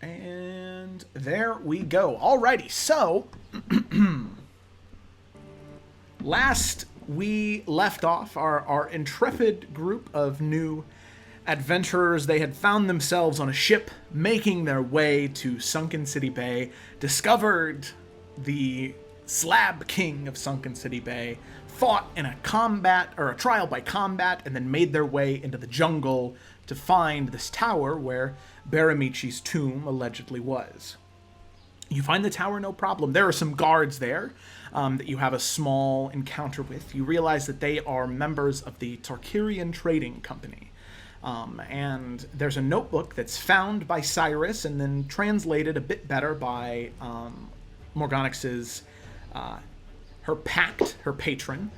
And there we go. Alrighty, so last we left off our intrepid group of new adventurers. They had found themselves on a ship making their way to Sunken City Bay, discovered the Slab King of Sunken City Bay, fought in a trial by combat, and then made their way into the jungle to find this tower where Baramici's tomb allegedly was. You find the tower, no problem. There are some guards there that you have a small encounter with. You realize that they are members of the Tarkirian Trading Company. And there's a notebook that's found by Cyrus and then translated a bit better by Morganix's, her patron.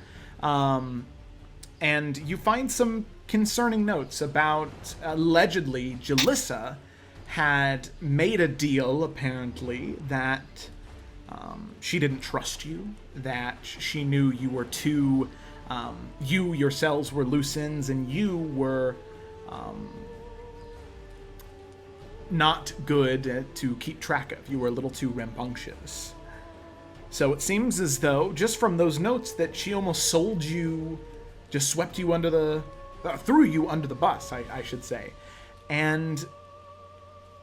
And you find some concerning notes about, allegedly, Jalissa had made a deal, apparently, that she didn't trust you, that she knew you were too, you yourselves were loose ends, and you were not good to keep track of. You were a little too rambunctious. So it seems as though, just from those notes, that she almost sold you, just swept you under the, threw you under the bus, I should say. And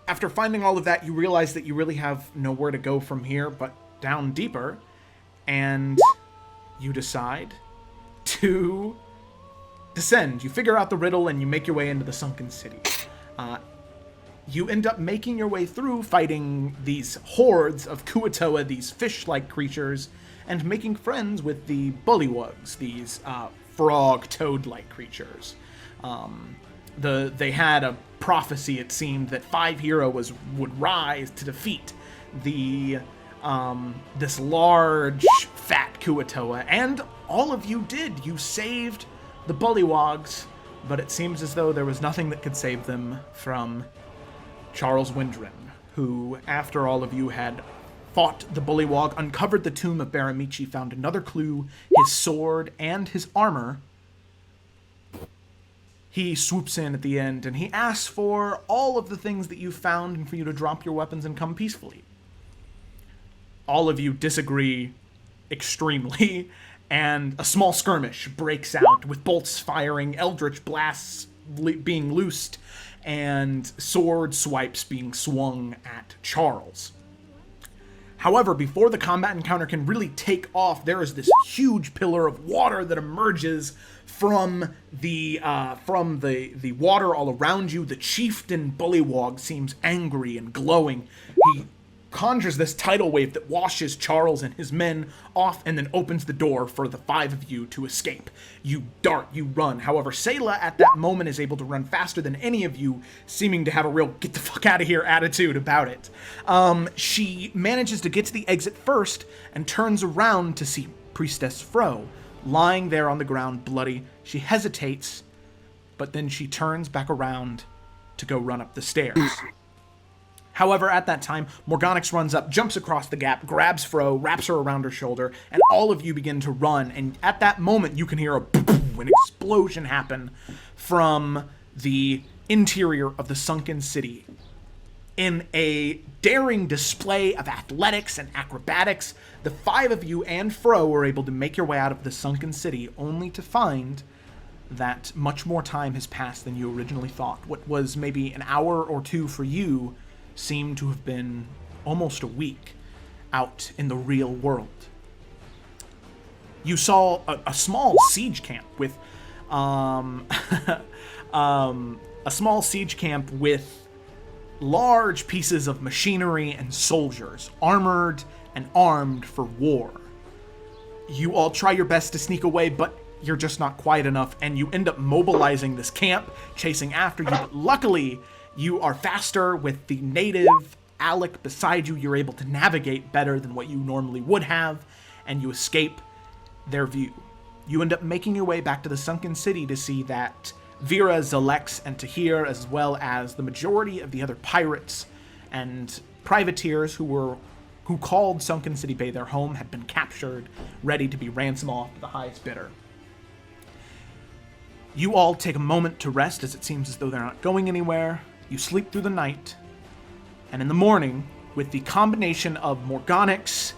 after finding all of that, you realize that you really have nowhere to go from here but down deeper, and you decide to descend. You figure out the riddle and you make your way into the Sunken City. You end up making your way through, fighting these hordes of Kuatoa, these fish-like creatures, and making friends with the bullywugs, these frog, toad-like creatures. They had a prophecy, it seemed, that 5 heroes would rise to defeat the this large, fat Kuatoa, and all of you did. You saved the bullywugs, but it seems as though there was nothing that could save them from Charles Windren, who, after all of you had fought the bullywug, uncovered the tomb of Baramici, found another clue, his sword and his armor. He swoops in at the end, and he asks for all of the things that you found and for you to drop your weapons and come peacefully. All of you disagree extremely, and a small skirmish breaks out, with bolts firing, eldritch blasts being loosed, and sword swipes being swung at Charles. However, before the combat encounter can really take off, there is this huge pillar of water that emerges from the water all around you. The chieftain Bullywog seems angry and glowing. He conjures this tidal wave that washes Charles and his men off and then opens the door for the 5 of you to escape. You dart, you run. However, Sayla at that moment is able to run faster than any of you, seeming to have a real get the fuck out of here attitude about it. She manages to get to the exit first and turns around to see Priestess Fro lying there on the ground, bloody. She hesitates, but then she turns back around to go run up the stairs. However, at that time, Morganix runs up, jumps across the gap, grabs Fro, wraps her around her shoulder, and all of you begin to run. And at that moment, you can hear an explosion happen from the interior of the Sunken City. In a daring display of athletics and acrobatics, the 5 of you and Fro were able to make your way out of the Sunken City, only to find that much more time has passed than you originally thought. What was maybe an hour or 2 for you seemed to have been almost a week out in the real world. You saw a small siege camp with a small siege camp with large pieces of machinery and soldiers, armored and armed for war. You all try your best to sneak away, but you're just not quite enough, and you end up mobilizing this camp, chasing after you, but luckily you are faster with the native Alec beside you. You're able to navigate better than what you normally would have, and you escape their view. You end up making your way back to the Sunken City to see that Vera, Zalex, and Tahir, as well as the majority of the other pirates and privateers who called Sunken City Bay their home, had been captured, ready to be ransomed off to the highest bidder. You all take a moment to rest, as it seems as though they're not going anywhere. You sleep through the night, And in the morning, with the combination of Morganix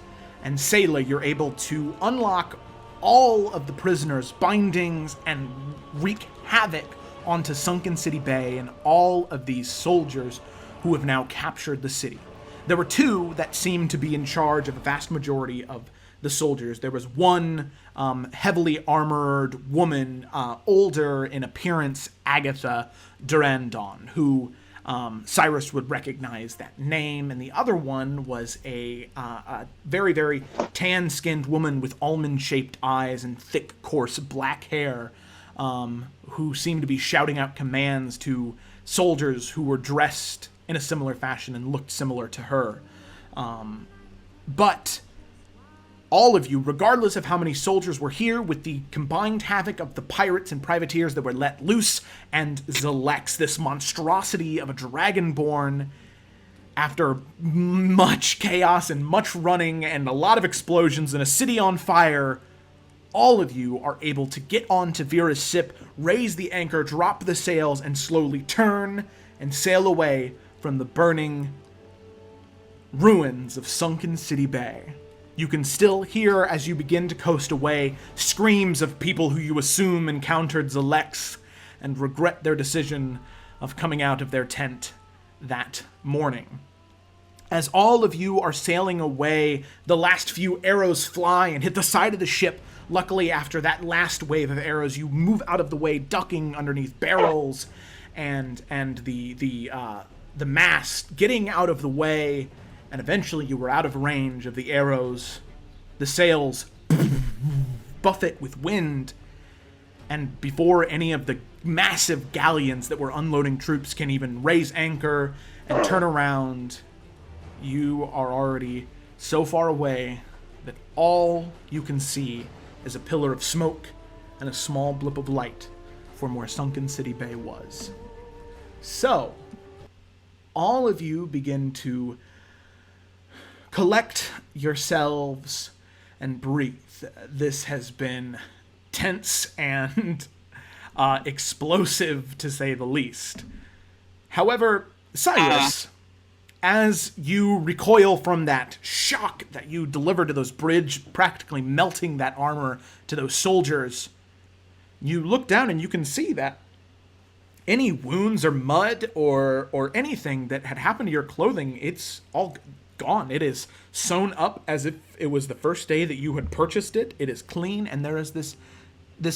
and Sayla, you're able to unlock all of the prisoners' bindings and wreak havoc onto Sunken City Bay and all of these soldiers who have now captured the city. There were two that seemed to be in charge of a vast majority of the soldiers. There was one heavily armored woman, older in appearance, Agatha Durandon, who Cyrus would recognize that name, and the other one was a very, very tan-skinned woman with almond-shaped eyes and thick, coarse black hair, who seemed to be shouting out commands to soldiers who were dressed in a similar fashion and looked similar to her. But all of you, regardless of how many soldiers were here, with the combined havoc of the pirates and privateers that were let loose, and Zelex, this monstrosity of a dragonborn, after much chaos and much running and a lot of explosions and a city on fire, all of you are able to get onto Vera's ship, raise the anchor, drop the sails, and slowly turn and sail away from the burning ruins of Sunken City Bay. You can still hear, as you begin to coast away, screams of people who you assume encountered Zelex and regret their decision of coming out of their tent that morning. As all of you are sailing away, the last few arrows fly and hit the side of the ship. Luckily, after that last wave of arrows, you move out of the way, ducking underneath barrels and the mast, getting out of the way, and eventually you were out of range of the arrows. The sails buffet with wind, and before any of the massive galleons that were unloading troops can even raise anchor and turn around, you are already so far away that all you can see is a pillar of smoke and a small blip of light from where Sunken City Bay was. So, all of you begin to collect yourselves and breathe. This has been tense and explosive, to say the least. However, Cyrus, as you recoil from that shock that you delivered to those bridge, practically melting that armor to those soldiers, you look down and you can see that any wounds or mud or anything that had happened to your clothing, it's all gone. It is sewn up as if it was the first day that you had purchased it. It is clean, and there is this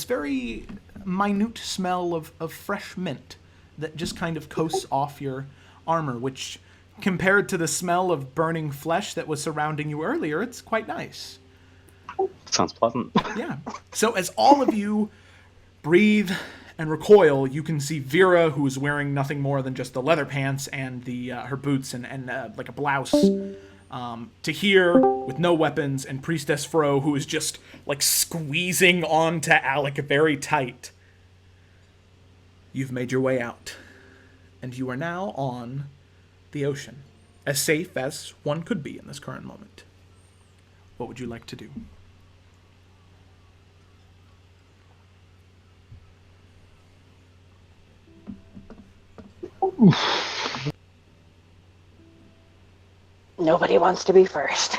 very minute smell of fresh mint that just kind of coasts off your armor, which, compared to the smell of burning flesh that was surrounding you earlier, it's quite nice. Sounds pleasant. Yeah. So as all of you breathe and recoil, you can see Vera, who is wearing nothing more than just the leather pants and the her boots and like a blouse. Tahir, with no weapons, and Priestess Fro, who is just like squeezing onto Alec very tight. You've made your way out, and you are now on the ocean, as safe as one could be in this current moment. What would you like to do? Nobody wants to be first.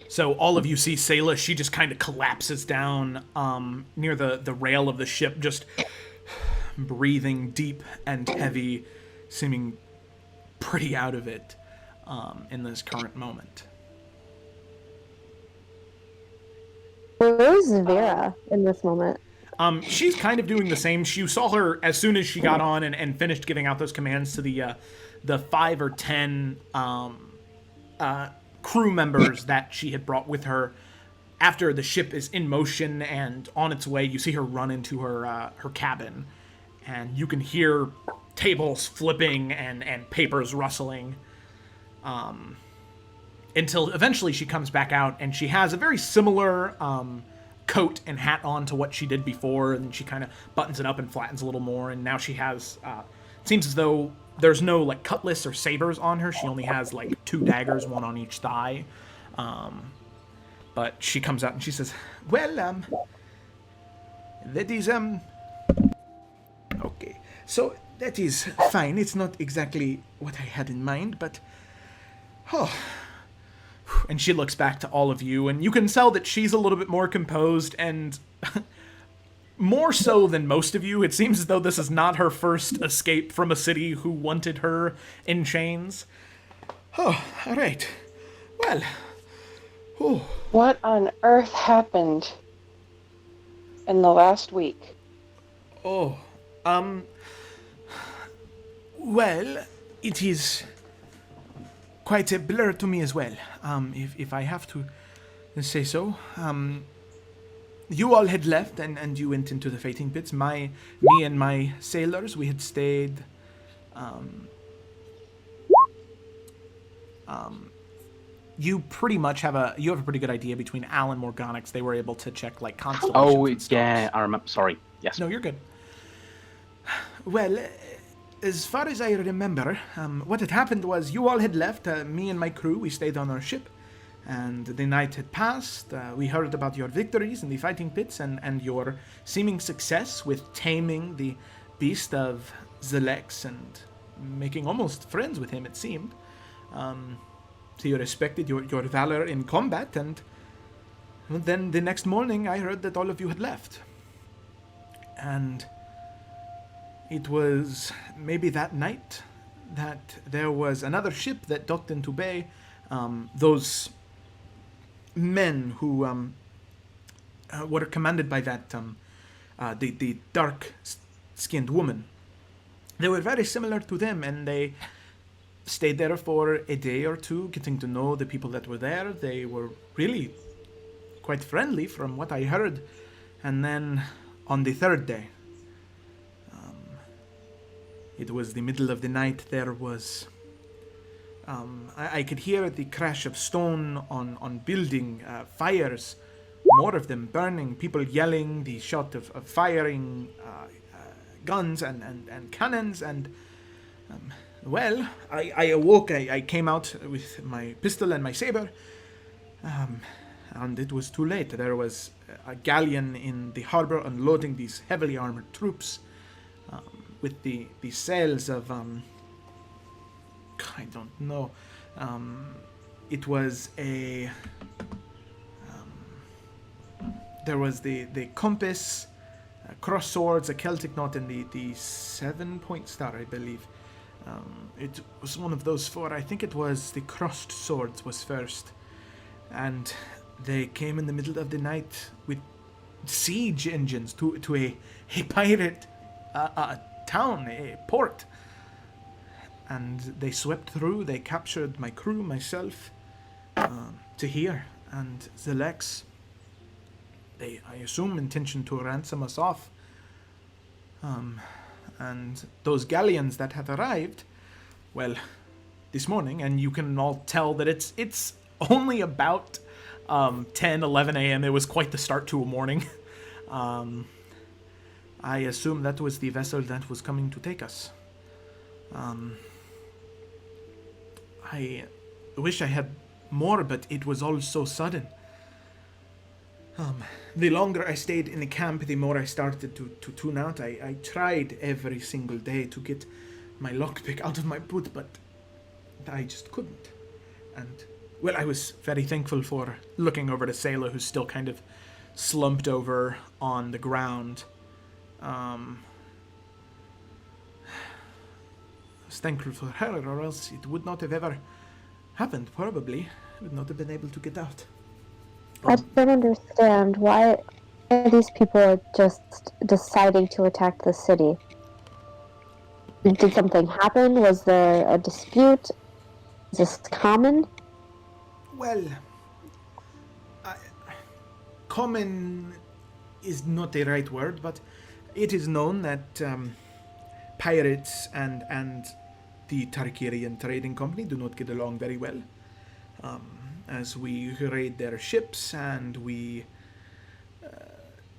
So all of you see Sayla. She just kind of collapses down near the rail of the ship, just breathing deep and heavy, seeming pretty out of it in this current moment. Where's Vera in this moment? She's kind of doing the same. You saw her as soon as she got on and finished giving out those commands to the 5 or 10 crew members that she had brought with her. After the ship is in motion and on its way, you see her run into her cabin, and you can hear tables flipping and papers rustling, until eventually she comes back out, and she has a very similar coat and hat on to what she did before, and she kind of buttons it up and flattens a little more, and now she has it seems as though there's no like cutlass or sabers on her. She only has like 2 daggers, one on each thigh. But she comes out and she says, well, that is So that is fine. It's not exactly what I had in mind, but oh. And she looks back to all of you, and you can tell that she's a little bit more composed and more so than most of you. It seems as though this is not her first escape from a city who wanted her in chains. Oh, all right. Well, oh, What on earth happened in the last week? oh, well, it is quite a blur to me as well, if I have to say so. You all had left, and you went into the fighting pits. Me and my sailors, we had stayed. You pretty much have a pretty good idea between Al and Morgonix. They were able to check like constellations. Oh, and stars. yeah, I remember. Sorry. Yes. No, you're good. Well, as far as I remember, what had happened was you all had left. Me and my crew, we stayed on our ship, and the night had passed. We heard about your victories in the fighting pits and your seeming success with taming the beast of Zelex and making almost friends with him, it seemed. So you respected your valor in combat, and then the next morning I heard that all of you had left. And it was maybe that night that there was another ship that docked into bay. Those men who were commanded by that the dark-skinned woman. They were very similar to them, and they stayed there for a day or two, getting to know the people that were there. They were really quite friendly from what I heard. And then on the third day, it was the middle of the night, there was... I could hear the crash of stone on building, fires, more of them burning, people yelling, the shot of firing guns and cannons, and... well, I awoke, I came out with my pistol and my saber, and it was too late. There was a galleon in the harbor unloading these heavily armored troops, with the sails of, I don't know, it was a, there was the compass, cross swords, a Celtic knot, and the 7-point star, I believe. It was one of those four. I think it was the crossed swords was first, and they came in the middle of the night with siege engines to a pirate town, a port, and they swept through. They captured my crew, myself, to here, and Zelex. They, I assume, intention to ransom us off. And those galleons that have arrived, well, this morning, and you can all tell that it's only about 10, 11 a.m. It was quite the start to a morning. I assume that was the vessel that was coming to take us. I wish I had more, but it was all so sudden. The longer I stayed in the camp, the more I started to tune out. I tried every single day to get my lockpick out of my boot, but I just couldn't. And, well, I was very thankful for looking over to Sailor, who's still kind of slumped over on the ground. I was thankful for her, or else it would not have ever happened, probably. I would not have been able to get out. I don't understand why are these people just deciding to attack the city. Did something happen? Was there a dispute? Is this common? Well, common is not the right word, but it is known that pirates and the Tarkirian Trading Company do not get along very well. As we raid their ships and we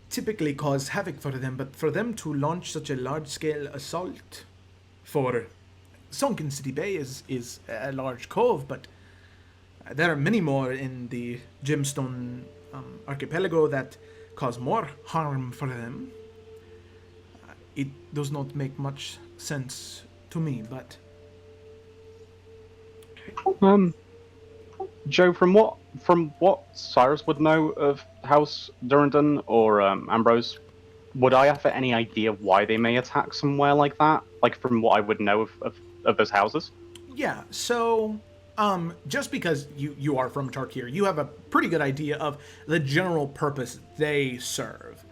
typically cause havoc for them, but for them to launch such a large-scale assault for Sunken City Bay is a large cove, but there are many more in the Gemstone archipelago that cause more harm for them. it does not make much sense to me, but Joe, from what Cyrus would know of House Durandon or Ambrose, would I have any idea why they may attack somewhere like that? Like from what I would know of those houses? yeah, so just because you are from Tarkir, you have a pretty good idea of the general purpose they serve.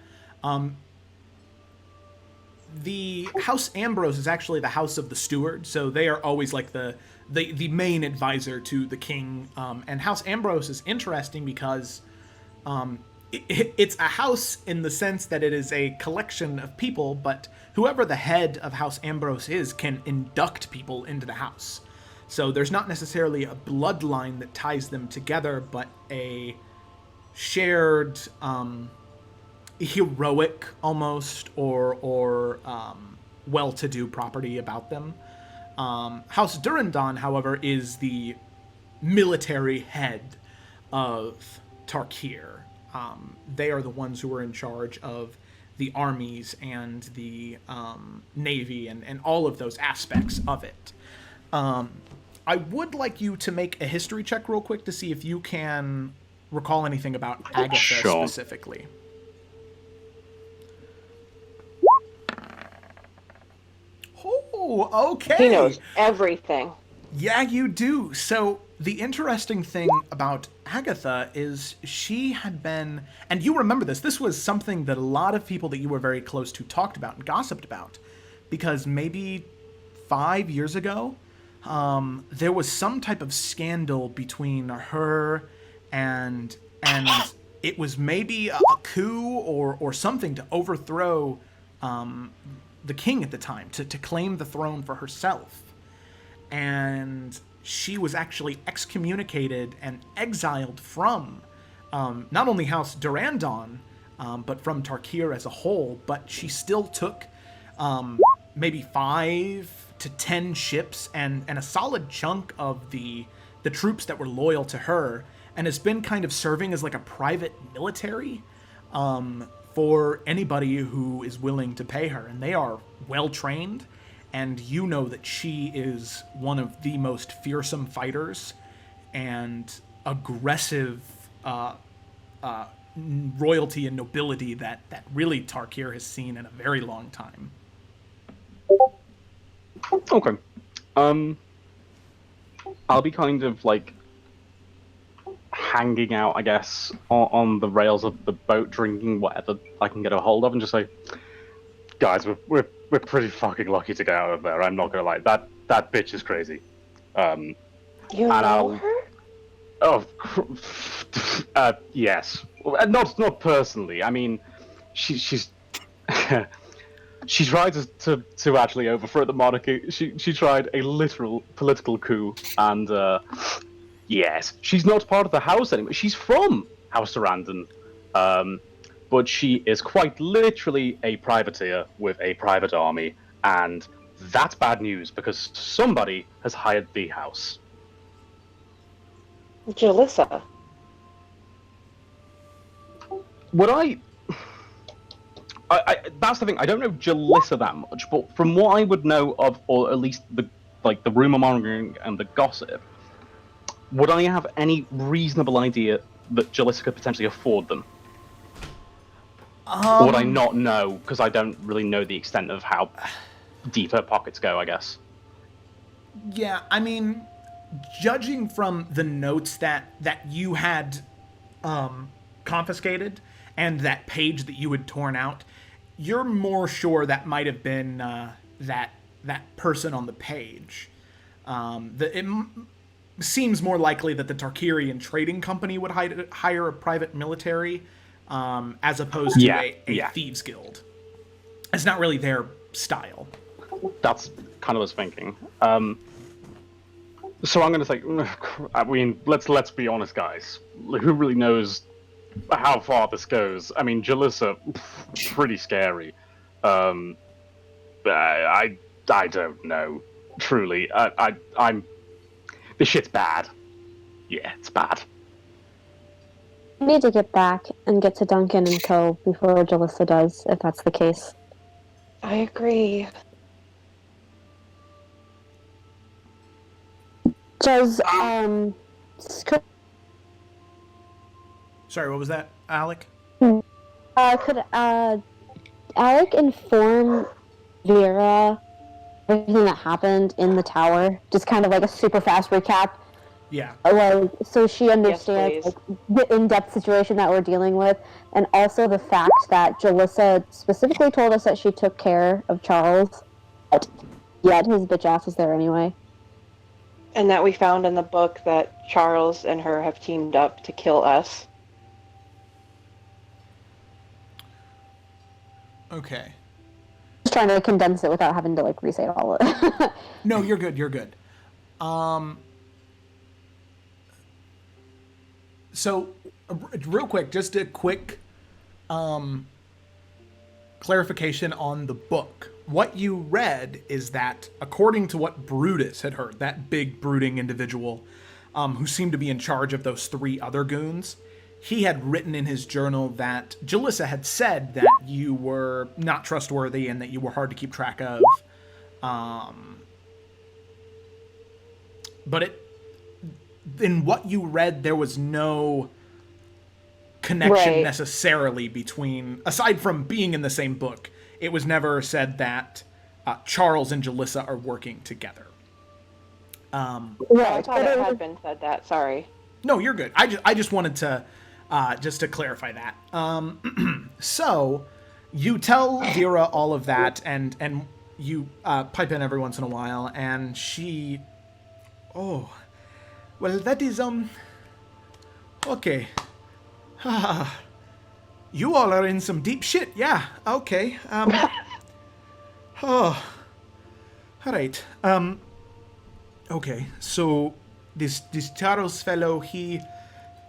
The House Ambrose is actually the House of the Steward, so they are always like the main advisor to the king. And House Ambrose is interesting because it's a house in the sense that it is a collection of people, but whoever the head of House Ambrose is can induct people into the house. So there's not necessarily a bloodline that ties them together, but a shared heroic almost or well-to-do property about them. House Durandon, however, is the military head of Tarkir. They are the ones who are in charge of the armies and the navy and all of those aspects of it. I would like you to make a history check real quick to see if you can recall anything about Agatha Sure. specifically. Oh, okay. He knows everything. Yeah, you do. So the interesting thing about Agatha is she had been, and you remember this was something that a lot of people that you were very close to talked about and gossiped about, because maybe 5 years ago, there was some type of scandal between her and it was maybe a coup or something to overthrow the king at the time, to claim the throne for herself. And she was actually excommunicated and exiled from not only House Durandon, but from Tarkir as a whole. But she still took maybe 5 to 10 ships and a solid chunk of the troops that were loyal to her, and has been kind of serving as like a private military for anybody who is willing to pay her. And they are well trained. And you know that she is one of the most fearsome fighters and aggressive royalty and nobility that really Tarkir has seen in a very long time. Okay. I'll be kind of like hanging out, I guess, on the rails of the boat, drinking whatever I can get a hold of, and just say, guys, we're pretty fucking lucky to get out of there. I'm not gonna lie, that bitch is crazy. You know her? Oh, yes. Not personally. I mean, she's she tried to actually overthrow the monarchy. She tried a literal political coup, and yes, she's not part of the house anymore. She's from House Durandon. But she is quite literally a privateer with a private army, and that's bad news because somebody has hired the house. Jalissa. Would I that's the thing. I don't know Jalissa that much, but from what I would know of, or at least the rumor mongering and the gossip, would I have any reasonable idea that Jalissa could potentially afford them? Or would I not know, because I don't really know the extent of how deep her pockets go, I guess. Yeah, I mean, judging from the notes that you had confiscated and that page that you had torn out, you're more sure that might have been that person on the page. Seems more likely that the Tarkirian Trading Company would hire a private military as opposed to a thieves guild. It's not really their style. That's kind of what I was thinking. So I'm going to say, I mean, let's be honest, guys. Who really knows how far this goes? I mean, Jalissa, pretty scary. I don't know. Truly, I'm. This shit's bad. Yeah, it's bad. We need to get back and get to Duncan and Co. before Jalissa does, if that's the case. I agree. Does Sorry, what was that, Alec? could Alec inform Vera everything that happened in the tower? Just kind of like a super fast recap, Yeah. like so she understands please. like the in-depth situation that we're dealing with, and also the fact that Jalissa specifically told us that she took care of Charles, but yet his bitch ass was there anyway. And that we found in the book that Charles and her have teamed up to kill us. Okay. Just trying to condense it without having to like re-say all of it. No, you're good. You're good. So, real quick, just a quick clarification on the book. What you read is that, according to what Brutus had heard, that big brooding individual who seemed to be in charge of those 3 other goons, he had written in his journal that Jalissa had said that you were not trustworthy and that you were hard to keep track of. But in what you read, there was no connection Right. necessarily between, aside from being in the same book, it was never said that Charles and Jalissa are working together. I Right, thought but it it had was, been said that. Sorry. No, you're good. I just wanted to just to clarify that. So you tell Vera all of that, and you pipe in every once in a while, and she, oh, well, that is okay. You all are in some deep shit. Yeah. Okay. Oh. All right. Okay. So this Charles fellow, he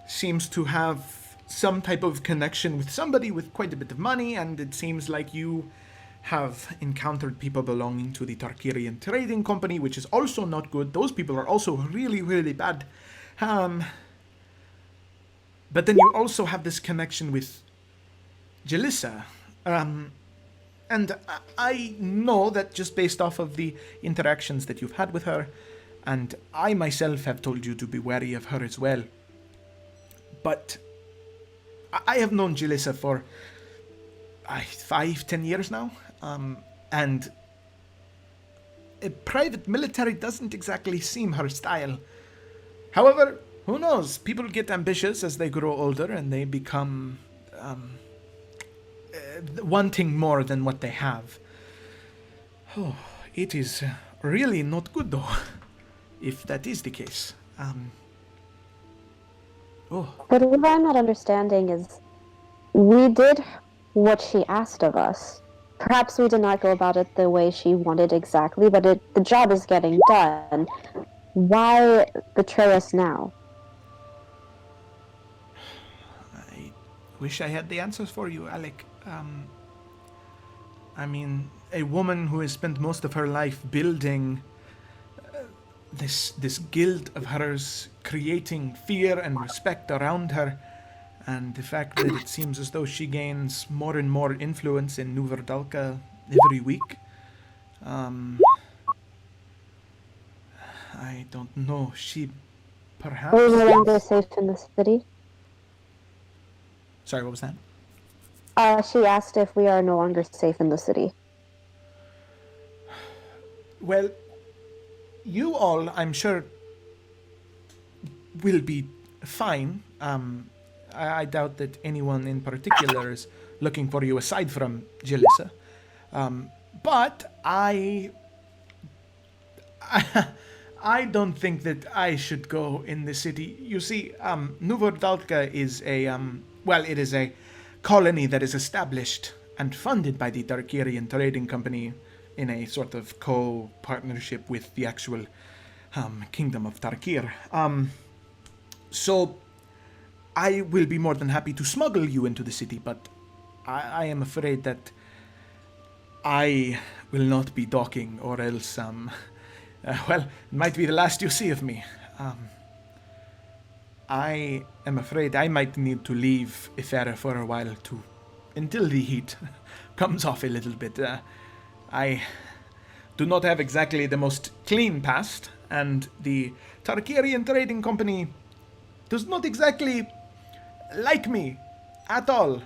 seems to have some type of connection with somebody with quite a bit of money, and it seems like you have encountered people belonging to the Tarkirian Trading Company, which is also not good. Those people are also really, really bad. But then you also have this connection with Jalissa. And I know that just based off of the interactions that you've had with her, and I myself have told you to be wary of her as well. But I have known Jalissa for 5-10 years now, and a private military doesn't exactly seem her style. However, who knows? People get ambitious as they grow older, and they become wanting more than what they have. Oh, it is really not good, though, if that is the case. but what I'm not understanding is we did what she asked of us. Perhaps we did not go about it the way she wanted exactly, but the job is getting done. Why betray us now? I wish I had the answers for you, Alec. I mean, a woman who has spent most of her life building this guild of hers, creating fear and respect around her, and the fact that it seems as though she gains more and more influence in New Verdalka every week. I don't know. She perhaps. We're no longer safe in the city. Sorry, what was that? She asked if we are no longer safe in the city. Well, you all, I'm sure, will be fine. I doubt that anyone in particular is looking for you aside from Jalissa. But I don't think that I should go in the city. You see, Nuvordalka is it is a colony that is established and funded by the Tarkirian Trading Company in a sort of co-partnership with the actual Kingdom of Tarkir. So I will be more than happy to smuggle you into the city, but I am afraid that I will not be docking, or else, it might be the last you see of me. I am afraid I might need to leave Efera for a while until the heat comes off a little bit. I do not have exactly the most clean past, and the Tarkarian Trading Company does not exactly like me at all.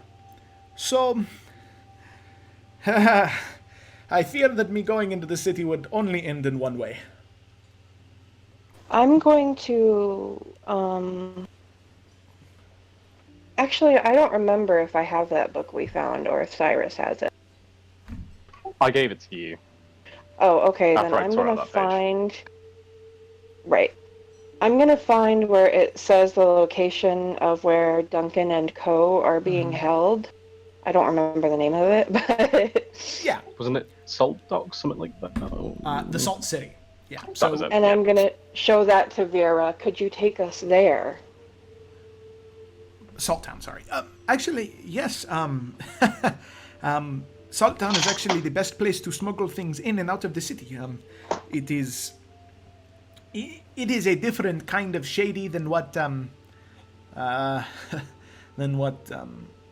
So, I fear that me going into the city would only end in one way. I'm going to, actually, I don't remember if I have that book we found or if Cyrus has it. I gave it to you. Oh, okay, then After I I'm tore out gonna that page. find... Right. I'm gonna find where it says the location of where Duncan and Co. are being held. I don't remember the name of it, but... Yeah, Wasn't it Salt Dog? Something like that? No. the Salt City. Yeah, That was it. And Yeah. I'm gonna show that to Vera. Could you take us there? Salt Town, sorry. Actually, yes. Salt Town is actually the best place to smuggle things in and out of the city. It is. It is a different kind of shady than what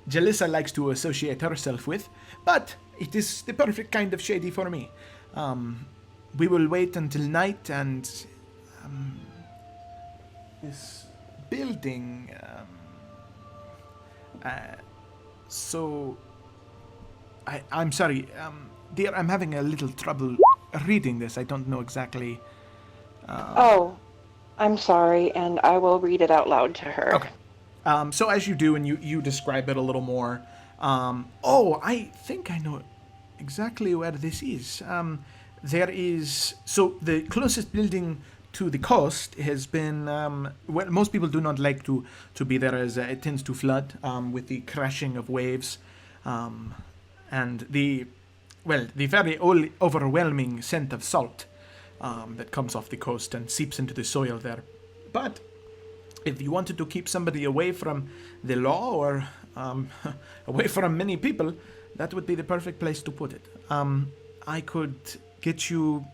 Jalissa likes to associate herself with, but it is the perfect kind of shady for me. We will wait until night, and this building. So, I'm sorry, dear. I'm having a little trouble reading this. I don't know exactly. Oh, I'm sorry, and I will read it out loud to her. Okay. So as you do, and you describe it a little more. I think I know exactly where this is. There is the closest building to the coast has been. Well, most people do not like to be there, as it tends to flood with the crashing of waves, and the very overwhelming scent of salt that comes off the coast and seeps into the soil there. But if you wanted to keep somebody away from the law or away from many people, that would be the perfect place to put it. I could get you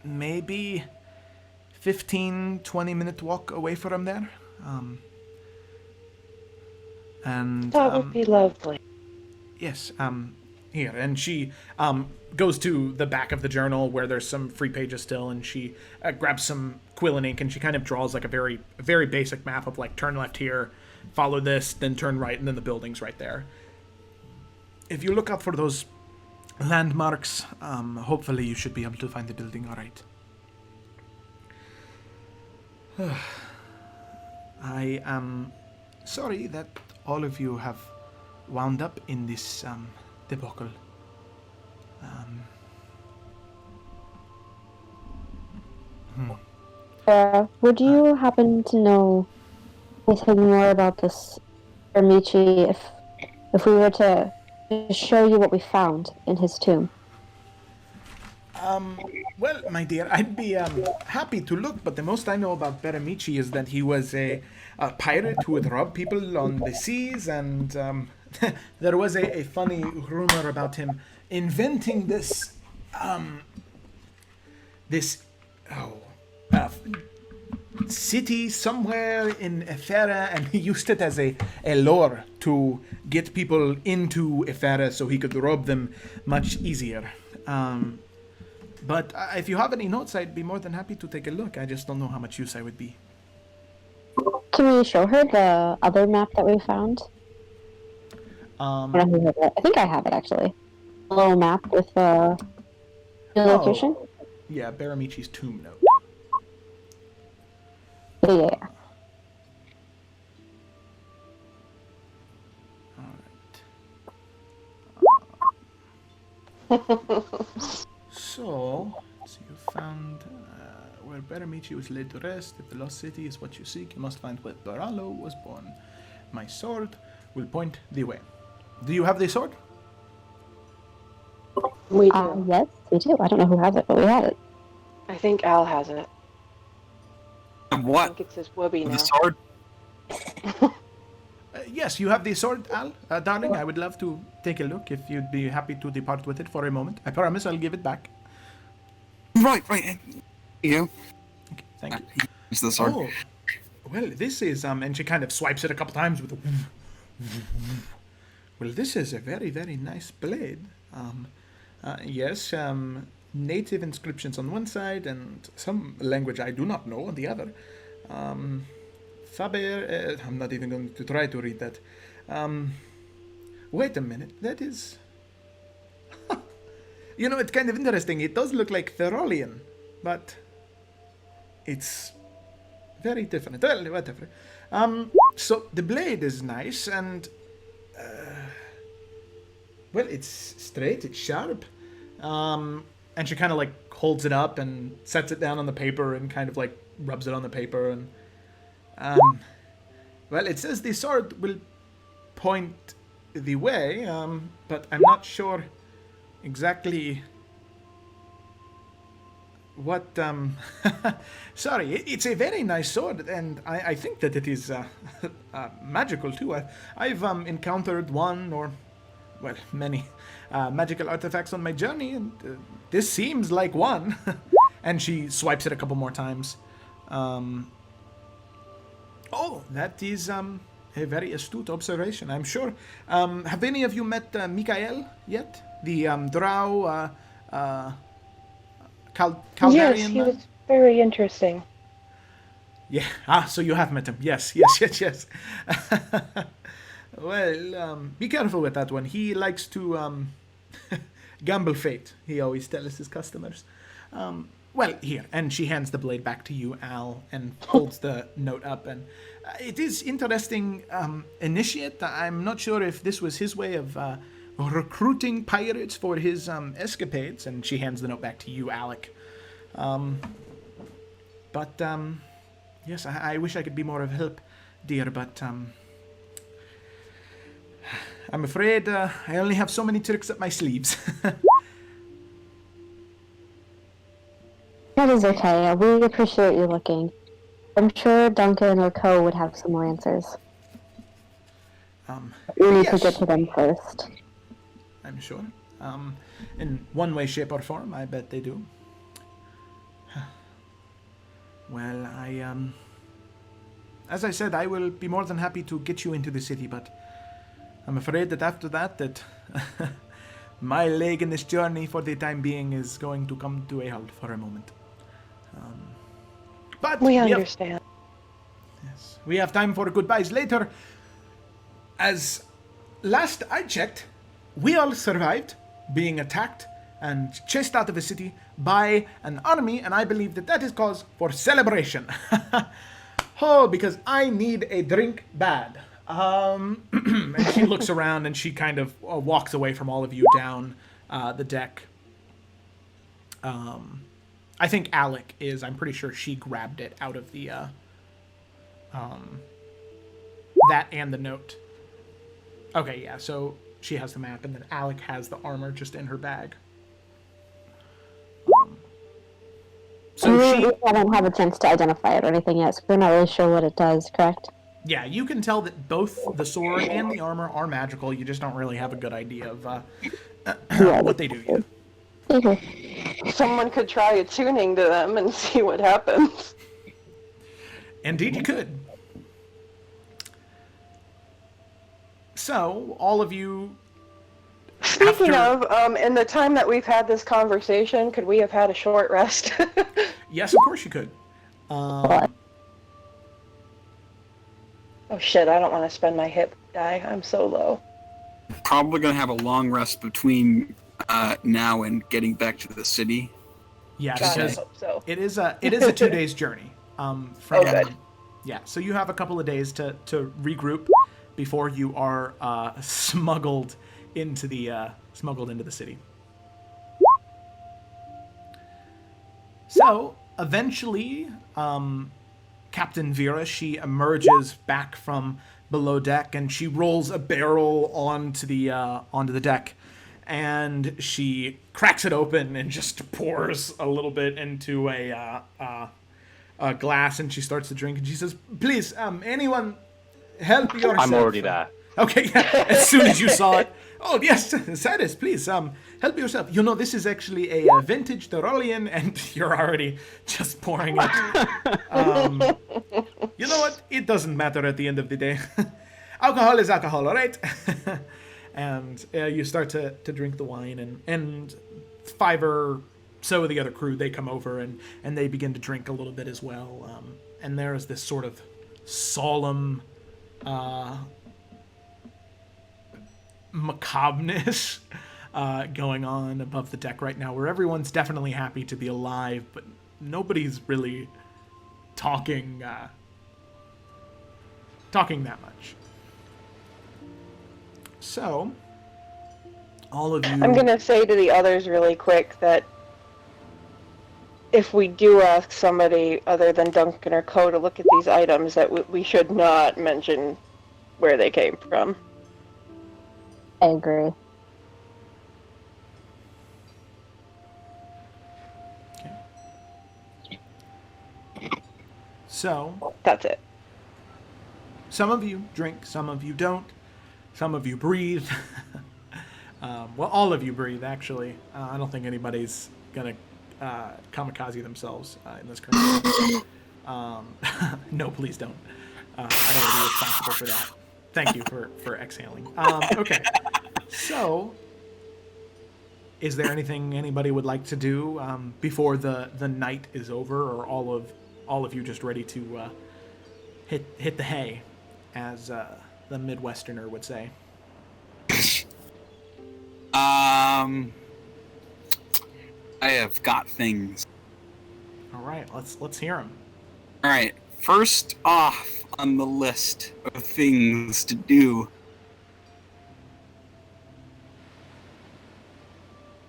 maybe 15-20 minute walk away from there. That would be lovely. Yes, here. And she goes to the back of the journal where there's some free pages still, and she grabs some quill and ink, and she kind of draws like a very basic map of like turn left here, follow this, then turn right, and then the building's right there. If you look up for those landmarks, hopefully you should be able to find the building all right. I am sorry that all of you have wound up in this debacle. Would you happen to know anything more about this Ermici if we were to show you what we found in his tomb? Well, my dear, I'd be happy to look, but the most I know about Beramici is that he was a pirate who would rob people on the seas, and there was a funny rumor about him inventing this city somewhere in Efera, and he used it as a lure to get people into Efera so he could rob them much easier. But if you have any notes, I'd be more than happy to take a look. I just don't know how much use I would be. Can we show her the other map that we found? I think I have it, actually. A little map with the location. Yeah, Baramici's tomb note. Yeah. So you found where Beramici was laid to rest. If the lost city is what you seek, you must find where Baralo was born. My sword will point the way. Do you have the sword? We do. Yes, we do. I don't know who has it, but we have it. I think Al has it. I What? think it's his whoopee now. The sword? Yes, you have the sword, Al. Darling, I would love to take a look if you'd be happy to depart with it for a moment. I promise I'll give it back. Right. You. Okay, thank you. It's the sword. Oh, well, this is, and she kind of swipes it a couple times with a well, this is a very, very nice blade. Yes, native inscriptions on one side and some language I do not know on the other. Faber, I'm not even going to try to read that. Wait a minute, that is... You know, it's kind of interesting. It does look like Therolian, but it's very different. Well, whatever. So the blade is nice, and well, it's straight, it's sharp. And she kind of like holds it up and sets it down on the paper and kind of like rubs it on the paper. And well, it says the sword will point the way, but I'm not sure exactly what sorry, it's a very nice sword, and I think that it is magical too. I've encountered one or well, many magical artifacts on my journey, and this seems like one. And she swipes it a couple more times. Oh, that is a very astute observation, I'm sure. Have any of you met Mikael yet? The drow Caldarian Yes, he man? was very interesting. Yeah, so you have met him. Yes. Well, be careful with that one. He likes to gamble fate, he always tells his customers. Well, here, and she hands the blade back to you, Al, and holds the note up. And it is interesting, initiate. I'm not sure if this was his way of recruiting pirates for his escapades. And she hands the note back to you, Alec. But yes, I wish I could be more of help, dear, but I'm afraid I only have so many tricks up my sleeves. That is okay. We appreciate you looking. I'm sure Duncan or Co would have some more answers. We need to get to them first. I'm sure. In one way, shape, or form, I bet they do. Well, as I said, I will be more than happy to get you into the city, but I'm afraid that after that my leg in this journey for the time being is going to come to a halt for a moment. But We understand. Yes, we have time for goodbyes later. As last I checked, we all survived being attacked and chased out of a city by an army, and I believe that is cause for celebration. Oh, because I need a drink bad. And she looks around and she kind of walks away from all of you down the deck. I think Alec is. I'm pretty sure she grabbed it out of the that and the note. Okay, yeah. So she has the map, and then Alec has the armor just in her bag. So we haven't had a chance to identify it or anything yet, so we're not really sure what it does, correct? Yeah, you can tell that both the sword and the armor are magical. You just don't really have a good idea of what they do yet. Someone could try attuning to them and see what happens. Indeed, you could. So, all of you... Speaking of, in the time that we've had this conversation, could we have had a short rest? Yes, of course you could. Oh shit, I don't want to spend my hip die. I'm so low. Probably gonna have a long rest between now and getting back to the city. Yeah, God, because I hope so. it is a 2 days journey. From good. Yeah, so you have a couple of days to regroup before you are smuggled into the city. So eventually, Captain Vera, she emerges back from below deck and she rolls a barrel onto the deck, and she cracks it open and just pours a little bit into a glass, and she starts to drink, and she says, "Please, anyone, help yourself." I'm already there. Okay, yeah. As soon as you saw it, oh yes, Sadis, please, help yourself. You know, this is actually a vintage Therolian, and you're already just pouring it. You know what? It doesn't matter at the end of the day. Alcohol is alcohol, all right? And you start to drink the wine, and 5 or so of the other crew, they come over and they begin to drink a little bit as well. And there is this sort of solemn macabreness going on above the deck right now, where everyone's definitely happy to be alive, but nobody's really talking that much. So, all of you... I'm going to say to the others really quick that if we do ask somebody other than Duncan or Co to look at these items, that we should not mention where they came from. I agree. So, That's it. some of you drink, some of you don't. Some of you breathe. Well, all of you breathe, actually. I don't think anybody's going to kamikaze themselves in this current no, please don't. I don't want to be responsible for that. Thank you for exhaling. Okay. So, is there anything anybody would like to do before the night is over, or all of you just ready to hit the hay, as the Midwesterner would say? I have got things. All right, let's hear them. All right, first off on the list of things to do.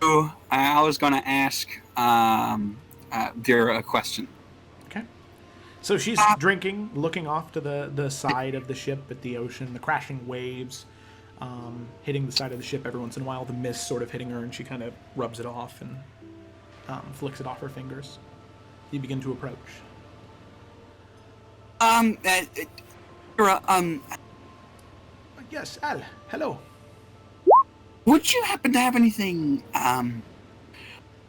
So I was going to ask Vera a question. Okay. So she's drinking, looking off to the side of the ship at the ocean, the crashing waves hitting the side of the ship every once in a while, the mist sort of hitting her, and she kind of rubs it off and flicks it off her fingers. You begin to approach. Vera, Yes, Al. Hello. would you happen to have anything,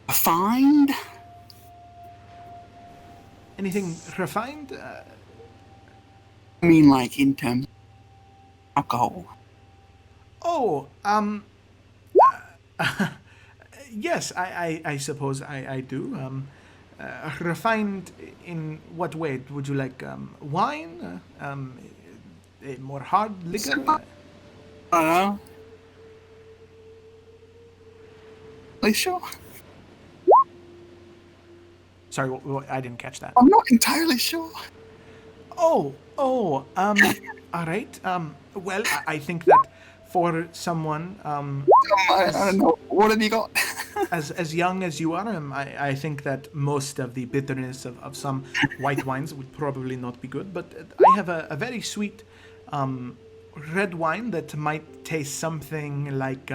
refined? Anything refined? I mean, like, in terms of alcohol. Oh, yes, I suppose I do. Refined in what way? Would you like wine? A more hard liquor? I don't know. Are you sure? Sorry, I didn't catch that. I'm not entirely sure. Oh, all right. Well, I think that for someone I don't know. What have you got? as young as you are, I think that most of the bitterness of some white wines would probably not be good. But I have a very sweet red wine that might taste something like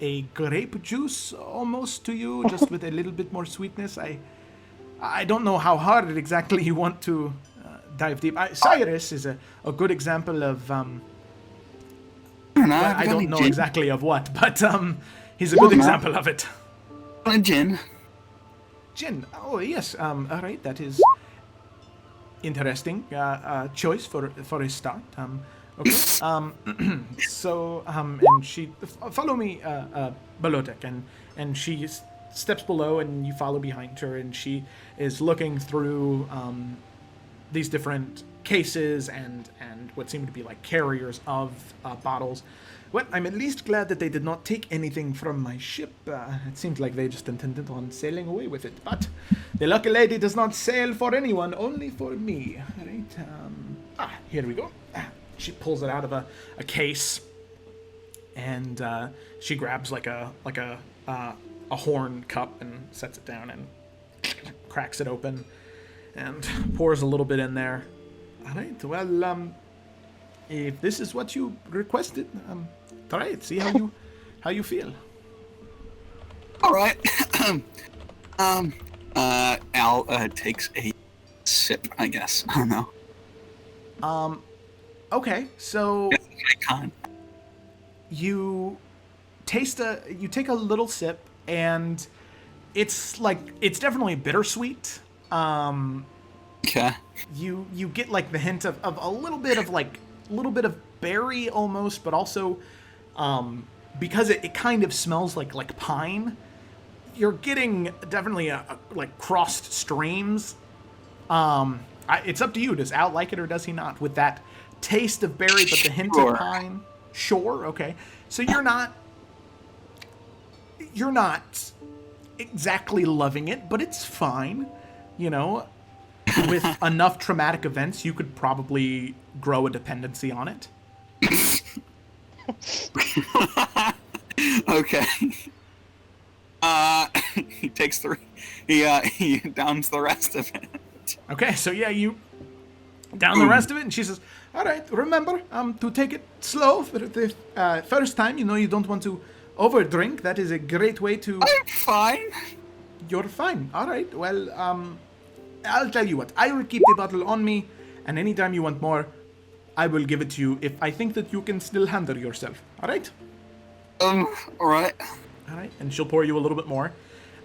a grape juice almost to you, just with a little bit more sweetness. I don't know how hard exactly you want to dive deep. Cyrus is a good example of I don't know exactly of what, but he's a good example of it. Gin. Gin. Oh yes. All right. That is interesting choice for a start. Okay. So and she follow me below deck, and she steps below, and you follow behind her, and she is looking through these different cases and what seem to be like carriers of bottles. Well, I'm at least glad that they did not take anything from my ship. It seems like they just intended on sailing away with it. But the lucky lady does not sail for anyone, only for me. Right? Here we go. She pulls it out of a case, and she grabs like a horn cup and sets it down and cracks it open and pours a little bit in there. All right. Well, if this is what you requested, try it. See how you feel. All right. Al takes a sip, I guess. I don't know. Okay. So Icon. you take a little sip, and it's definitely bittersweet. Okay. You get like the hint of a little bit of berry almost, but also because it kind of smells like pine, you're getting definitely like crossed streams. It's up to you. Does Al like it or does he not? With that taste of berry, but the hint Sure. of pine. Sure. Okay. So you're not exactly loving it, but it's fine. You know, with enough traumatic events, you could probably grow a dependency on it. Okay. He takes he downs the rest of it. Okay, so yeah, you down the rest of it, and she says, "All right, remember to take it slow for the first time. You know, you don't want to overdrink. That is a great way to." I'm fine. You're fine. All right. Well, I'll tell you what. I will keep the bottle on me, and anytime you want more, I will give it to you if I think that you can still handle yourself. All right. All right. All right, and she'll pour you a little bit more.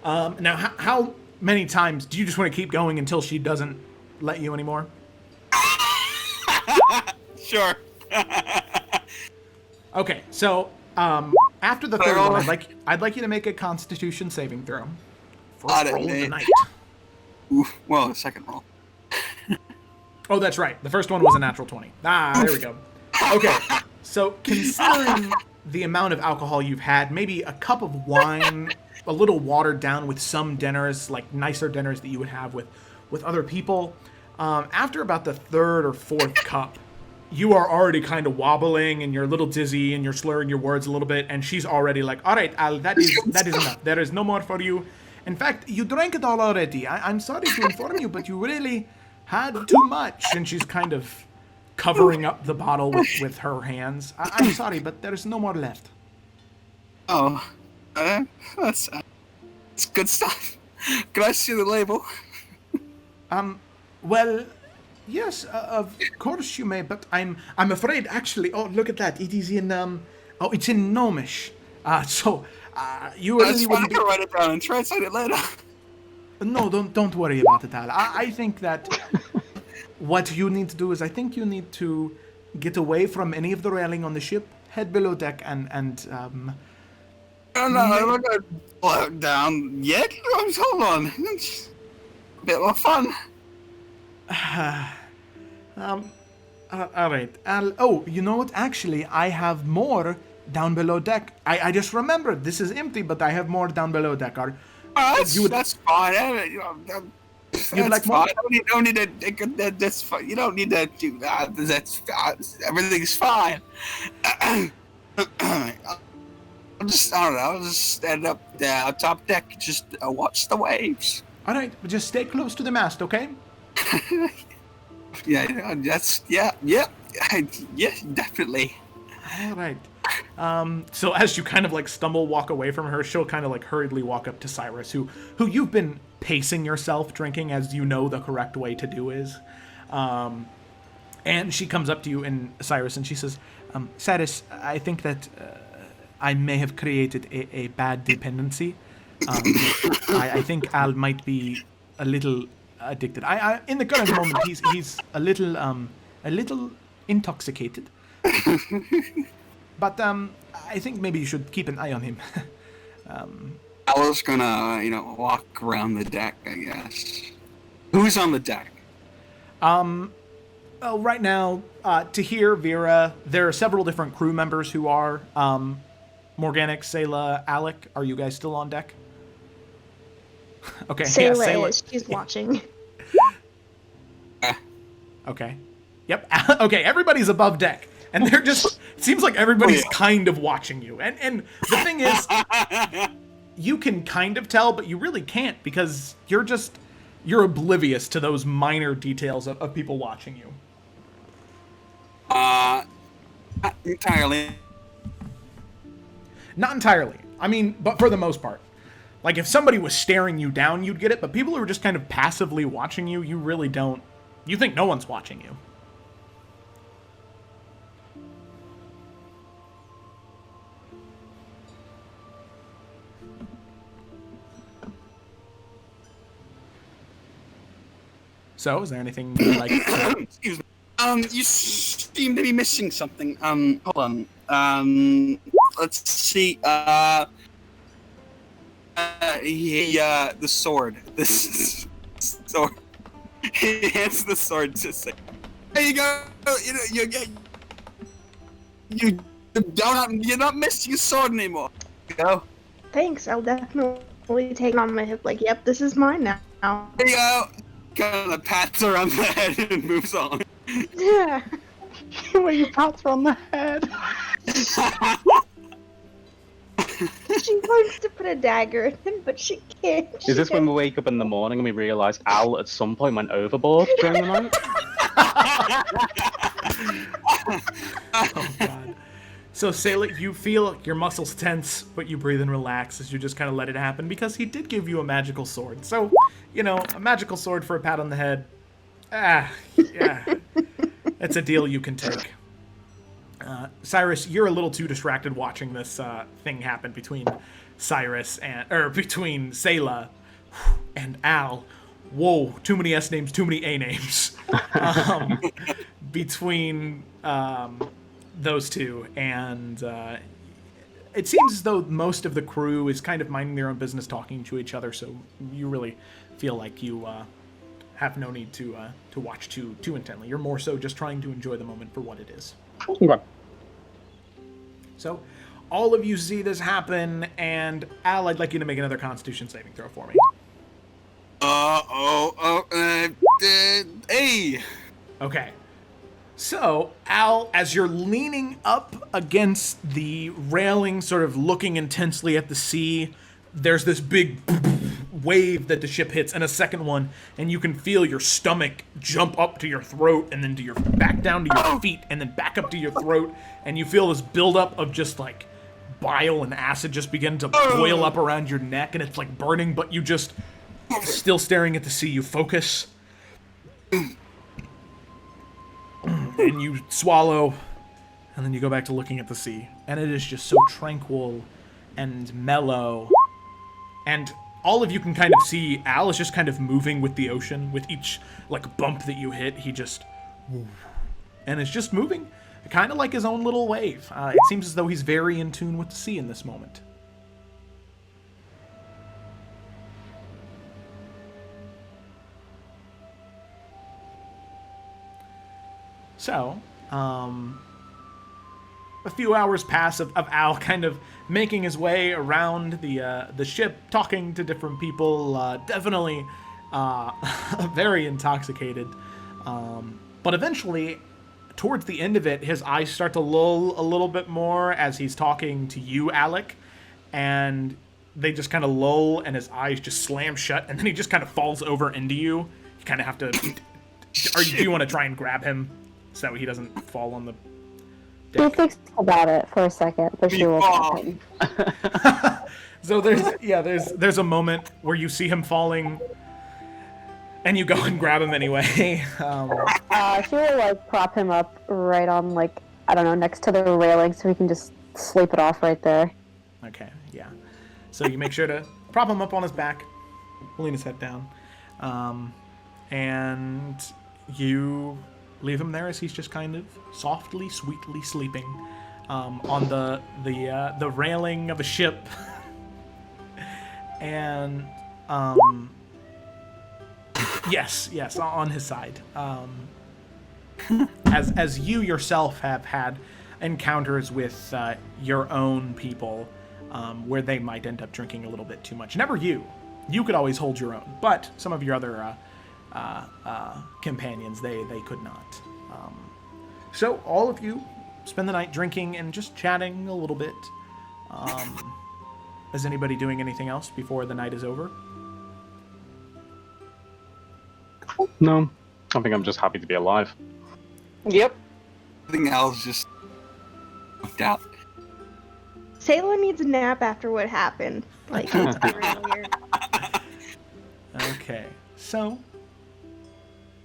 Now, how many times do you just want to keep going until she doesn't let you anymore? Sure. Okay, so after the third one, I'd like you to make a Constitution saving throw. First roll of the night. Ooh, well, the second roll. Oh, that's right. The first one was a natural 20. There we go. Okay, so considering the amount of alcohol you've had, maybe a cup of wine, a little watered down with some dinners, like nicer dinners that you would have with other people. After about the third or fourth cup, you are already kind of wobbling and you're a little dizzy and you're slurring your words a little bit, and she's already like, "All right, Al, that is enough. There is no more for you. In fact, you drank it all already. I'm sorry to inform you, but you really had too much." And she's kind of covering up the bottle with her hands. I'm sorry, but there's no more left. Oh, that's good stuff. Can I see the label? Well, yes, of course you may, but I'm afraid actually. Oh, look at that! It is in it's in Gnomish. You That's really fine. I wouldn't. can write it down and translate it later. No, don't worry about it, Al. I think that what you need to do is I think you need to get away from any of the railing on the ship, head below deck, and No, I'm not gonna blow it down yet. Hold on. It's a bit more fun. all right. Oh, you know what? Actually, I have more down below deck. I just remembered this is empty, but I have more down below deck. That's fine. That's like more? fine. You don't need to. That's fine. You don't need to do that. That's everything's fine. I don't know. I'll just stand up on top deck, just watch the waves. All right, but just stay close to the mast, okay? Yeah, definitely. All right. So as you kind of like stumble, walk away from her, she'll kind of like hurriedly walk up to Cyrus, who you've been pacing yourself drinking, as you know the correct way to do is. And she comes up to you and Cyrus, and she says, Cyrus, I think that I may have created a bad dependency. I think Al might be a little addicted. I in the current moment he's a little intoxicated. But I think maybe you should keep an eye on him. I was gonna, walk around the deck, I guess. Who's on the deck? Well, right now, Tahir, Vera, there are several different crew members who are. Morganic, Sayla, Alec, are you guys still on deck? Okay, Sayla Sayla is. She's watching. Okay. Yep. Okay, everybody's above deck. And they're just it seems like everybody's kind of watching you. And the thing is, you can kind of tell, but you really can't because you're oblivious to those minor details of people watching you. Not entirely. Not entirely. I mean, but for the most part. Like, if somebody was staring you down, you'd get it, but people who are just kind of passively watching you, you really don't. You think no one's watching you. So, is there anything you'd like to... Excuse me. You seem to be missing something. Hold on. let's see. The sword. This sword. He hands the sword to say, "There you go. You're not missing a sword anymore. Go. Thanks, I'll definitely take it on my hip. Like, yep, this is mine now. There you go." Kind of pats her on the head and moves on. Yeah. Where you pats her on the head. She wants to put a dagger in him, but she can't. Is this when we wake up in the morning and we realize Al at some point went overboard during the night? Oh god. So Sayla, you feel your muscles tense, but you breathe and relax as you just kind of let it happen because he did give you a magical sword. So, a magical sword for a pat on the head. Yeah. It's a deal you can take. Cyrus, you're a little too distracted watching this thing happen between between Sayla and Al. Whoa, too many S names, too many A names. Between those two, and it seems as though most of the crew is kind of minding their own business, talking to each other, so you really feel like you have no need to watch too intently. You're more so just trying to enjoy the moment for what it is. Okay. So, all of you see this happen, and Al, I'd like you to make another Constitution saving throw for me. Hey. Okay. So, Al, as you're leaning up against the railing, sort of looking intensely at the sea, there's this big wave that the ship hits, and a second one, and you can feel your stomach jump up to your throat, and then to your back down to your feet, and then back up to your throat, and you feel this buildup of just like bile and acid just begin to boil up around your neck, and it's like burning, but you just still staring at the sea. You focus. And you swallow, and then you go back to looking at the sea. And it is just so tranquil and mellow. And all of you can kind of see Al is just kind of moving with the ocean. With each, like, bump that you hit, he just... And it's just moving, kind of like his own little wave. It seems as though he's very in tune with the sea in this moment. So, a few hours pass of Al kind of making his way around the ship, talking to different people, definitely very intoxicated. But eventually, towards the end of it, his eyes start to lull a little bit more as he's talking to you, Alec, and they just kind of lull, and his eyes just slam shut, and then he just kind of falls over into you. You kind of have to... do you want to try and grab him? So he doesn't fall on the She deck. thinks about it for a second, but she will grab him. So there's a moment where you see him falling, and you go and grab him anyway. She will like prop him up right on I don't know, next to the railing, so he can just sleep it off right there. Okay, yeah. So you make sure to prop him up on his back, lean his head down, and you leave him there as he's just kind of softly, sweetly sleeping on the railing of a ship. And yes, on his side. As you yourself have had encounters with your own people, where they might end up drinking a little bit too much. Never you. You could always hold your own, but some of your other companions, they could not. So all of you spend the night drinking and just chatting a little bit. Is anybody doing anything else before the night is over? No. I think I'm just happy to be alive. Yep. Everything else just worked out. Sayla needs a nap after what happened. Like, it's earlier. Okay, so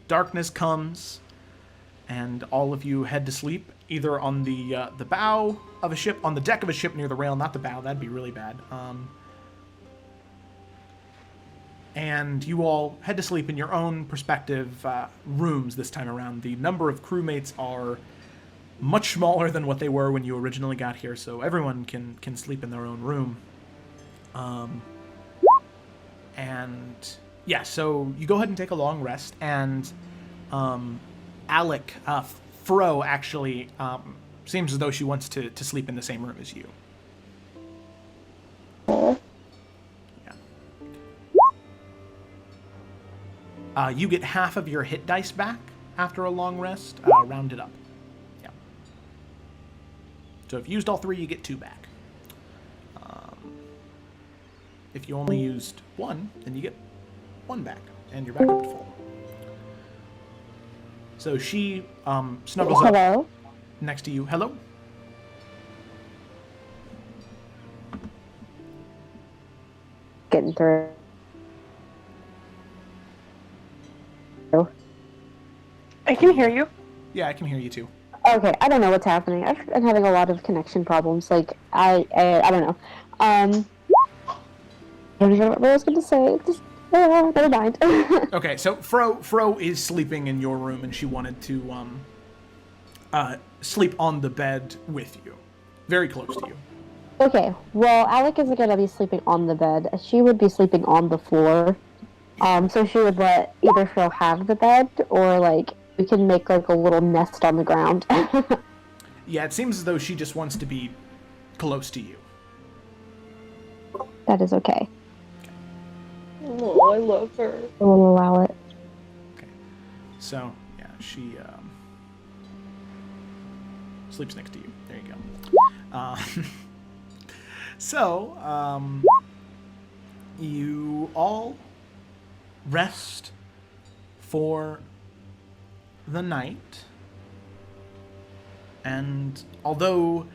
darkness comes, and all of you head to sleep, either on the bow of a ship, on the deck of a ship near the rail, not the bow, that'd be really bad. And you all head to sleep in your own prospective rooms this time around. The number of crewmates are much smaller than what they were when you originally got here, so everyone can sleep in their own room. And yeah, so you go ahead and take a long rest, and Alec, Fro actually seems as though she wants to sleep in the same room as you. Yeah. You get half of your hit dice back after a long rest, rounded up. Yeah. So if you used all 3, you get 2 back. If you only used 1, then you get 1 back, and you're back up to full. So she snuggles up next to you. Hello? Getting through. I can hear you. Yeah, I can hear you too. Okay, I don't know what's happening. I've been having a lot of connection problems. Like, I don't know. I don't even know what I was going to say. Just, never mind. Okay, so Fro is sleeping in your room, and she wanted to sleep on the bed with you, very close to you. Okay, well, Alec isn't going to be sleeping on the bed. She would be sleeping on the floor. So she would let either Fro have the bed, or, like, we can make, like, a little nest on the ground. Yeah, it seems as though she just wants to be close to you. That is okay. Oh, I love her. I will allow it. Okay. So, yeah, she sleeps next to you. There you go. So, you all rest for the night. And although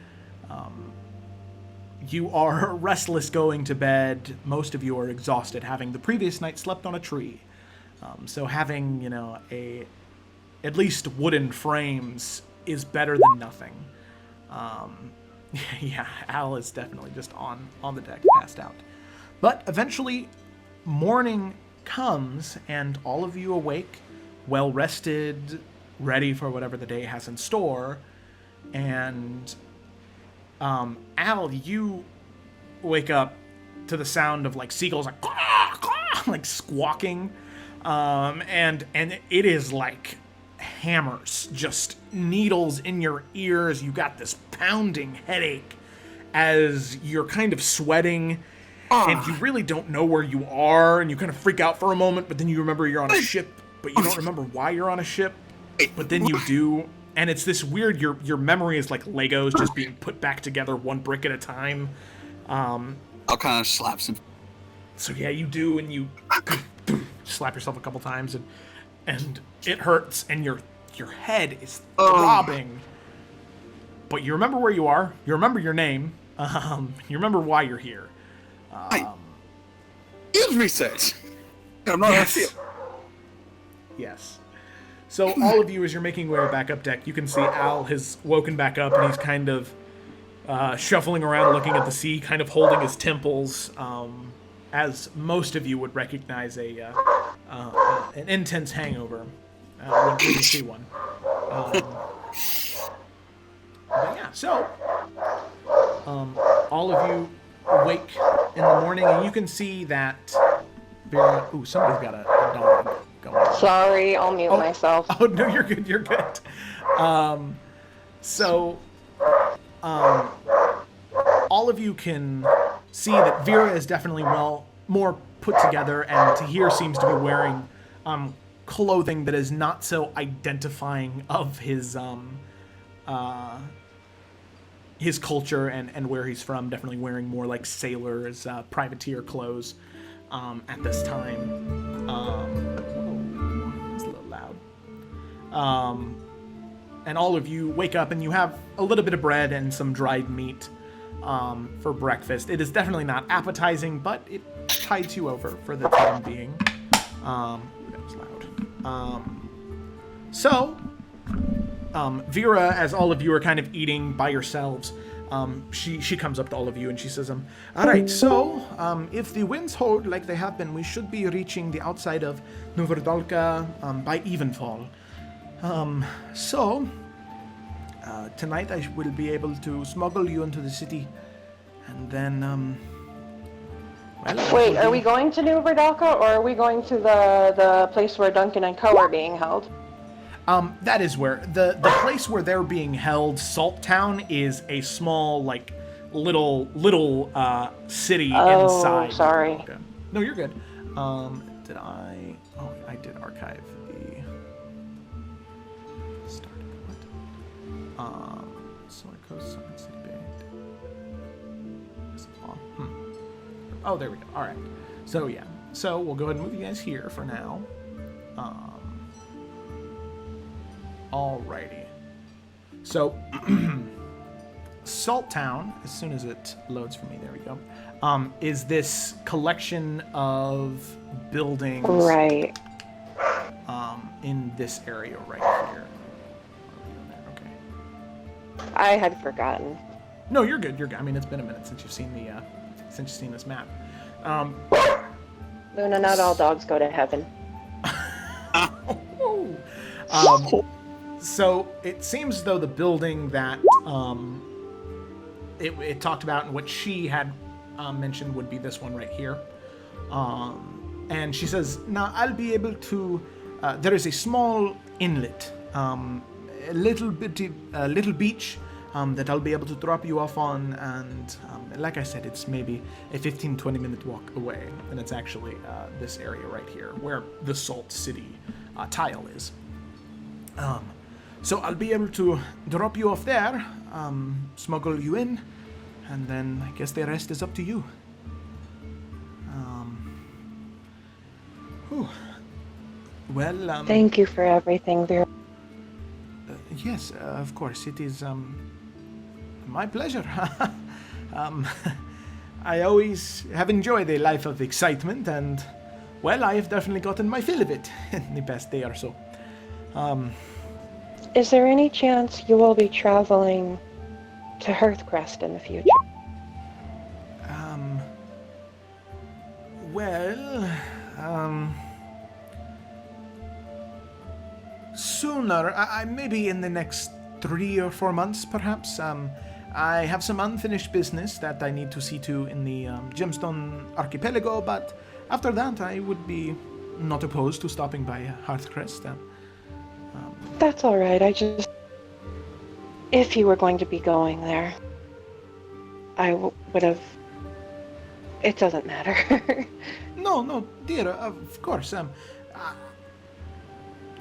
you are restless going to bed, most of you are exhausted, having the previous night slept on a tree. So having, at least wooden frames is better than nothing. Yeah, Al is definitely just on the deck, passed out. But eventually, morning comes, and all of you awake, well rested, ready for whatever the day has in store. And Al, you wake up to the sound of like seagulls like quack, quack, like squawking, and it is like hammers, just needles in your ears. You got this pounding headache as you're kind of sweating, and you really don't know where you are, and you kind of freak out for a moment, but then you remember you're on a ship, but you don't remember why you're on a ship, but then you do. And it's this weird, your memory is like Legos just being put back together one brick at a time. I'll kind of slap some. So yeah, you do, and you slap yourself a couple times, and it hurts, and your head is throbbing. But you remember where you are, you remember your name, you remember why you're here. Use research. I'm not Yes. feel. Yes. So all of you, as you're making your way back up deck, you can see Al has woken back up, and he's kind of shuffling around, looking at the sea, kind of holding his temples, as most of you would recognize an intense hangover when you see one. But yeah, so all of you awake in the morning, and you can see that Vera. Ooh, somebody's got a dog going on. Sorry, I'll mute myself. Oh no, you're good. You're good. All of you can see that Vera is definitely more put together, and Tahir seems to be wearing clothing that is not so identifying of his culture and where he's from. Definitely wearing more like sailors, privateer clothes at this time. It's a little loud. And all of you wake up and you have a little bit of bread and some dried meat for breakfast. It is definitely not appetizing, but it tides you over for the time being. That was loud. Vera, as all of you are kind of eating by yourselves, she comes up to all of you and she says, all right, so if the winds hold like they have been, we should be reaching the outside of Noverdolka by evenfall. tonight I will be able to smuggle you into the city, and then, well... Wait, are we going to New Verdalca, or are we going to the place where Duncan and Co. are being held? That is where, the place where they're being held, Salt Town, is a small, like, little city inside. Oh, sorry. Okay. No, you're good. Did I... Oh, I did archive the... Start. What? Solar Coast, Summit City Bay. Is it long? Oh, there we go. All right. So, yeah. So, we'll go ahead and move you guys here for now. Alrighty. So, Salt Town, as soon as it loads for me, there we go, is this collection of buildings Right. In this area right here. Okay. I had forgotten. No, you're good. You're good. I mean, it's been a minute since you've seen this map. Luna, not all dogs go to heaven. So it seems as though the building that it talked about and what she had mentioned would be this one right here. And she says, now I'll be able to, there is a small inlet, a little beach that I'll be able to drop you off on, and like I said, it's maybe a 15-20 minute walk away, and it's actually this area right here where the Salt City tile is. So I'll be able to drop you off there, smuggle you in, and then I guess the rest is up to you. Well, Thank you for everything, Vera. yes, of course, it is my pleasure. I always have enjoyed a life of excitement, and, well, I have definitely gotten my fill of it in the past day or so. Is there any chance you will be traveling to Hearthcrest in the future? Sooner, I maybe in the next 3 or 4 months, perhaps. I have some unfinished business that I need to see to in the Gemstone Archipelago, but after that, I would be not opposed to stopping by Hearthcrest. That's all right. If you were going to be going there, I would have. It doesn't matter. No, dear, of course.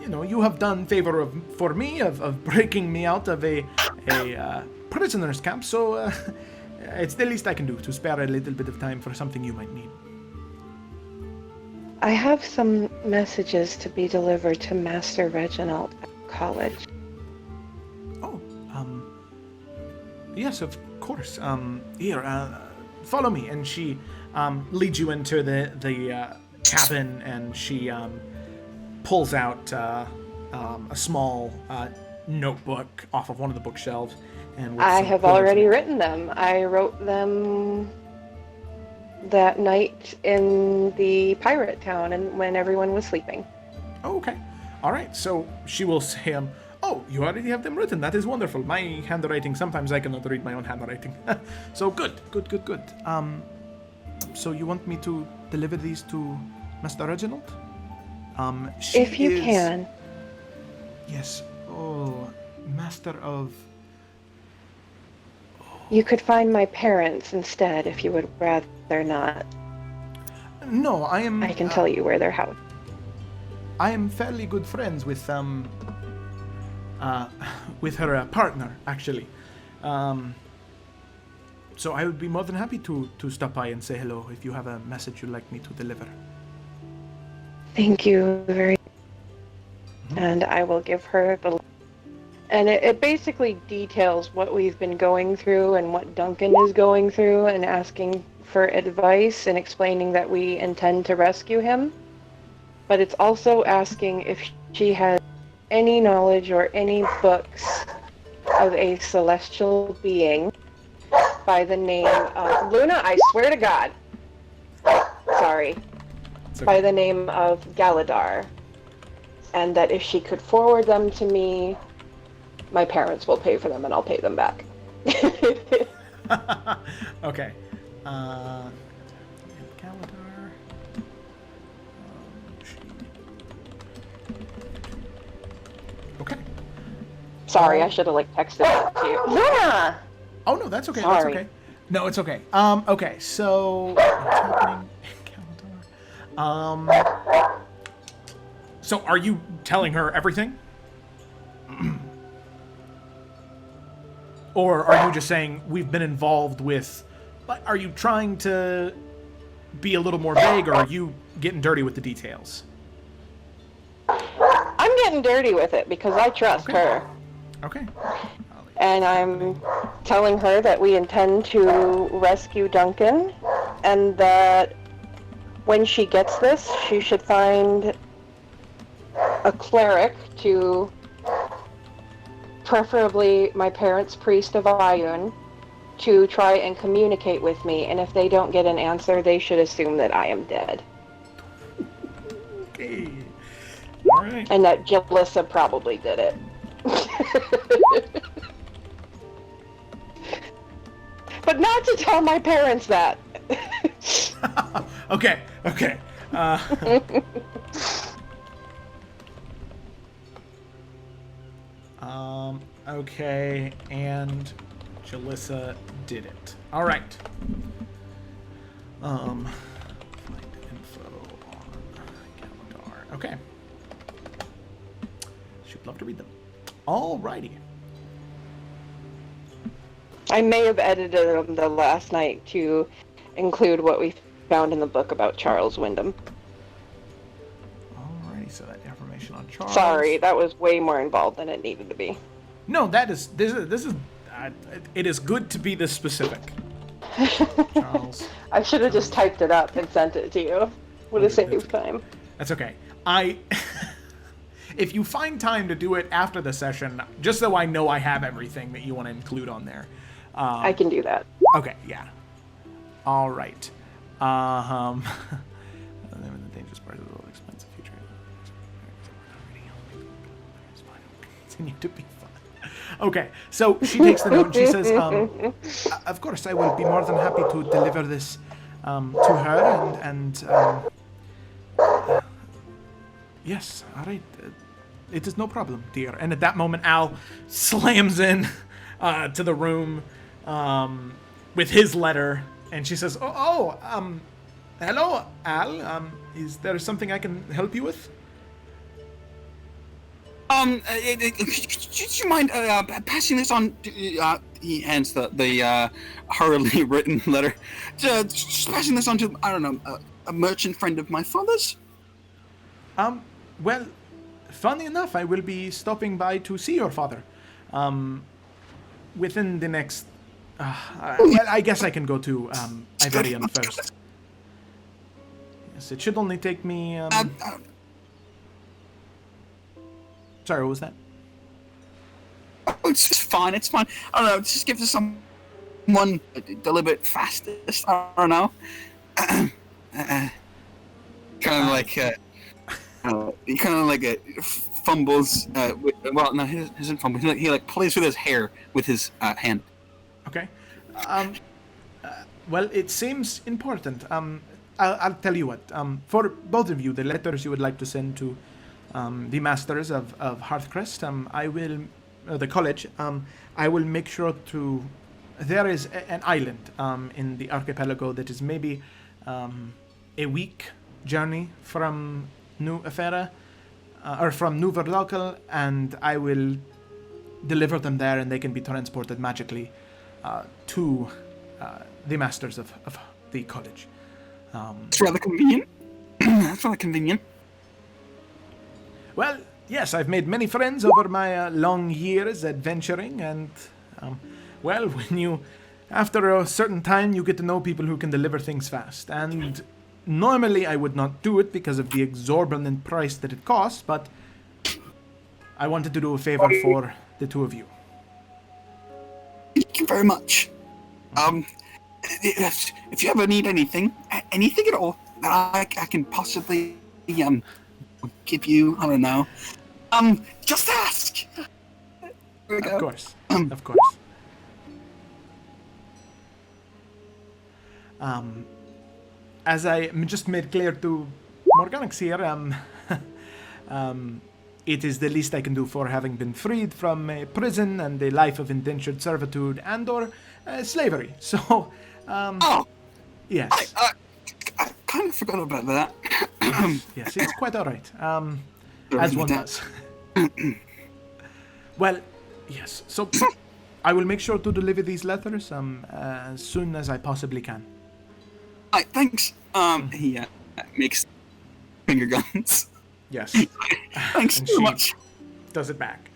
You have done favor for me of breaking me out of a prisoner's camp, so it's the least I can do to spare a little bit of time for something you might need. I have some messages to be delivered to Master Reginald at college. Oh, yes, of course. Here, follow me, and she leads you into the cabin, and she pulls out a small notebook off of one of the bookshelves. And I have already written them. I wrote them that night in the pirate town, and when everyone was sleeping. Oh, okay. All right. So she will say, "Oh, you already have them written. That is wonderful. My handwriting, sometimes I cannot read my own handwriting. So good. So you want me to deliver these to Master Reginald? If you can. Yes. Oh, Master of... You could find my parents instead if you would rather not. No, I am... I can tell you where they're housed. I am fairly good friends with her partner, actually. So I would be more than happy to stop by and say hello if you have a message you'd like me to deliver. Thank you very much. And I will give her the... And it basically details what we've been going through and what Duncan is going through, and asking for advice and explaining that we intend to rescue him. But it's also asking if she has any knowledge or any books of a celestial being by the name of... Luna, I swear to God. Sorry. Okay. By the name of Galadar. And that if she could forward them to me, my parents will pay for them and I'll pay them back. Okay. Calendar. Okay. Sorry, I should have texted that to you. Yeah. Oh no, that's okay. Sorry. That's okay. No, it's okay. Okay. So what's happening? Calendar. So are you telling her everything? Or are you just saying we've been involved with... Are you trying to be a little more vague, or are you getting dirty with the details? I'm getting dirty with it because I trust her. Okay. And I'm telling her that we intend to rescue Duncan and that when she gets this, she should find a cleric to... preferably my parents' priest of Ayun, to try and communicate with me, and if they don't get an answer, they should assume that I am dead. Okay. All right. And that Jalissa probably did it. But not to tell my parents that. Okay. Okay. Okay, and Jalissa did it. All right. Find info on Calendar. Okay. Should love to read them. All righty. I may have edited them the last night to include what we found in the book about Charles Wyndham. Alrighty, so that information on Charles. Sorry, that was way more involved than it needed to be. No, this is it is good to be this specific. Charles. I should have just typed it up and sent it to you. Would have saved time. That's okay. If you find time to do it after the session, just so I know I have everything that you want to include on there. I can do that. Okay, yeah. All right. The dangerous part of the world expensive future. Continue to be fun. Okay, so she takes the note and she says, of course, I will be more than happy to deliver this to her and yes, all right. It is no problem, dear. And at that moment, Al slams in to the room with his letter, and she says, hello, Al. Is there something I can help you with? Could you mind passing this on? He hands the hurriedly written letter. Just passing this on to, I don't know, a merchant friend of my father's. Well, funny enough, I will be stopping by to see your father. Within the next... well, I guess I can go to Iverian first. Yes, it should only take me... Sorry, what was that? Oh, it's fine, it's fine. I don't know, just give it to someone deliver it fastest, I don't know. Kind of like... he kind of like fumbles. Well, no, he doesn't fumble. He plays with his hair with his hand. Okay. Well, it seems important. I'll tell you what. For both of you, the letters you would like to send to the masters of Hearthcrest, I will, the college. I will make sure to. There is an island in the archipelago that is maybe a week journey from New Efera, or from New Verlocal, and I will deliver them there, and they can be transported magically to the masters of the college. It's rather convenient. That's rather convenient. Well, yes, I've made many friends over my long years adventuring, and well, after a certain time, you get to know people who can deliver things fast, and normally I would not do it because of the exorbitant price that it costs, but I wanted to do a favor for the two of you. Thank you very much. If you ever need anything at all that I can possibly give you, I don't know. Just ask. There we go. Of course. Of course. As I just made clear to Morganix here, it is the least I can do for having been freed from a prison and a life of indentured servitude and/or slavery. So, Oh, yes, I kind of forgot about that. yes, it's quite all right. As Really one don't- does. Well, yes. So, I will make sure to deliver these letters as soon as I possibly can. Alright, thanks. He makes finger guns. Yes. Thanks And so she much. does it back.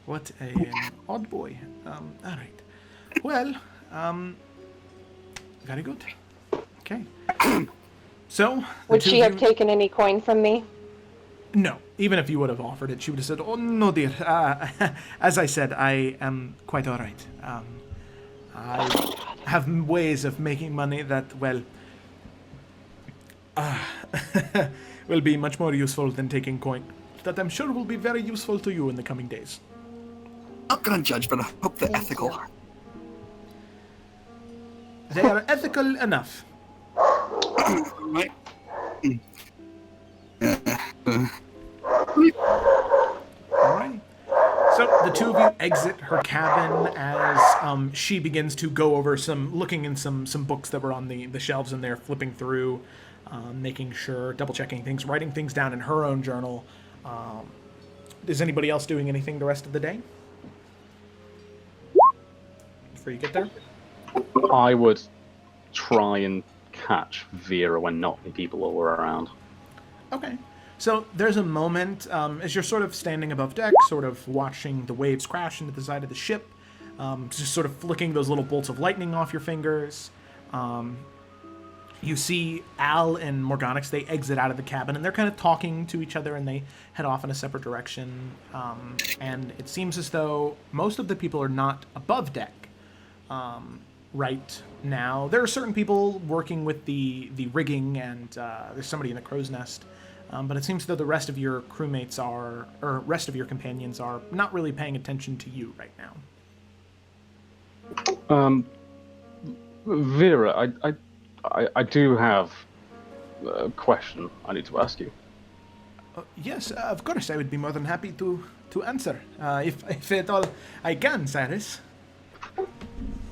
What an odd boy. All right. Well, very good. Okay. So, the Would two she of have you- taken any coin from me? No. Even if you would have offered it, she would have said, "Oh no, dear. As I said, I am quite all right. I have ways of making money that, well, will be much more useful than taking coin. That I'm sure will be very useful to you in the coming days." Not gonna judge, but I hope they're Thank ethical. you. They are ethical enough. Right? Alrighty. So the two of you exit her cabin as she begins to go over looking in some books that were on the shelves in there, flipping through, making sure, double checking things, writing things down in her own journal. Is anybody else doing anything the rest of the day? Before you get there? I would try and catch Vera when not many people are around. Okay. So there's a moment as you're sort of standing above deck, sort of watching the waves crash into the side of the ship, just sort of flicking those little bolts of lightning off your fingers. You see Al and Morganix, they exit out of the cabin, and they're kind of talking to each other, and they head off in a separate direction. And it seems as though most of the people are not above deck right now. There are certain people working with the rigging, and there's somebody in the crow's nest. But it seems as though the rest of your crewmates rest of your companions are not really paying attention to you right now. Vera, I do have a question I need to ask you. Yes, of course, I would be more than happy to answer, if at all I can, Cyrus.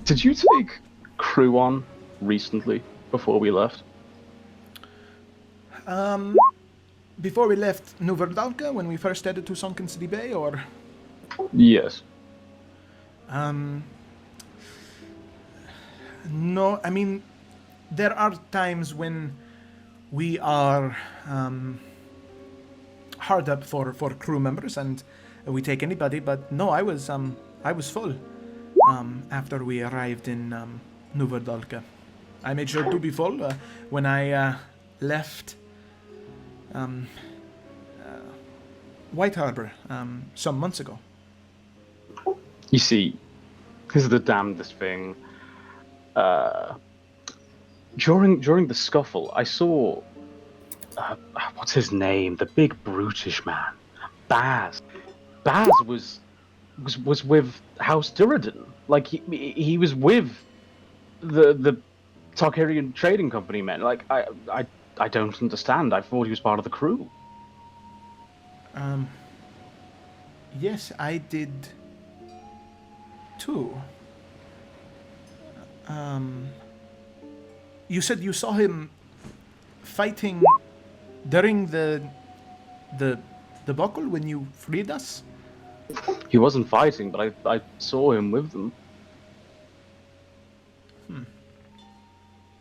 Did you take crew on recently before we left? Before we left New Verdalka, when we first headed to Sunken City Bay, or... Yes. No, I mean, there are times when we are hard up for crew members, and we take anybody. But no, I was full after we arrived in New Verdalka. I made sure to be full when I left White Harbor some months ago. You see, this is the damnedest thing. During the scuffle, I saw what's his name? The big brutish man, Baz. Baz was with House Durridon. Like he was with the Tarkarian trading company men. Like I don't understand. I thought he was part of the crew. Yes, I did too. You said you saw him fighting during the debacle when you freed us? He wasn't fighting, but I saw him with them.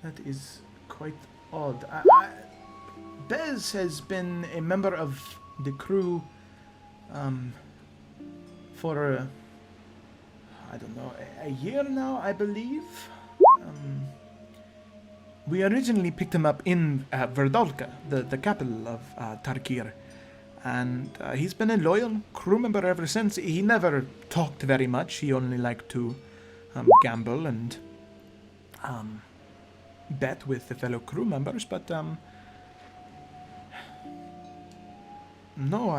That is quite odd. Bez has been a member of the crew for I don't know, a year now, I believe. We originally picked him up in Verdalka, the capital of Tarkir, and he's been a loyal crew member ever since. He never talked very much. He only liked to gamble and bet with the fellow crew members, but no,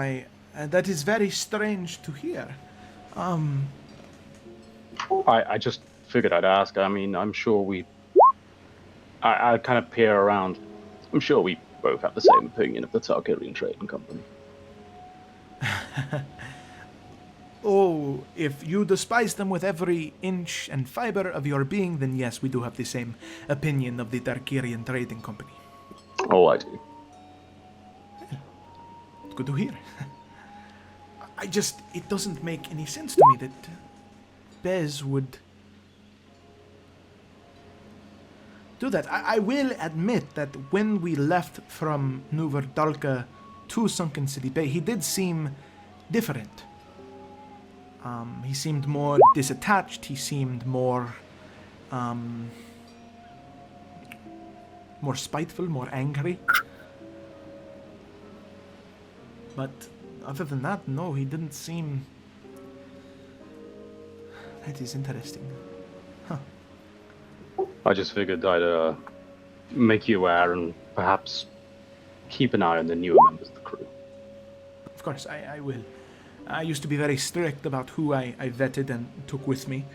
That is very strange to hear. I just figured I'd ask. I mean, I'm sure I kind of peer around. I'm sure we both have the same opinion of the Tarkarian Trading Company. Oh, if you despise them with every inch and fiber of your being, then yes, we do have the same opinion of the Tarkarian Trading Company. Oh, I do. Good to hear. It doesn't make any sense to me that Bez would do that. I will admit that when we left from Nuverdalka to Sunken City Bay, he did seem different. He seemed more disattached. He seemed more spiteful, more angry. But other than that, no, he didn't seem... That is interesting. Huh. I just figured I'd make you aware and perhaps keep an eye on the newer members of the crew. Of course, I will. I used to be very strict about who I vetted and took with me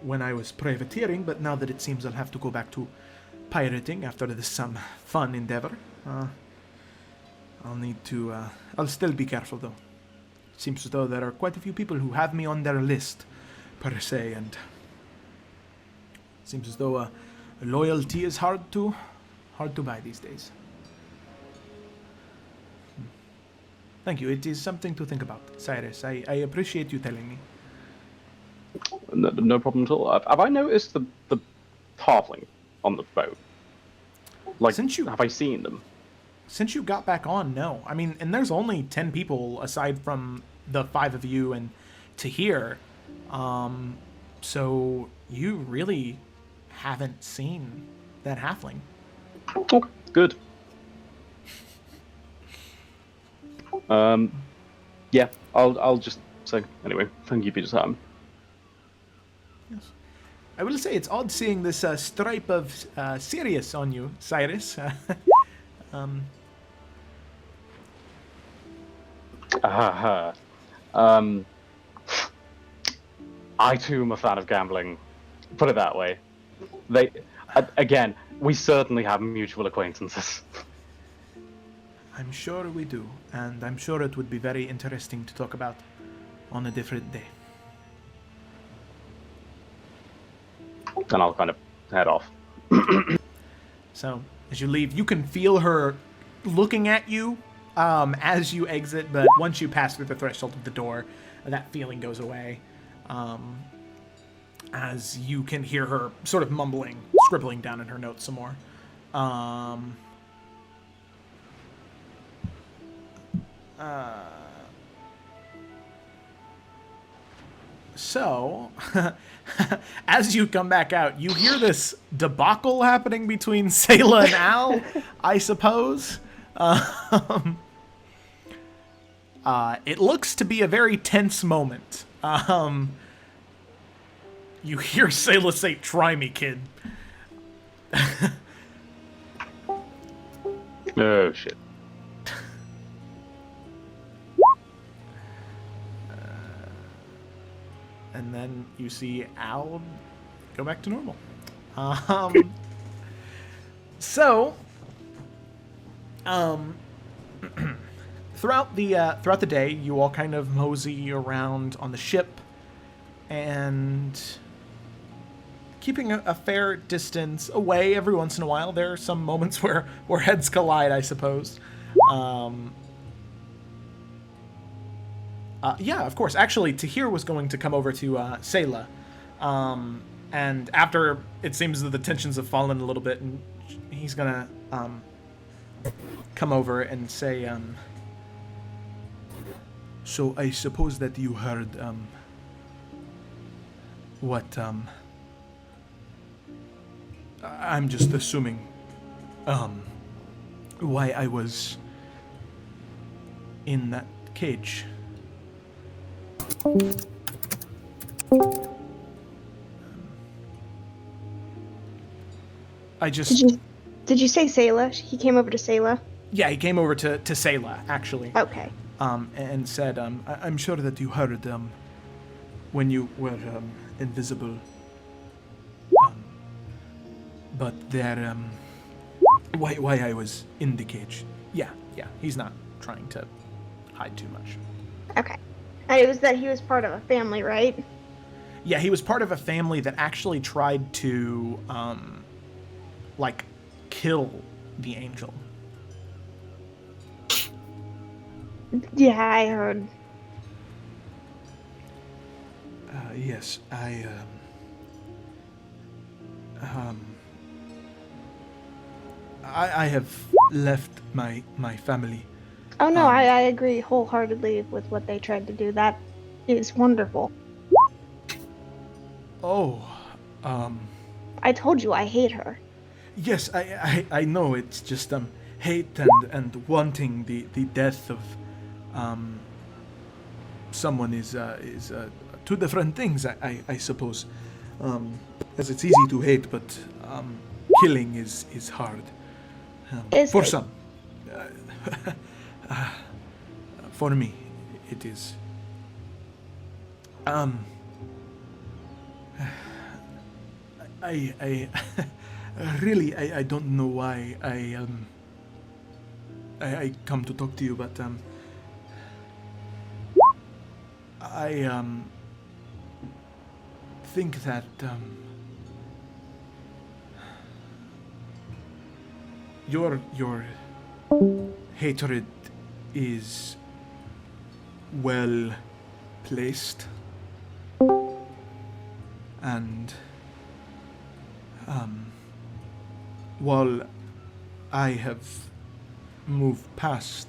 when I was privateering, but now that it seems I'll have to go back to pirating after this fun endeavor, I'll need to... I'll still be careful, though. It seems as though there are quite a few people who have me on their list, per se, and it seems as though loyalty is hard to buy these days. Thank you. It is something to think about, Cyrus. I appreciate you telling me. No problem at all. Have I noticed the halfling on the boat? Like, have I seen them? Since you got back on, no. I mean, and there's only 10 people aside from the 5 of you and Tahir. So you really haven't seen that halfling. Oh, good. Yeah, I'll just say anyway. Thank you for your time. Yes. I will say it's odd seeing this stripe of Sirius on you, Cyrus. I too am a fan of gambling. Put it that way. Again, we certainly have mutual acquaintances. I'm sure we do, and I'm sure it would be very interesting to talk about on a different day. And I'll kind of head off. So, as you leave, you can feel her looking at you as you exit, but once you pass through the threshold of the door, that feeling goes away. As you can hear her sort of mumbling, scribbling down in her notes some more. So, as you come back out, you hear this debacle happening between Sayla and Al, I suppose. It looks to be a very tense moment. You hear Sayla say, "Try me, kid." Oh, shit. And then you see Al go back to normal. Throughout the day, you all kind of mosey around on the ship, and keeping a fair distance away every once in a while. There are some moments where heads collide, I suppose. Yeah, of course. Actually, Tahir was going to come over to Sayla. And after it seems that the tensions have fallen a little bit, and he's going to come over and say, so I suppose that you heard what... I'm just assuming why I was in that cage. I just... Did you say Sayla? He came over to Sayla? Yeah, he came over to Sayla, actually. Okay. and said, I'm sure that you heard when you were invisible. But there, why I was in the cage. Yeah, he's not trying to hide too much. Okay. And it was that he was part of a family, right? Yeah, he was part of a family that actually tried to, kill the angel. Yeah, I heard. Yes, I have left my family. Oh no, I agree wholeheartedly with what they tried to do. That is wonderful. Oh, I told you I hate her. yes, I know. It's just hate and wanting the death of someone is two different things. I suppose, as it's easy to hate, but killing is hard Is for it? some. For me, it is. I really I don't know why I come to talk to you, but I think that your hatred is well placed, and while I have moved past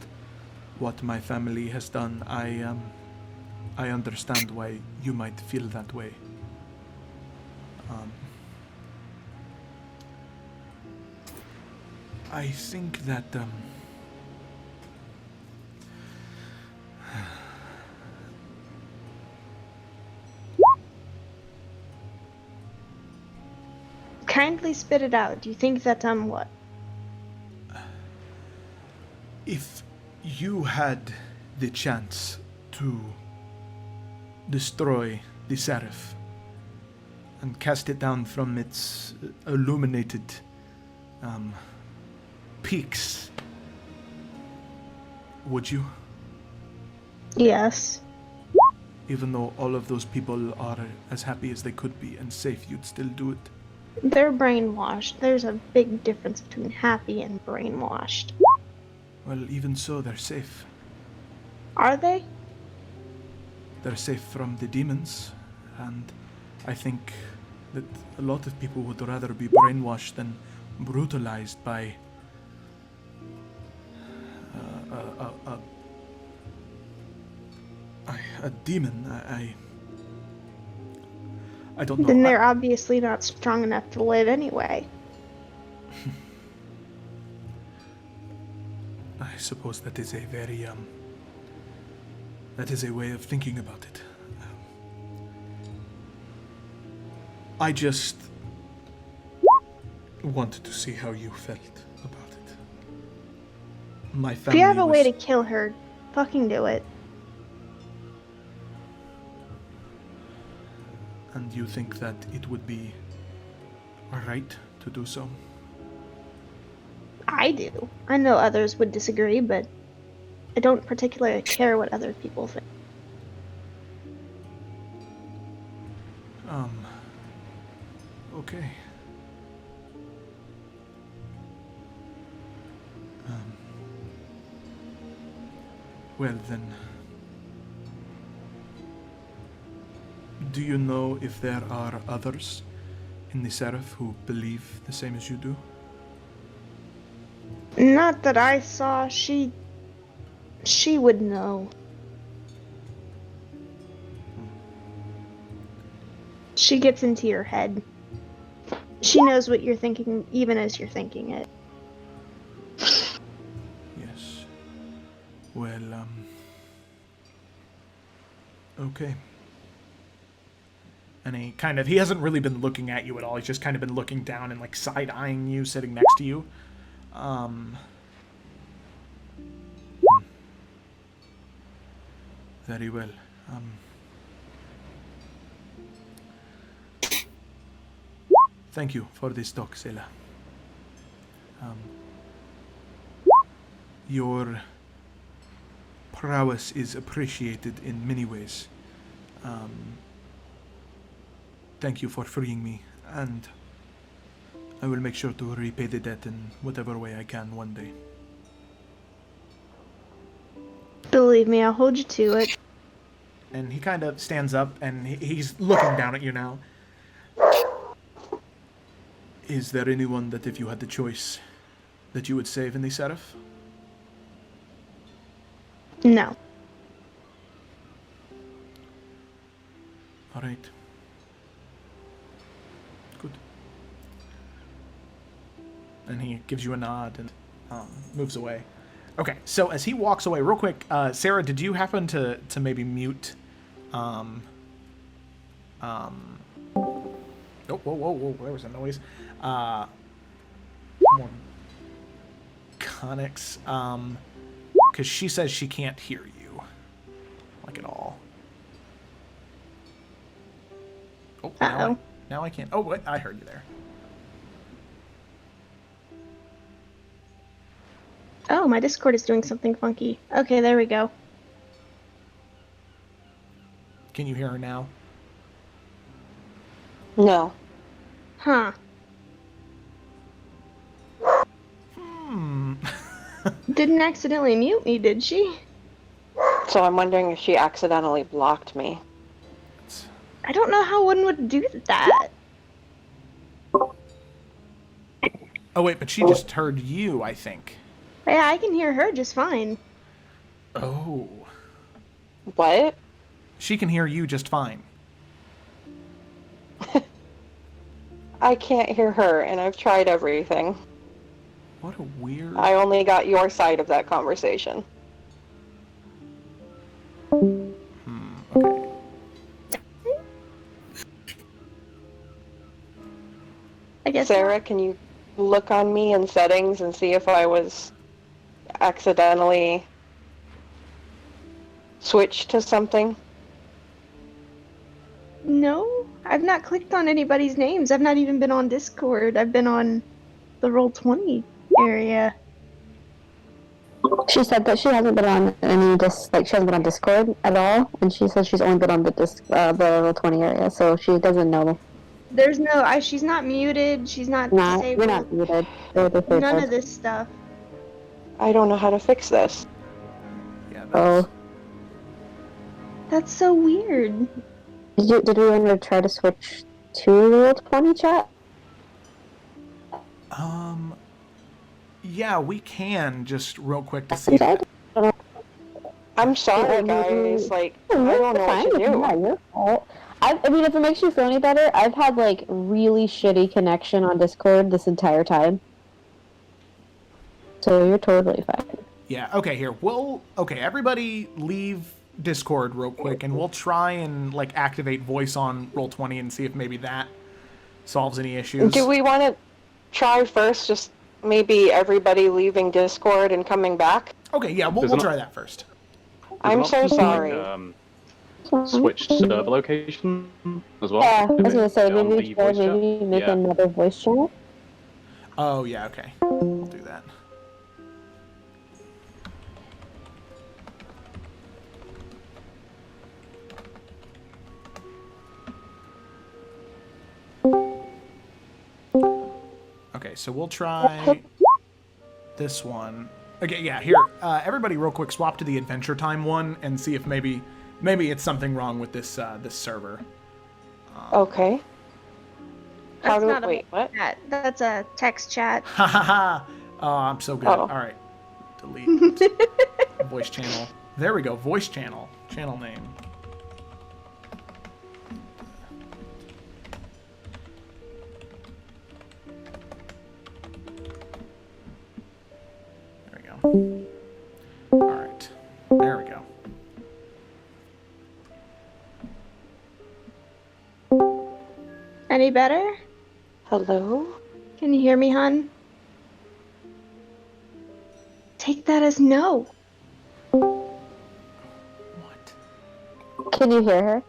what my family has done, I understand why you might feel that way. I think that Kindly spit it out. Do you think that what? if you had the chance to destroy the Seraph and cast it down from its illuminated peaks, would you? Yes. Even though all of those people are as happy as they could be and safe, you'd still do it? They're brainwashed. There's a big difference between happy and brainwashed. Well, even so, they're safe. Are they? They're safe from the demons, and I think that a lot of people would rather be brainwashed than brutalized by a demon. I don't know. Then they're obviously not strong enough to live anyway. I suppose that is a very that is a way of thinking about it. I just wanted to see how you felt about it. My If family you have a way was- to kill her, fucking do it. And you think that it would be right to do so? I do. I know others would disagree, but I don't particularly care what other people think. Okay. Well then, do you know if there are others in the Seraph who believe the same as you do? Not that I saw. She would know. She gets into your head. She knows what you're thinking even as you're thinking it. Yes. Well, okay. And he hasn't really been looking at you at all. He's just kind of been looking down and like side-eyeing you, sitting next to you. Very well. Thank you for this talk, Sela. Your prowess is appreciated in many ways. Thank you for freeing me, and I will make sure to repay the debt in whatever way I can one day. Believe me, I'll hold you to it. And he kind of stands up, and he's looking down at you now. Is there anyone that, if you had the choice, that you would save in the Seraph? No. All right. Good. And he gives you a nod and moves away. Okay, so as he walks away, real quick, Sarah, did you happen to maybe mute? Oh, whoa! There was a noise. More Conics, because she says she can't hear you, like at all. Oh, now I can't. Oh, wait, I heard you there. Oh, my Discord is doing something funky. Okay, there we go. Can you hear her now? No. Huh. Didn't accidentally mute me, did she? So I'm wondering if she accidentally blocked me. I don't know how one would do that. Oh, wait, but she just heard you, I think. Yeah, I can hear her just fine. Oh. What? She can hear you just fine. I can't hear her, and I've tried everything. What a weird... I only got your side of that conversation. Okay. I guess Sarah, can you look on me in settings and see if I was accidentally switched to something? No, I've not clicked on anybody's names. I've not even been on Discord. I've been on the Roll20 area. She said that she hasn't been on any she hasn't been on Discord at all, and she says she's only been on the Roll20 area, so she doesn't know. There's no, she's not muted. She's not disabled. You're not muted. None of this stuff. I don't know how to fix this. Yeah, that's... Oh. That's so weird. Did we want to try to switch to Roll20 chat? Yeah, we can, just real quick to see that. I'm sorry, guys. Like, I don't know what to do. Not your fault. I mean, if it makes you feel any better, I've had, really shitty connection on Discord this entire time. So you're totally fine. Yeah, okay, here. Okay, everybody leave Discord real quick, and we'll try and, activate voice on Roll20 and see if maybe that solves any issues. Do we want to try first, just maybe everybody leaving Discord and coming back? Okay, yeah, we'll try that first. I'm so sorry. Switch server location as well. Yeah, I was gonna say, On maybe the voice chat. make another voice channel. Oh, yeah, okay. We'll do that. Okay, so we'll try this one. Okay, yeah, here. Everybody real quick swap to the Adventure Time one and see if maybe it's something wrong with this this server. Okay. How That's not do... Wait, what? chat. That's a text chat. Ha ha ha! Oh, I'm so good. Oh. All right. Delete. Voice channel. There we go. Voice channel. Channel name. There we go. All right. There we go. Any better? Hello? Can you hear me, hon? Take that as no. What? Can you hear her?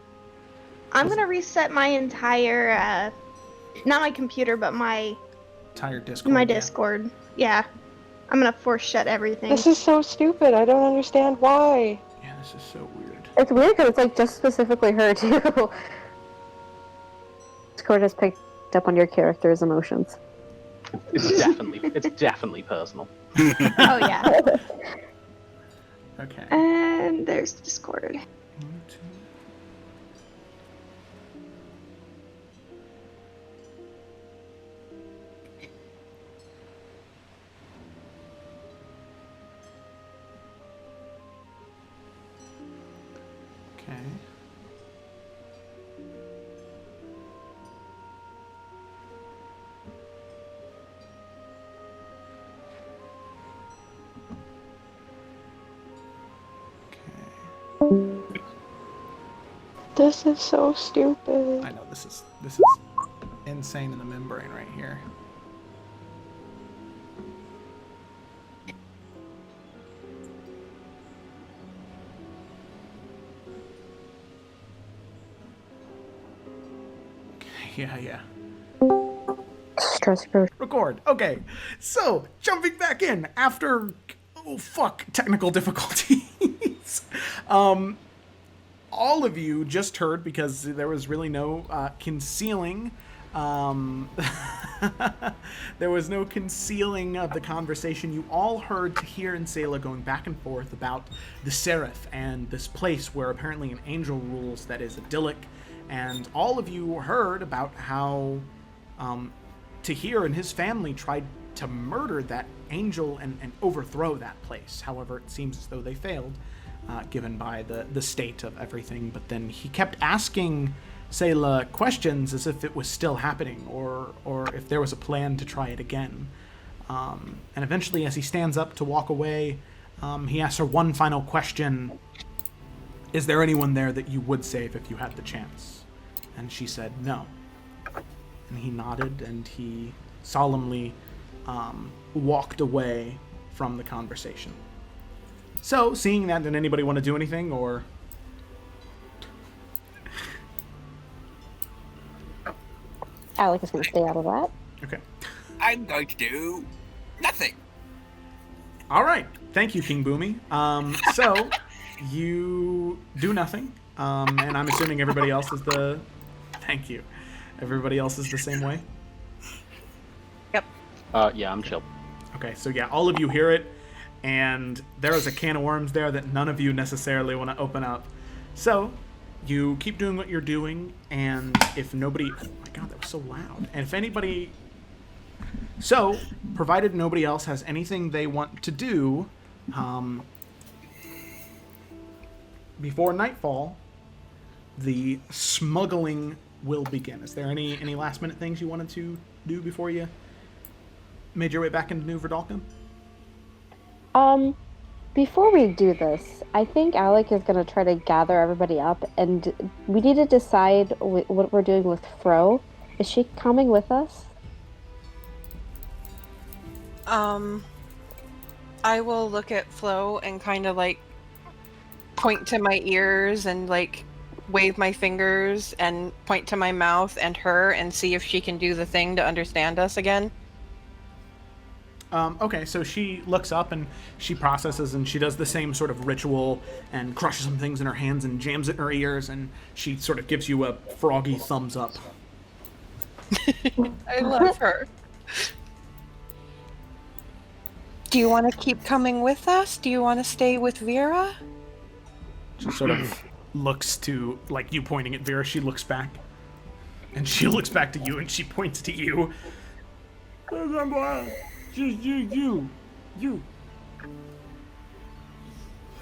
I'm gonna reset my entire, not my computer, but my Entire Discord. my yeah. Discord. Yeah. I'm gonna force shut everything. This is so stupid. I don't understand why. Yeah, this is so weird. It's weird because it's like just specifically her too. Discord has picked up on your character's emotions. It's definitely personal. Oh yeah. Okay. And there's Discord. 1, 2. Okay. This is so stupid. I know this is insane in the membrane right here. Yeah. Stress first. Record. Okay. So, jumping back in after technical difficulties. All of you just heard, because there was really no concealing. There was no concealing of the conversation. You all heard Tahir and Sayla going back and forth about the Seraph and this place where apparently an angel rules that is idyllic. And all of you heard about how Tahir and his family tried to murder that angel and overthrow that place. However, it seems as though they failed, given by the state of everything. But then he kept asking Sayla questions as if it was still happening, or if there was a plan to try it again. And eventually, as he stands up to walk away, he asks her one final question. Is there anyone there that you would save if you had the chance? And she said no. And he nodded, and he solemnly walked away from the conversation. So, seeing that, did anybody want to do anything, or... Alec is going to stay out of that. Okay. I'm going to do nothing. All right. Thank you, King Boomy. So, you do nothing, and I'm assuming everybody else is the... Thank you. Everybody else is the same way? Yeah, I'm chill. Okay, so yeah, all of you hear it, and there is a can of worms there that none of you necessarily want to open up. So, you keep doing what you're doing, and if nobody... Oh my god, that was so loud. And if anybody... So, provided nobody else has anything they want to do, before nightfall, the smuggling will begin. Is there any last-minute things you wanted to do before you made your way back into New Verdalcum? Before we do this, I think Alec is going to try to gather everybody up, and we need to decide what we're doing with Fro. Is she coming with us? I will look at Flo and kind of like point to my ears and like wave my fingers and point to my mouth and her and see if she can do the thing to understand us again. Okay, so she looks up and she processes and she does the same sort of ritual and crushes some things in her hands and jams it in her ears, and she sort of gives you a froggy thumbs up. I love her. Do you want to keep coming with us? Do you want to stay with Vera? She sort of looks to, like, you pointing at Vera, she looks back. And she looks back to you and she points to you.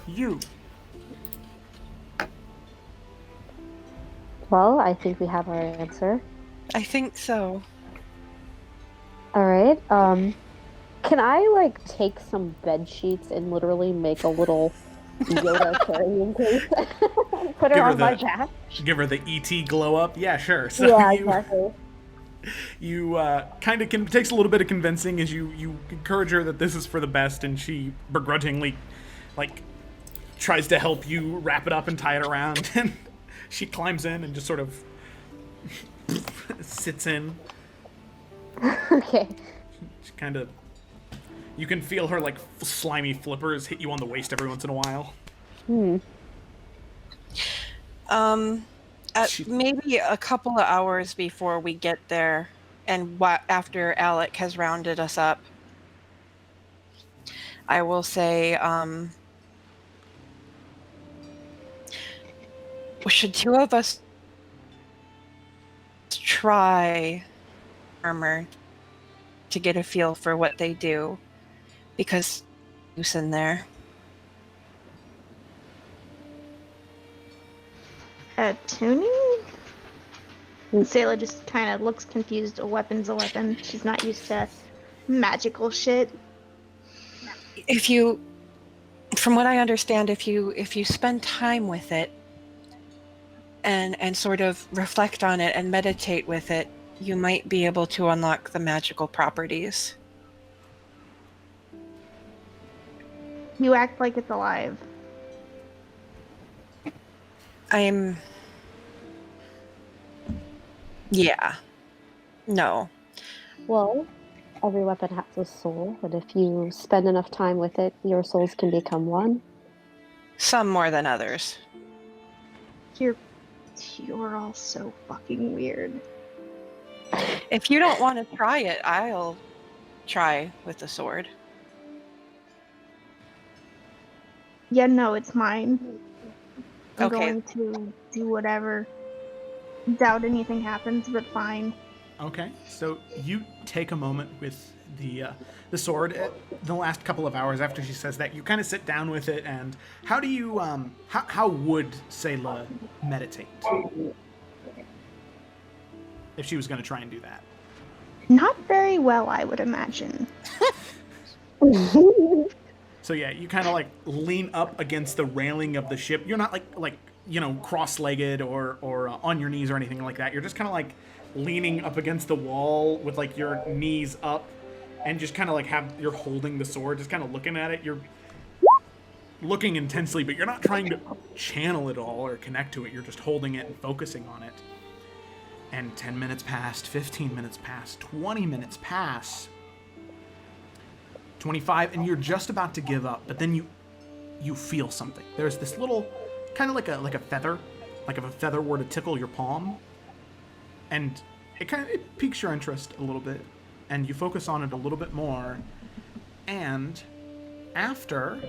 You. Well, I think we have our answer. I think so. Alright, can I, like, take some bed sheets and literally make a little Yoda carrying case? Put her on my back? Give her the ET glow up? Yeah, sure. So Yeah, exactly. You kind of takes a little bit of convincing as you encourage her that this is for the best, and she begrudgingly, like, tries to help you wrap it up and tie it around. And She climbs in and just sort of sits in. Okay. She kind of... You can feel her, like, slimy flippers hit you on the waist every once in a while. Maybe a couple of hours before we get there, and after Alec has rounded us up, I will say, should two of us try armor to get a feel for what they do? Because who's in there? Tuning? Sayla just kind of looks confused. A weapon's a weapon. She's not used to magical shit. If you, from what I understand, if you spend time with it and sort of reflect on it and meditate with it, you might be able to unlock the magical properties. You act like it's alive. Yeah. No. Well, every weapon has a soul, and if you spend enough time with it, your souls can become one. Some more than others. You're all so fucking weird. If you don't want to try it, I'll try with the sword. Yeah, no, it's mine. I'm Okay. going to do whatever. Doubt anything happens, but fine. Okay, so you take a moment with the sword. The last couple of hours after she says that, you kind of sit down with it, and how do you how would Sayla meditate if she was going to try and do that? Not very well, I would imagine. So yeah, you kind of like lean up against the railing of the ship. You're not like you know, cross-legged or on your knees or anything like that. You're just kind of like leaning up against the wall with like your knees up, and just kind of like you're holding the sword, just kind of looking at it. You're looking intensely, but you're not trying to channel it all or connect to it. You're just holding it and focusing on it. And 10 minutes passed, 15 minutes passed, 20 minutes pass, 25, and you're just about to give up, but then you feel something. There's this little, kind of like a feather, like if a feather were to tickle your palm, and it piques your interest a little bit, and you focus on it a little bit more, and after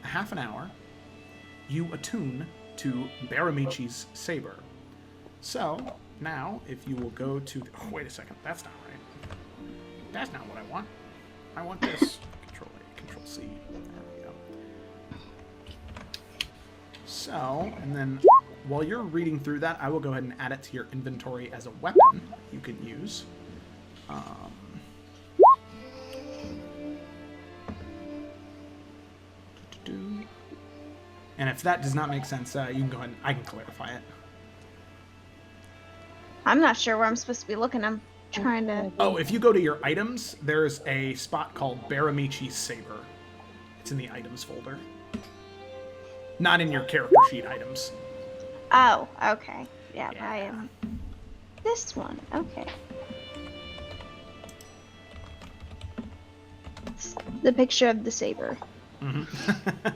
a half an hour, you attune to Baramichi's saber. So, now, if you will go to... Oh, wait a second. That's not right. That's not what I want. I want this. Control A, Control C. There we go. So, and then while you're reading through that, I will go ahead and add it to your inventory as a weapon you can use. And if that does not make sense, you can go ahead and I can clarify it. I'm not sure where I'm supposed to be looking. I'm trying to... Oh, if you go to your items, there's a spot called Baramichi's Saber. It's in the items folder. Not in your character sheet items. Oh, okay. Yeah, Yeah. I am. This one, okay. The picture of the saber. Mm-hmm.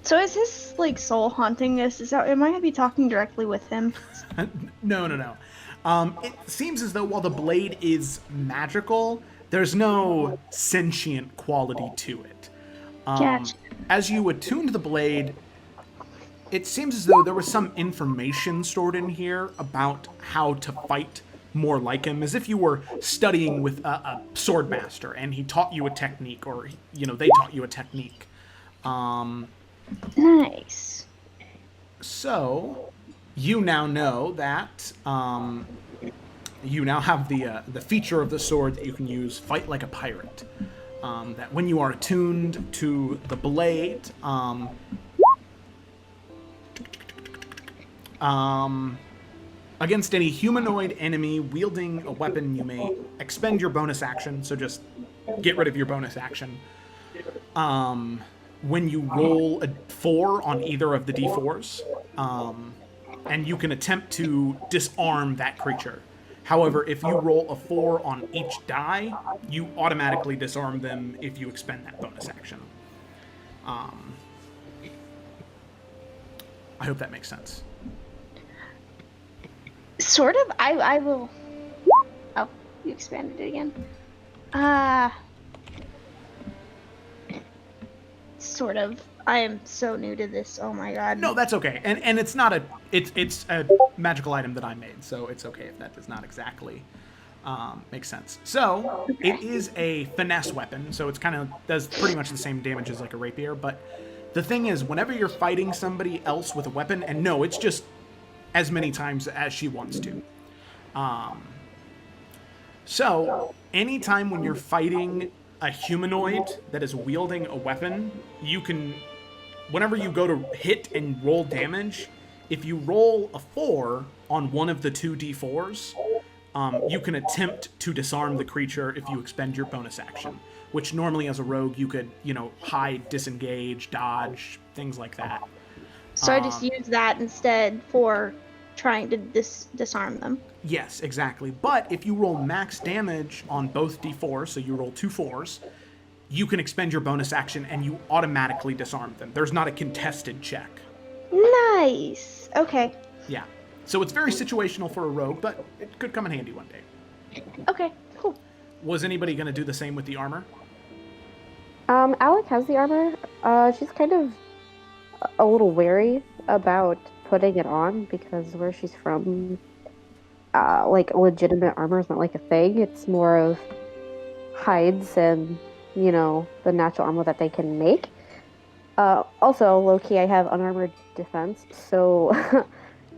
So is his like soul haunting this? Am I gonna be talking directly with him? No. It seems as though while the blade is magical, there's no sentient quality to it. Gotcha. As you attuned the blade, it seems as though there was some information stored in here about how to fight more like him, as if you were studying with a sword master and he taught you a technique, or they taught you a technique. Nice. So, you now know that you now have the feature of the sword that you can use, Fight Like a Pirate. That when you are attuned to the blade, Against any humanoid enemy wielding a weapon, you may expend your bonus action, so just get rid of your bonus action. When you roll a 4 on either of the d4s, and you can attempt to disarm that creature. However, if you roll a 4 on each die, you automatically disarm them if you expend that bonus action. I hope that makes sense. Sort of. I will. Oh, you expanded it again. Sort of. I am so new to this. Oh my god. No, that's okay. And it's not it's a magical item that I made, so it's okay if that does not exactly make sense. So it is a finesse weapon, so it's kind of does pretty much the same damage as like a rapier. But the thing is, whenever you're fighting somebody else with a weapon, and no, it's just as many times as she wants to. So anytime when you're fighting a humanoid that is wielding a weapon, you can, whenever you go to hit and roll damage, if you roll a 4 on one of the 2 d4s, you can attempt to disarm the creature if you expend your bonus action, which normally as a rogue you could, hide, disengage, dodge, things like that. So I just use that instead for trying to disarm them. Yes, exactly. But if you roll max damage on both d4s, so you roll 2 4s, you can expend your bonus action and you automatically disarm them. There's not a contested check. Nice. Okay. Yeah. So it's very situational for a rogue, but it could come in handy one day. Okay, cool. Was anybody going to do the same with the armor? Alec has the armor. She's kind of a little wary about putting it on because where she's from, like legitimate armor is not like a thing. It's more of hides and, the natural armor that they can make. Also, low-key, I have unarmored defense, so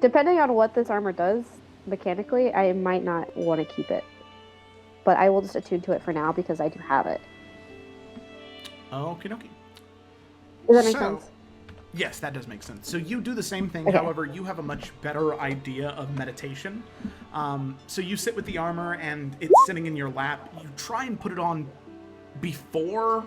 depending on what this armor does mechanically, I might not want to keep it. But I will just attune to it for now because I do have it. Okie dokie. Does that make sense? Yes, that does make sense. So you do the same thing, Okay. however, you have a much better idea of meditation. So you sit with the armor and it's sitting in your lap. You try and put it on before,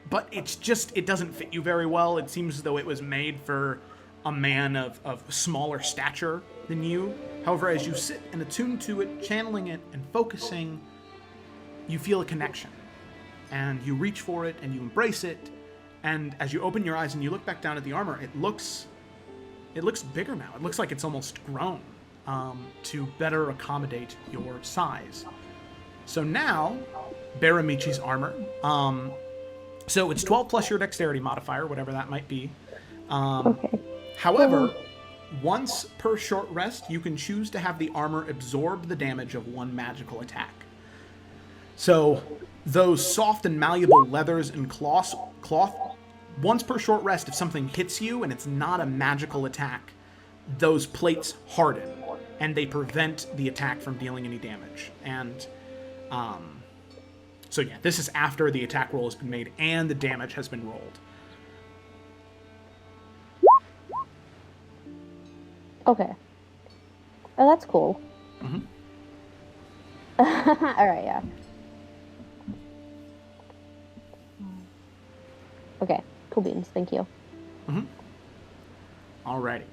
but it doesn't fit you very well. It seems as though it was made for a man of smaller stature than you. However, as you sit and attune to it, channeling it and focusing, you feel a connection. And you reach for it and you embrace it. And as you open your eyes and you look back down at the armor, it looks bigger now. It looks like it's almost grown to better accommodate your size. So now, Baramichi's armor. So it's 12 plus your dexterity modifier, whatever that might be. Okay. However, once per short rest, you can choose to have the armor absorb the damage of one magical attack. So those soft and malleable leathers and cloth, once per short rest, if something hits you and it's not a magical attack, those plates harden and they prevent the attack from dealing any damage. And so yeah, this is after the attack roll has been made and the damage has been rolled. Okay. Oh, that's cool. Mm-hmm. All right, yeah. Okay, cool beans. Thank you. Mm-hmm. Alrighty.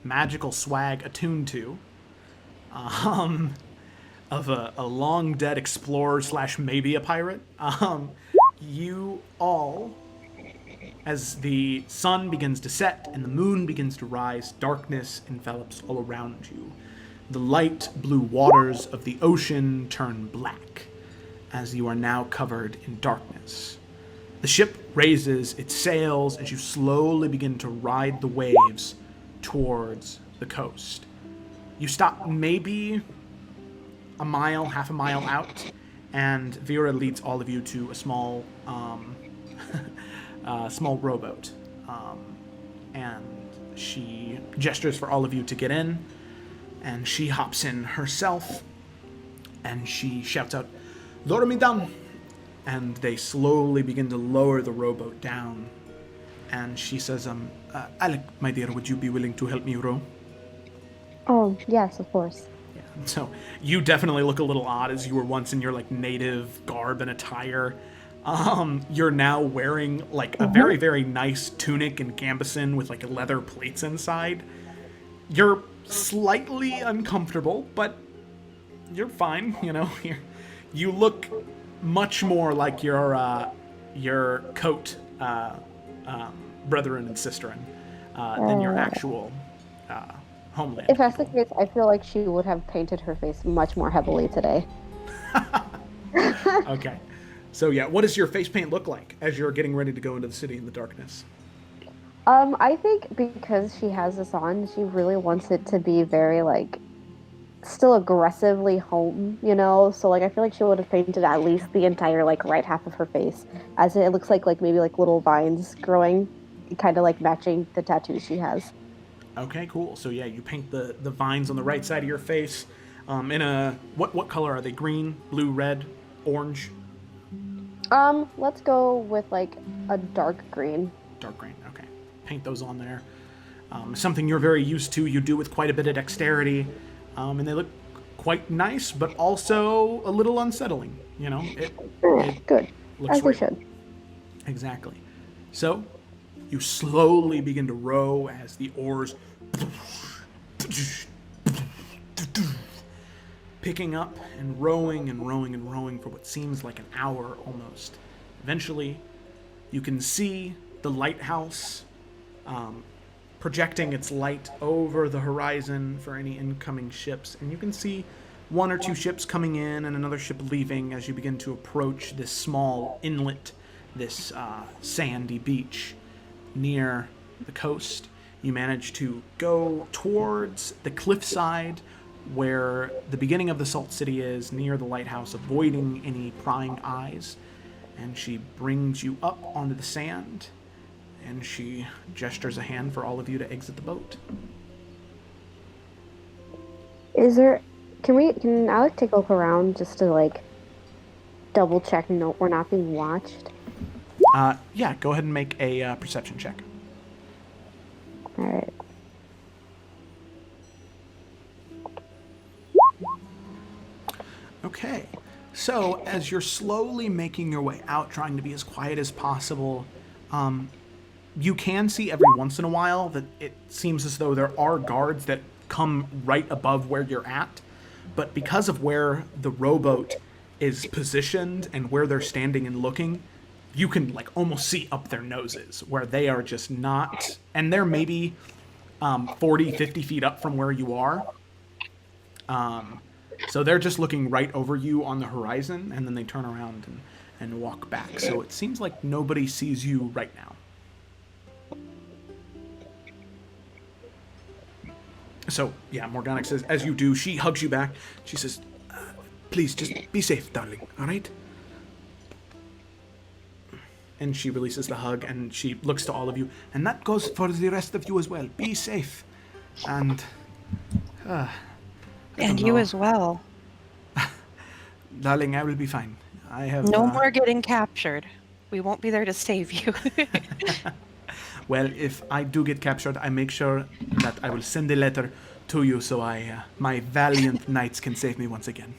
Magical swag attuned to. Of a long dead explorer / maybe a pirate. You all, as the sun begins to set and the moon begins to rise, darkness envelops all around you. The light blue waters of the ocean turn black as you are now covered in darkness. The ship raises its sails as you slowly begin to ride the waves towards the coast. You stop maybe a mile, half a mile out, and Vera leads all of you to a small small rowboat. And she gestures for all of you to get in, and she hops in herself, and she shouts out, "Lormidan!" And they slowly begin to lower the rowboat down. And she says, Alec, my dear, would you be willing to help me row? Oh, yes, of course. Yeah. So you definitely look a little odd as you were once in your like native garb and attire. You're now wearing like a very, very nice tunic and gambeson with like leather plates inside. You're slightly uncomfortable, but you're fine. You know, you look much more like your coat brethren and sisterin than your actual homeland. If that's the people. case, I feel like she would have painted her face much more heavily today. Okay. So yeah, what does your face paint look like as you're getting ready to go into the city in the darkness? I think because she has this on, she really wants it to be very like still aggressively home, you know? So like I feel like she would have painted at least the entire like right half of her face. As it looks like maybe like little vines growing, kind of like matching the tattoos she has. Okay, cool. So yeah, you paint the vines on the right side of your face. In a what color are they? Green, blue, red, orange? Let's go with like a dark green. Dark green. Okay. Paint those on there. Something you're very used to. You do with quite a bit of dexterity, and they look quite nice, but also a little unsettling. You know, it Good. looks As we real. should. Exactly. So you slowly begin to row as the oars picking up and rowing and rowing and rowing for what seems like an hour almost. Eventually, you can see the lighthouse projecting its light over the horizon for any incoming ships, and you can see one or two ships coming in and another ship leaving as you begin to approach this small inlet, this sandy beach near the coast. You manage to go towards the cliffside where the beginning of the Salt City is, near the lighthouse, avoiding any prying eyes. And she brings you up onto the sand, and she gestures a hand for all of you to exit the boat. Is there? Can Alec take a look around just to like double check? No, we're not being watched. Yeah, go ahead and make a perception check. All right. Okay, so as you're slowly making your way out, trying to be as quiet as possible, you can see every once in a while that it seems as though there are guards that come right above where you're at, but because of where the rowboat is positioned and where they're standing and looking, you can like almost see up their noses where they are just not, and they're maybe 40, 50 feet up from where you are. So they're just looking right over you on the horizon, and then they turn around and walk back. So it seems like nobody sees you right now. So, yeah, Morgana says, as you do, she hugs you back. She says, please, just be safe, darling, all right? And she releases the hug, and she looks to all of you. And that goes for the rest of you as well. Be safe. And... And you as well. darling, I will be fine. I have... No more getting captured. We won't be there to save you. Well, if I do get captured, I make sure that I will send a letter to you so my valiant knights can save me once again.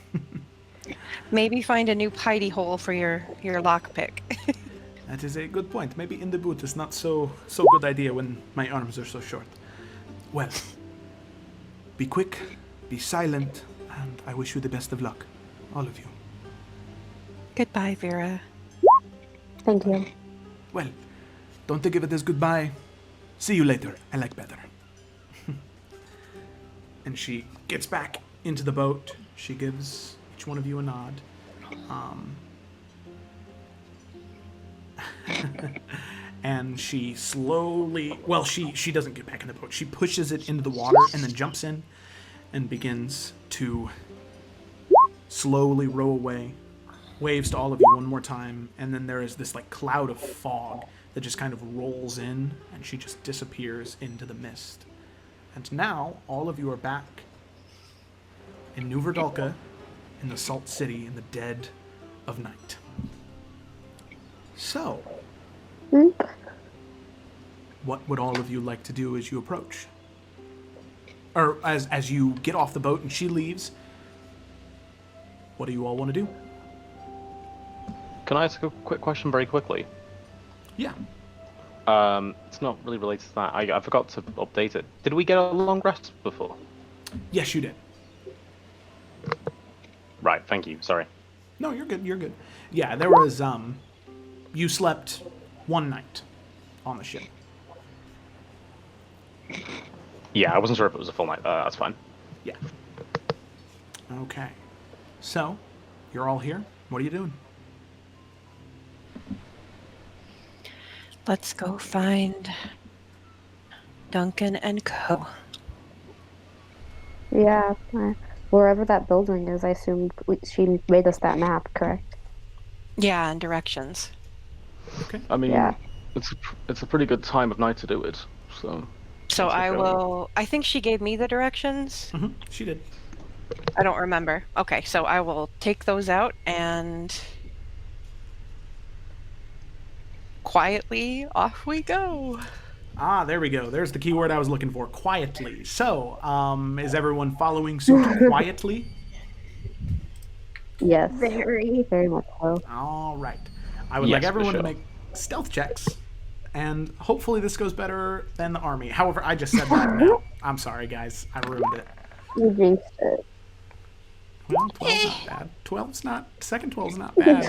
Maybe find a new hidey hole for your lockpick. That is a good point. Maybe in the boot is not so good idea when my arms are so short. Well, be quick, be silent, and I wish you the best of luck. All of you. Goodbye, Vera. Thank you. Well, don't think of it as goodbye. See you later. I like better. And she gets back into the boat. She gives each one of you a nod. And she slowly... Well, she doesn't get back in the boat. She pushes it into the water and then jumps in and begins to slowly row away. Waves to all of you one more time. And then there is this like cloud of fog that just kind of rolls in, and she just disappears into the mist. And now, all of you are back in New Verdalka, in the Salt City, in the dead of night. So, what would all of you like to do as you approach? or as you get off the boat and she leaves, what do you all want to do? Can I ask a quick question very quickly? Yeah. It's not really related to that. I forgot to update it. Did we get a long rest before? Yes, you did. Right, thank you. Sorry. No, you're good. You're good. Yeah, there was. You slept one night on the ship. Yeah, I wasn't sure if it was a full night. That's fine. Yeah. Okay. So, you're all here. What are you doing? Let's go find Duncan and Co. Yeah, wherever that building is, I assume she made us that map, correct? Yeah, and directions. Okay. I mean, Yeah. it's a pretty good time of night to do it. So So let's get I going. will. I think she gave me the directions. Mm-hmm. She did. I don't remember. Okay, so I will take those out and quietly off we go. Ah, there we go. There's the keyword I was looking for. Quietly. So, is everyone following suit quietly? Yes. Very. Very much so. All right. I would Yes, like for everyone to sure. make stealth checks, and hopefully this goes better than the army. However, I just said that now. I'm sorry, guys. I ruined it. You jinxed it. Well, 12's not bad. 12's not... Second 12's not bad.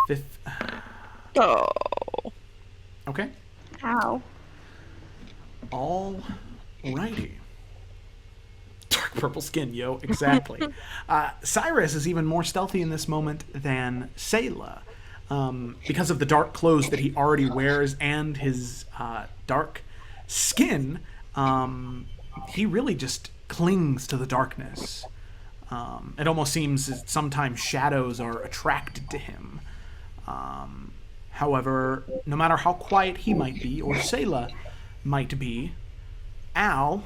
Fifth... Oh. Okay. Ow. All righty. Dark purple skin, yo. Exactly. Cyrus is even more stealthy in this moment than Sayla. Because of the dark clothes that he already wears and his dark skin, he really just clings to the darkness. It almost seems that sometimes shadows are attracted to him. However, no matter how quiet he might be, or Sayla might be, Al,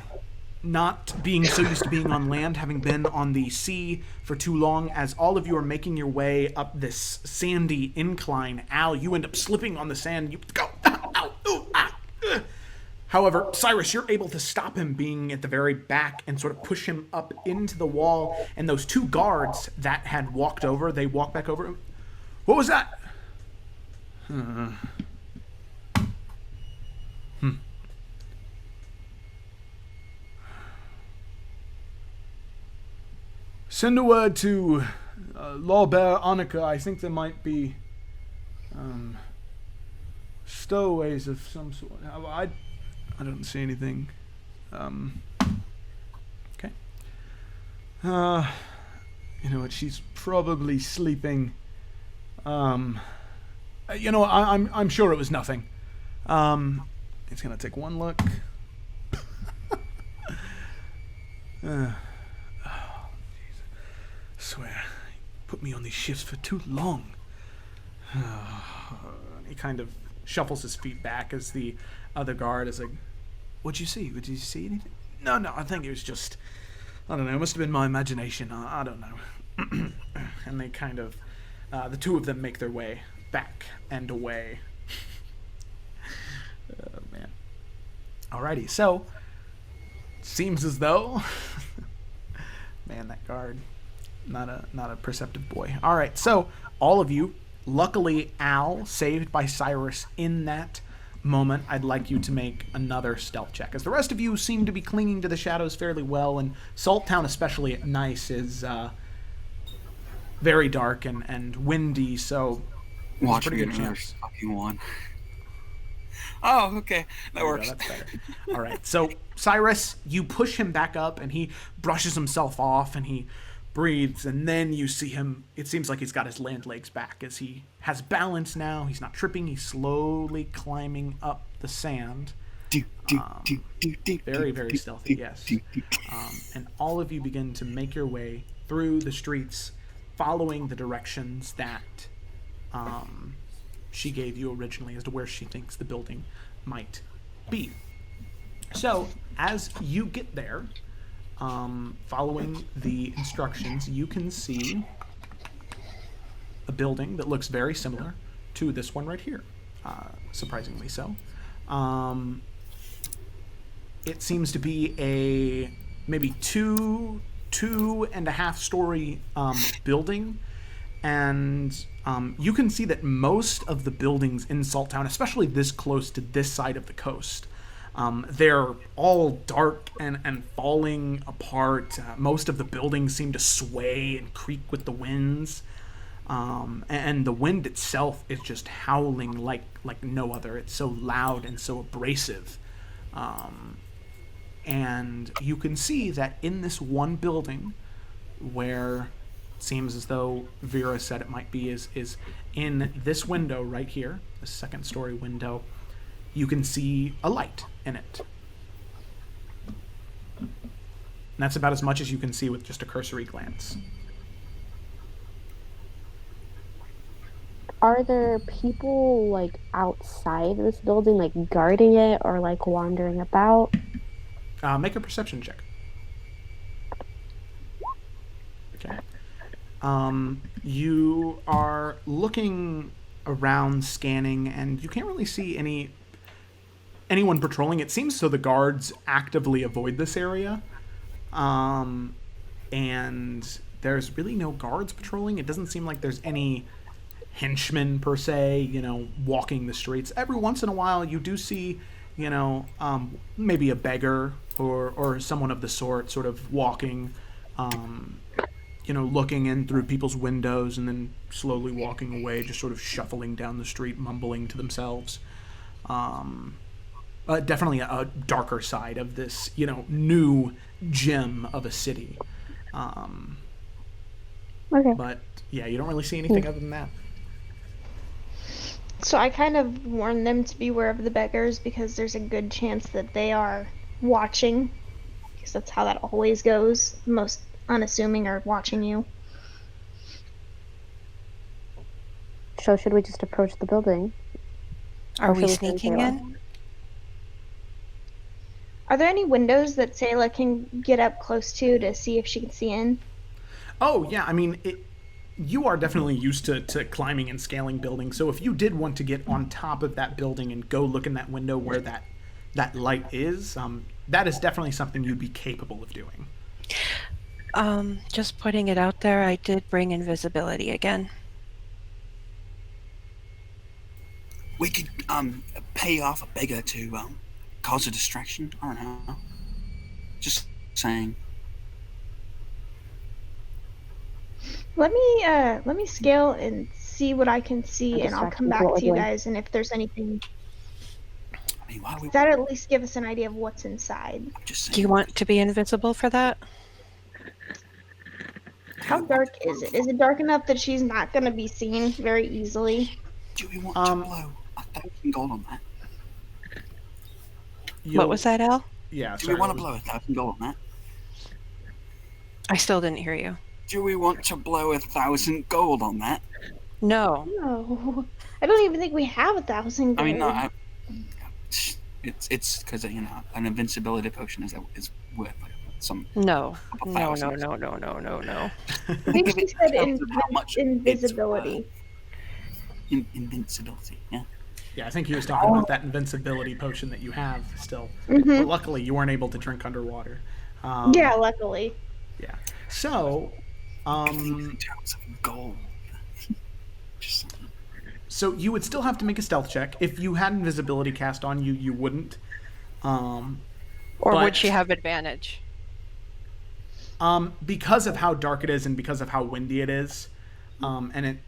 not being so used to being on land, having been on the sea for too long, as all of you are making your way up this sandy incline, Al, you end up slipping on the sand. You go, ow, ooh, ah, ugh. However, Cyrus, you're able to stop him being at the very back and sort of push him up into the wall, and those two guards that had walked over, they walk back over. What was that? Send a word to Lawbear Annika. I think there might be stowaways of some sort. I don't see anything. Okay. You know what? She's probably sleeping. You know, I'm sure it was nothing. It's gonna take one look. I swear, he put me on these shifts for too long. He kind of shuffles his feet back as the other guard is like, "What'd you see? Did you see anything?" No, I think it was just, I don't know, it must have been my imagination. I don't know. And they kind of, the two of them make their way back and away. Oh, man. Alrighty, so, seems as though, man, that guard, not a perceptive boy. All right, so all of you, luckily Al saved by Cyrus in that moment. I'd like you to make another stealth check, as the rest of you seem to be clinging to the shadows fairly well, and Salt Town, especially at night, is very dark and windy, so there's a Watch pretty me good another chance. fucking one. Oh, okay. That There we works. go, that's better. All right, so Cyrus, you push him back up, and he brushes himself off, and he breathes, and then you see him. It seems like he's got his land legs back, as he has balance now. He's not tripping. He's slowly climbing up the sand. Very, very stealthy, yes. And all of you begin to make your way through the streets, following the directions that she gave you originally as to where she thinks the building might be. So, as you get there, following the instructions, you can see a building that looks very similar to this one right here. surprisingly so. It seems to be a maybe two and a half story building, and you can see that most of the buildings in Salttown, especially this close to this side of the coast, they're all dark and falling apart. Most of the buildings seem to sway and creak with the winds. And the wind itself is just howling like no other. It's so loud and so abrasive. And you can see that in this one building, where it seems as though Vera said it might be, is in this window right here, the second story window, you can see a light in it. And that's about as much as you can see with just a cursory glance. Are there people like outside this building, like guarding it or like wandering about? Make a perception check. Okay. You are looking around, scanning, and you can't really see anyone patrolling. It seems so the guards actively avoid this area. And there's really no guards patrolling. It doesn't seem like there's any henchmen per se, walking the streets. Every once in a while you do see, maybe a beggar or someone of the sort of walking, looking in through people's windows and then slowly walking away, just sort of shuffling down the street, mumbling to themselves. Definitely a darker side of this, new gem of a city. Okay. But yeah, you don't really see anything other than that. So I kind of warn them to beware of the beggars because there's a good chance that they are watching. Because that's how that always goes. The most unassuming are watching you. So should we just approach the building? Are Or we should stay sneaking there? in? Are there any windows that Sayla can get up close to see if she can see in? Oh, yeah, I mean, you are definitely used to climbing and scaling buildings, so if you did want to get on top of that building and go look in that window where that light is, that is definitely something you'd be capable of doing. Just putting it out there, I did bring invisibility again. We could pay off a beggar to cause a distraction. I don't know. Just saying. Let me scale and see what I can see, and I'll come back to you guys. And if there's anything, I mean, why do we? that at least give us an idea of what's inside. I'm just saying. Do you want to be invisible for that? How dark is it? Is it dark enough that she's not going to be seen very easily? Do we want to blow 1,000 gold on that? What was that, Al? Yeah, Do we want to blow 1,000 gold on that? I still didn't hear you. Do we want to blow 1,000 gold on that? No. No, I don't even think we have 1,000 gold. I mean, no. It's because an invincibility potion is worth like some. No. couple No, thousand. No. I think she said Tells us how much it's invisibility. Invincibility, yeah. Yeah, I think he was talking about that invincibility potion that you have still. Mhm. But luckily, you weren't able to drink underwater. Yeah, luckily. Yeah. So, In terms of gold. Just saying. so you would still have to make a stealth check. If you had invisibility cast on you, you wouldn't. Or But- would she have advantage? Because of how dark it is and because of how windy it is, and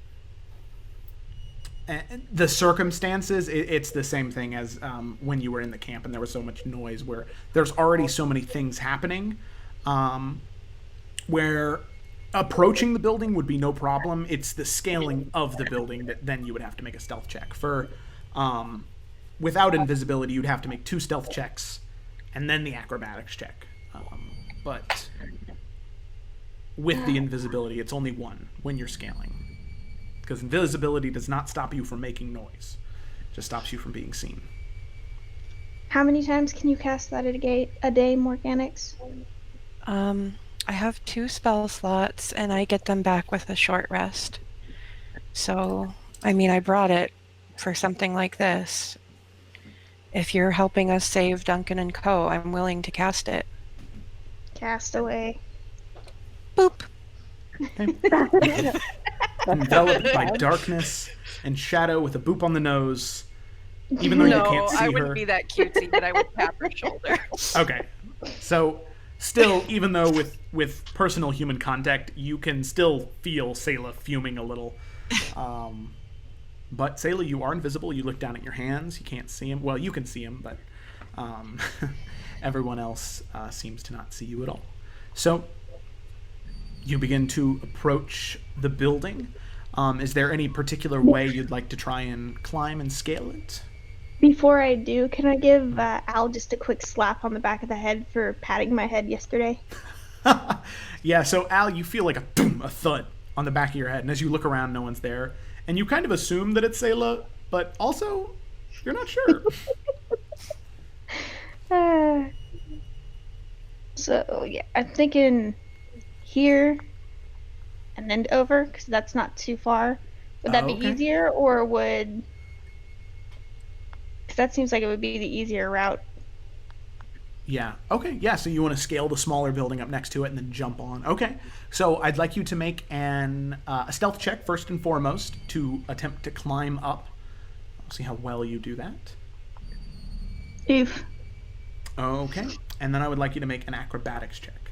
the circumstances, it's the same thing as when you were in the camp and there was so much noise, where there's already so many things happening, where approaching the building would be no problem. It's the scaling of the building that then you would have to make a stealth check. For without invisibility, you'd have to make 2 stealth checks and then the acrobatics check. But with the invisibility, it's only 1 when you're scaling. Because invisibility does not stop you from making noise. It just stops you from being seen. How many times can you cast that a day, Morganix? I have 2 spell slots, and I get them back with a short rest. So, I mean, I brought it for something like this. If you're helping us save Duncan and Co., I'm willing to cast it. Castaway. Boop. Enveloped by darkness and shadow with a boop on the nose, even though you can't see I her. wouldn't be that cutesy, but I would tap her shoulder. Okay. So, still, even though with personal human contact, you can still feel Sayla fuming a little. But Sayla, you are invisible. You look down at your hands. You can't see him. Well, you can see him, but everyone else seems to not see you at all. So, you begin to approach the building. Is there any particular way you'd like to try and climb and scale it? Before I do, can I give Al just a quick slap on the back of the head for patting my head yesterday? Yeah, so Al, you feel like a boom, a thud on the back of your head, and as you look around, no one's there. And you kind of assume that it's Sayla, but also, you're not sure. So, yeah, I'm thinking here and then over, because that's not too far. Would that be Okay. easier, or would... Because that seems like it would be the easier route. Yeah. Okay. Yeah. So you want to scale the smaller building up next to it and then jump on. Okay. So I'd like you to make a stealth check first and foremost to attempt to climb up. I'll see how well you do that. Oof. Okay. And then I would like you to make an acrobatics check.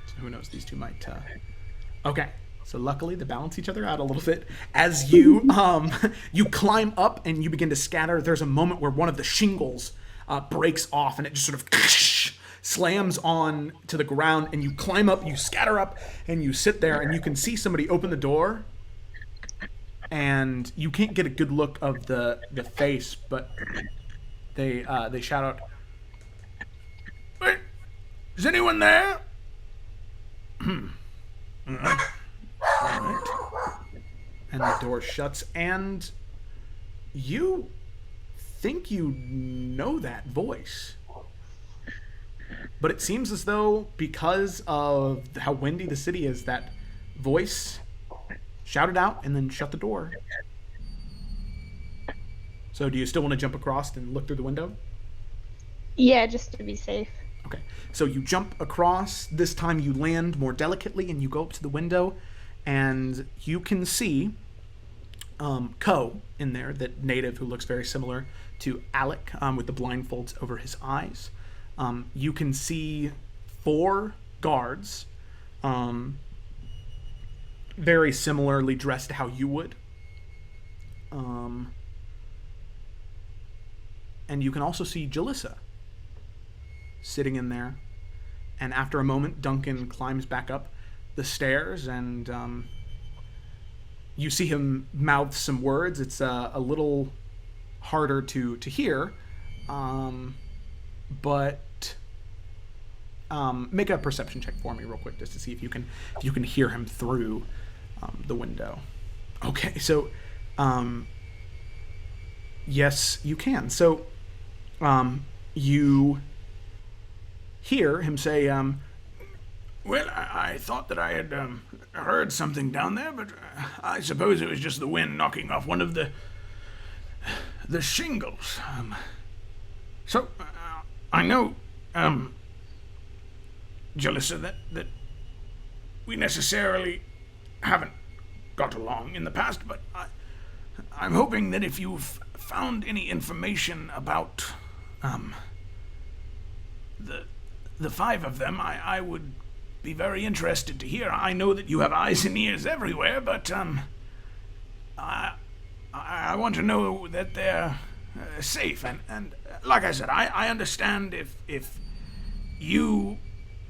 So who knows? These two might. Okay. So luckily they balance each other out a little bit. As you you climb up and you begin to scatter, there's a moment where one of the shingles breaks off and it just sort of slams on to the ground, and you climb up, you scatter up, and you sit there, and you can see somebody open the door, and you can't get a good look of the face, but they shout out, "Wait, is anyone there?" All right. And the door shuts, and you think you know that voice. But it seems as though, because of how windy the city is, that voice shouted out and then shut the door. So do you still want to jump across and look through the window? Yeah, just to be safe. Okay. So you jump across. This time you land more delicately and you go up to the window, and you can see Ko in there, that native who looks very similar to Alec, with the blindfolds over his eyes. You can see 4 guards, very similarly dressed to how you would. And you can also see Jalissa sitting in there. And after a moment, Duncan climbs back up the stairs, and you see him mouth some words. It's a little harder to hear, but make a perception check for me real quick, just to see if you can hear him through the window. Okay, so yes, you can. So you hear him say, "Well, I thought that I had heard something down there, but I suppose it was just the wind knocking off one of the shingles. So I know, Jalissa, that we necessarily haven't got along in the past, but I'm hoping that if you've found any information about the 5 of them, I would be very interested to hear. I know that you have eyes and ears everywhere, but I want to know that they're safe. And like I said, I understand if you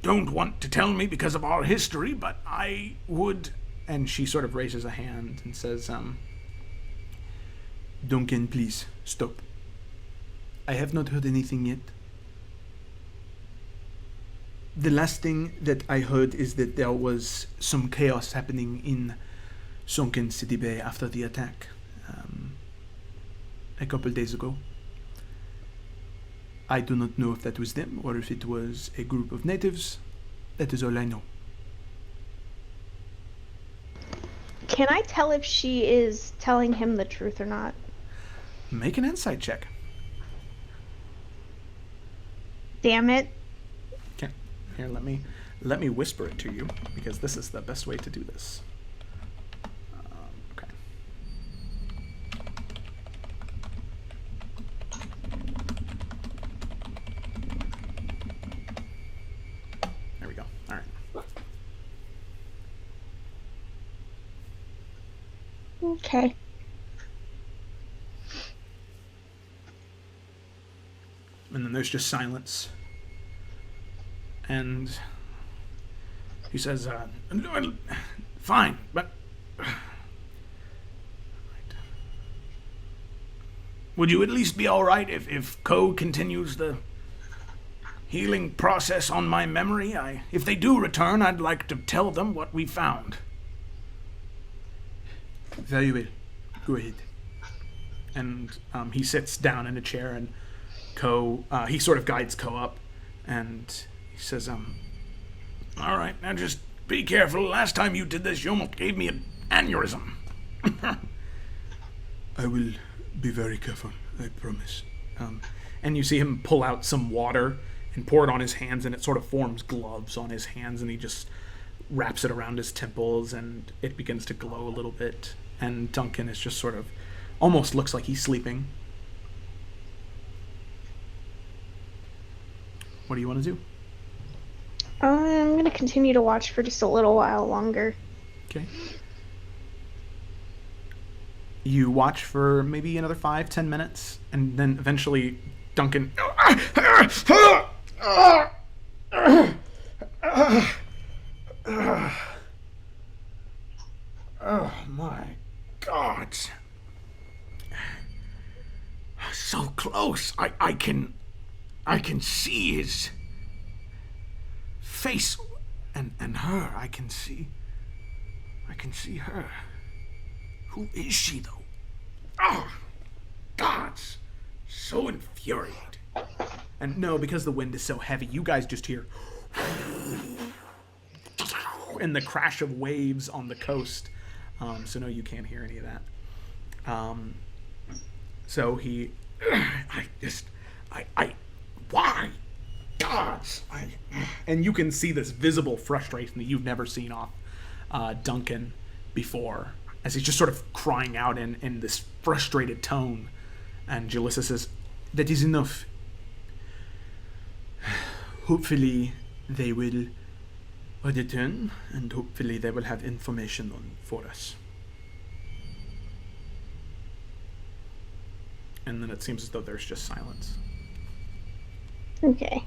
don't want to tell me because of our history, but I would." And she sort of raises a hand and says, "Duncan, please, stop. I have not heard anything yet. The last thing that I heard is that there was some chaos happening in Sunken City Bay after the attack a couple days ago. I do not know if that was them or if it was a group of natives. That is all I know." Can I tell if she is telling him the truth or not? Make an insight check. Damn it. Okay. Here, let me whisper it to you, because this is the best way to do this. Okay. There we go. All right. Okay. And then there's just silence. And he says, fine, but... Would you at least be alright if Ko continues the healing process on my memory? If they do return, I'd like to tell them what we found. Very well. Go ahead. And he sits down in a chair, and Ko, he sort of guides Ko up, and he says, all right, now just be careful. Last time you did this, you almost gave me an aneurysm. I will be very careful, I promise. And you see him pull out some water and pour it on his hands, and it sort of forms gloves on his hands, and he just wraps it around his temples, and it begins to glow a little bit. And Duncan is just sort of, almost looks like he's sleeping. What do you want to do? I'm gonna continue to watch for just a little while longer. Okay. You watch for maybe another 5-10 minutes, and then eventually Duncan... Oh my God. So close. I can see his face, and her. I can see her. Who is she, though? Oh, God, so infuriated. And no, because the wind is so heavy, you guys just hear and the crash of waves on the coast. So no, you can't hear any of that. So he, why? Gods! And you can see this visible frustration that you've never seen off Duncan before, as he's just sort of crying out in this frustrated tone. And Jalissa says, that is enough. Hopefully they will return, and hopefully they will have information for us. And then it seems as though there's just silence. Okay.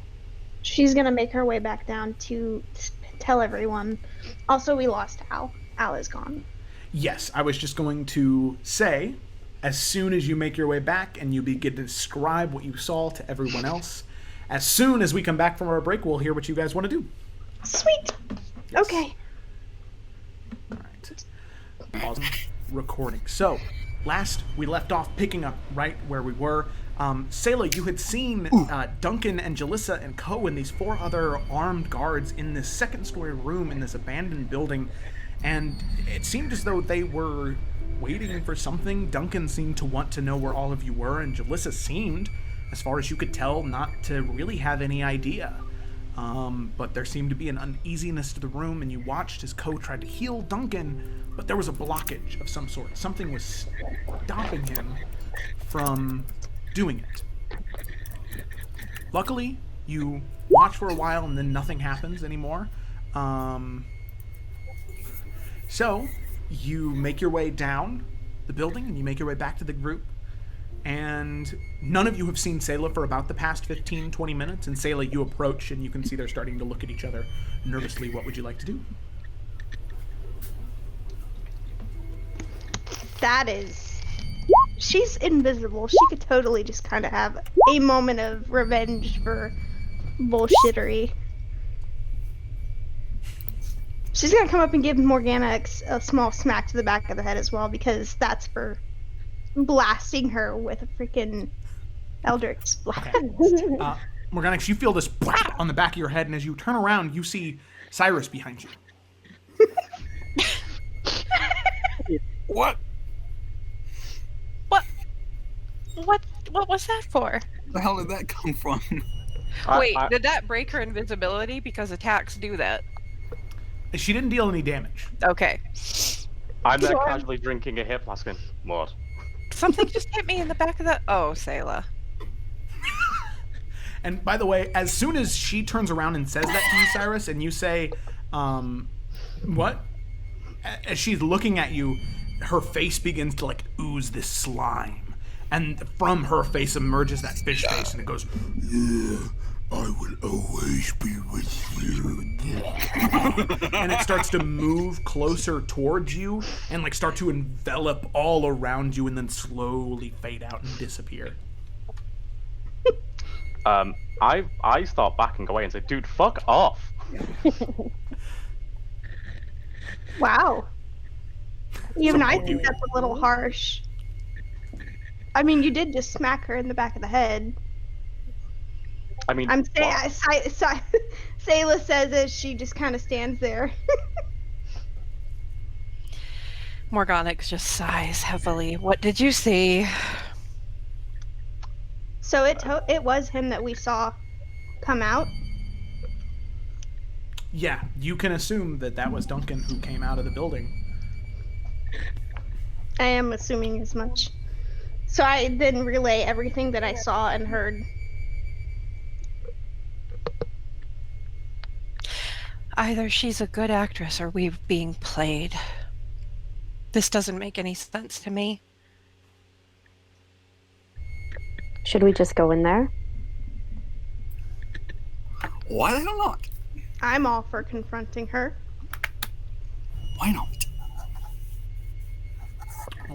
She's gonna make her way back down to tell everyone. Also, we lost Al. Al is gone. Yes, I was just going to say, as soon as you make your way back and you begin to describe what you saw to everyone else, as soon as we come back from our break, we'll hear what you guys want to do. Sweet. Yes. Okay. All right. Pause recording. So, last we left off picking up right where we were. Sayla, you had seen Duncan and Jalissa and Ko and these 4 other armed guards in this second-story room in this abandoned building, and it seemed as though they were waiting for something. Duncan seemed to want to know where all of you were, and Jalissa seemed, as far as you could tell, not to really have any idea. But there seemed to be an uneasiness to the room, and you watched as Ko tried to heal Duncan, but there was a blockage of some sort. Something was stopping him from doing it. Luckily, you watch for a while, and then nothing happens anymore. So, you make your way down the building, and you make your way back to the group. And none of you have seen Sayla for about the past 15-20 minutes. And Sayla, you approach, and you can see they're starting to look at each other nervously. What would you like to do? That is... She's invisible. She could totally just kind of have a moment of revenge for bullshittery. She's gonna come up and give Morgana a small smack to the back of the head as well, because that's for blasting her with a freaking Eldritch blast. Okay. Morganix, you feel this on the back of your head, and as you turn around, you see Cyrus behind you. What? What was that for? The hell did that come from? Wait, did that break her invisibility? Because attacks do that. She didn't deal any damage. Okay. I'm there casually drinking a hip flask. What? Something just hit me in the back of the... Oh, Sayla. And by the way, as soon as she turns around and says that to you, Cyrus, and you say, what? As she's looking at you, her face begins to, like, ooze this slime. And from her face emerges that fish face, and it goes, yeah, I will always be with you. And it starts to move closer towards you, and, like, start to envelop all around you, and then slowly fade out and disappear. I start backing away and say, dude, fuck off. Wow. Even I think that's a little harsh. I mean, you did just smack her in the back of the head. I mean, I'm saying, Sayla says as she just kind of stands there. Morganix just sighs heavily. What did you see? So it was him that we saw come out. Yeah, you can assume that that was Duncan who came out of the building. I am assuming as much. So I then relay everything that I saw and heard. Either she's a good actress or we're being played. This doesn't make any sense to me. Should we just go in there? Why the hell not? I'm all for confronting her. Why not?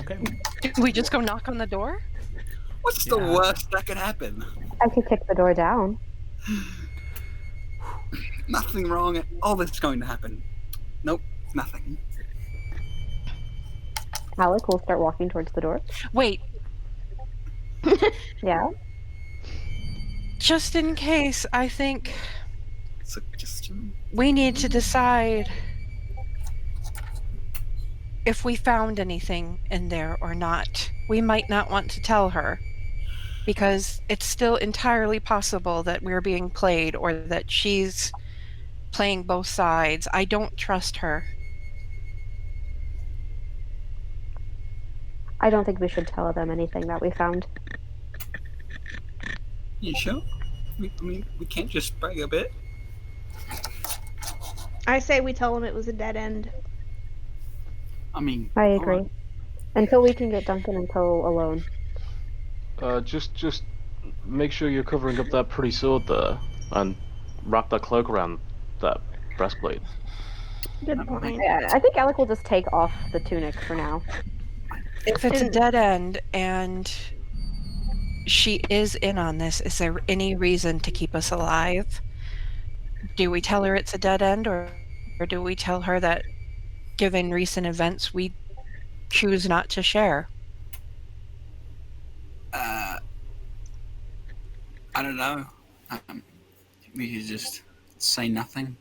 Okay. Did we just go knock on the door? What's the worst that could happen? I could kick the door down. Nothing wrong at all that's going to happen. Nope, nothing. Alec will start walking towards the door. Wait, Yeah? just in case, I think Suggestion? we need to decide if we found anything in there or not. We might not want to tell her, because it's still entirely possible that we're being played or that she's playing both sides. I don't trust her. I don't think we should tell them anything that we found. You sure? I mean, we can't just brag a bit. I say we tell him it was a dead end. I mean, I all agree. right. Until we can get Duncan and Co alone. Just make sure you're covering up that pretty sword there, and wrap that cloak around that breastplate. Good point. Yeah, I think Alec will just take off the tunic for now. If it's a dead end and she is in on this, is there any reason to keep us alive? Do we tell her it's a dead end, or do we tell her that given recent events we choose not to share? I don't know. We could just say nothing.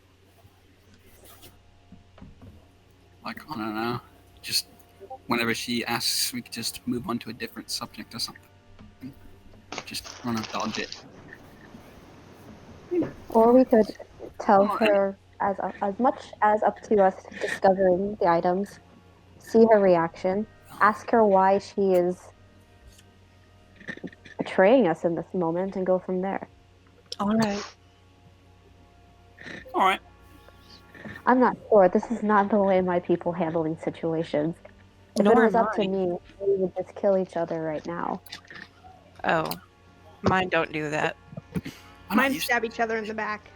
Like, I don't know. Just whenever she asks, we could just move on to a different subject or something. Just want to dodge it. Or we could tell her as much as up to us discovering the items, see her reaction, ask her why she is betraying us in this moment, and go from there. All right. All right. I'm not sure. This is not the way my people handle these situations. If Nor it was am up to I. me, we would just kill each other right now. Oh, mine don't do that. I'm not Mine used stab each other in the back.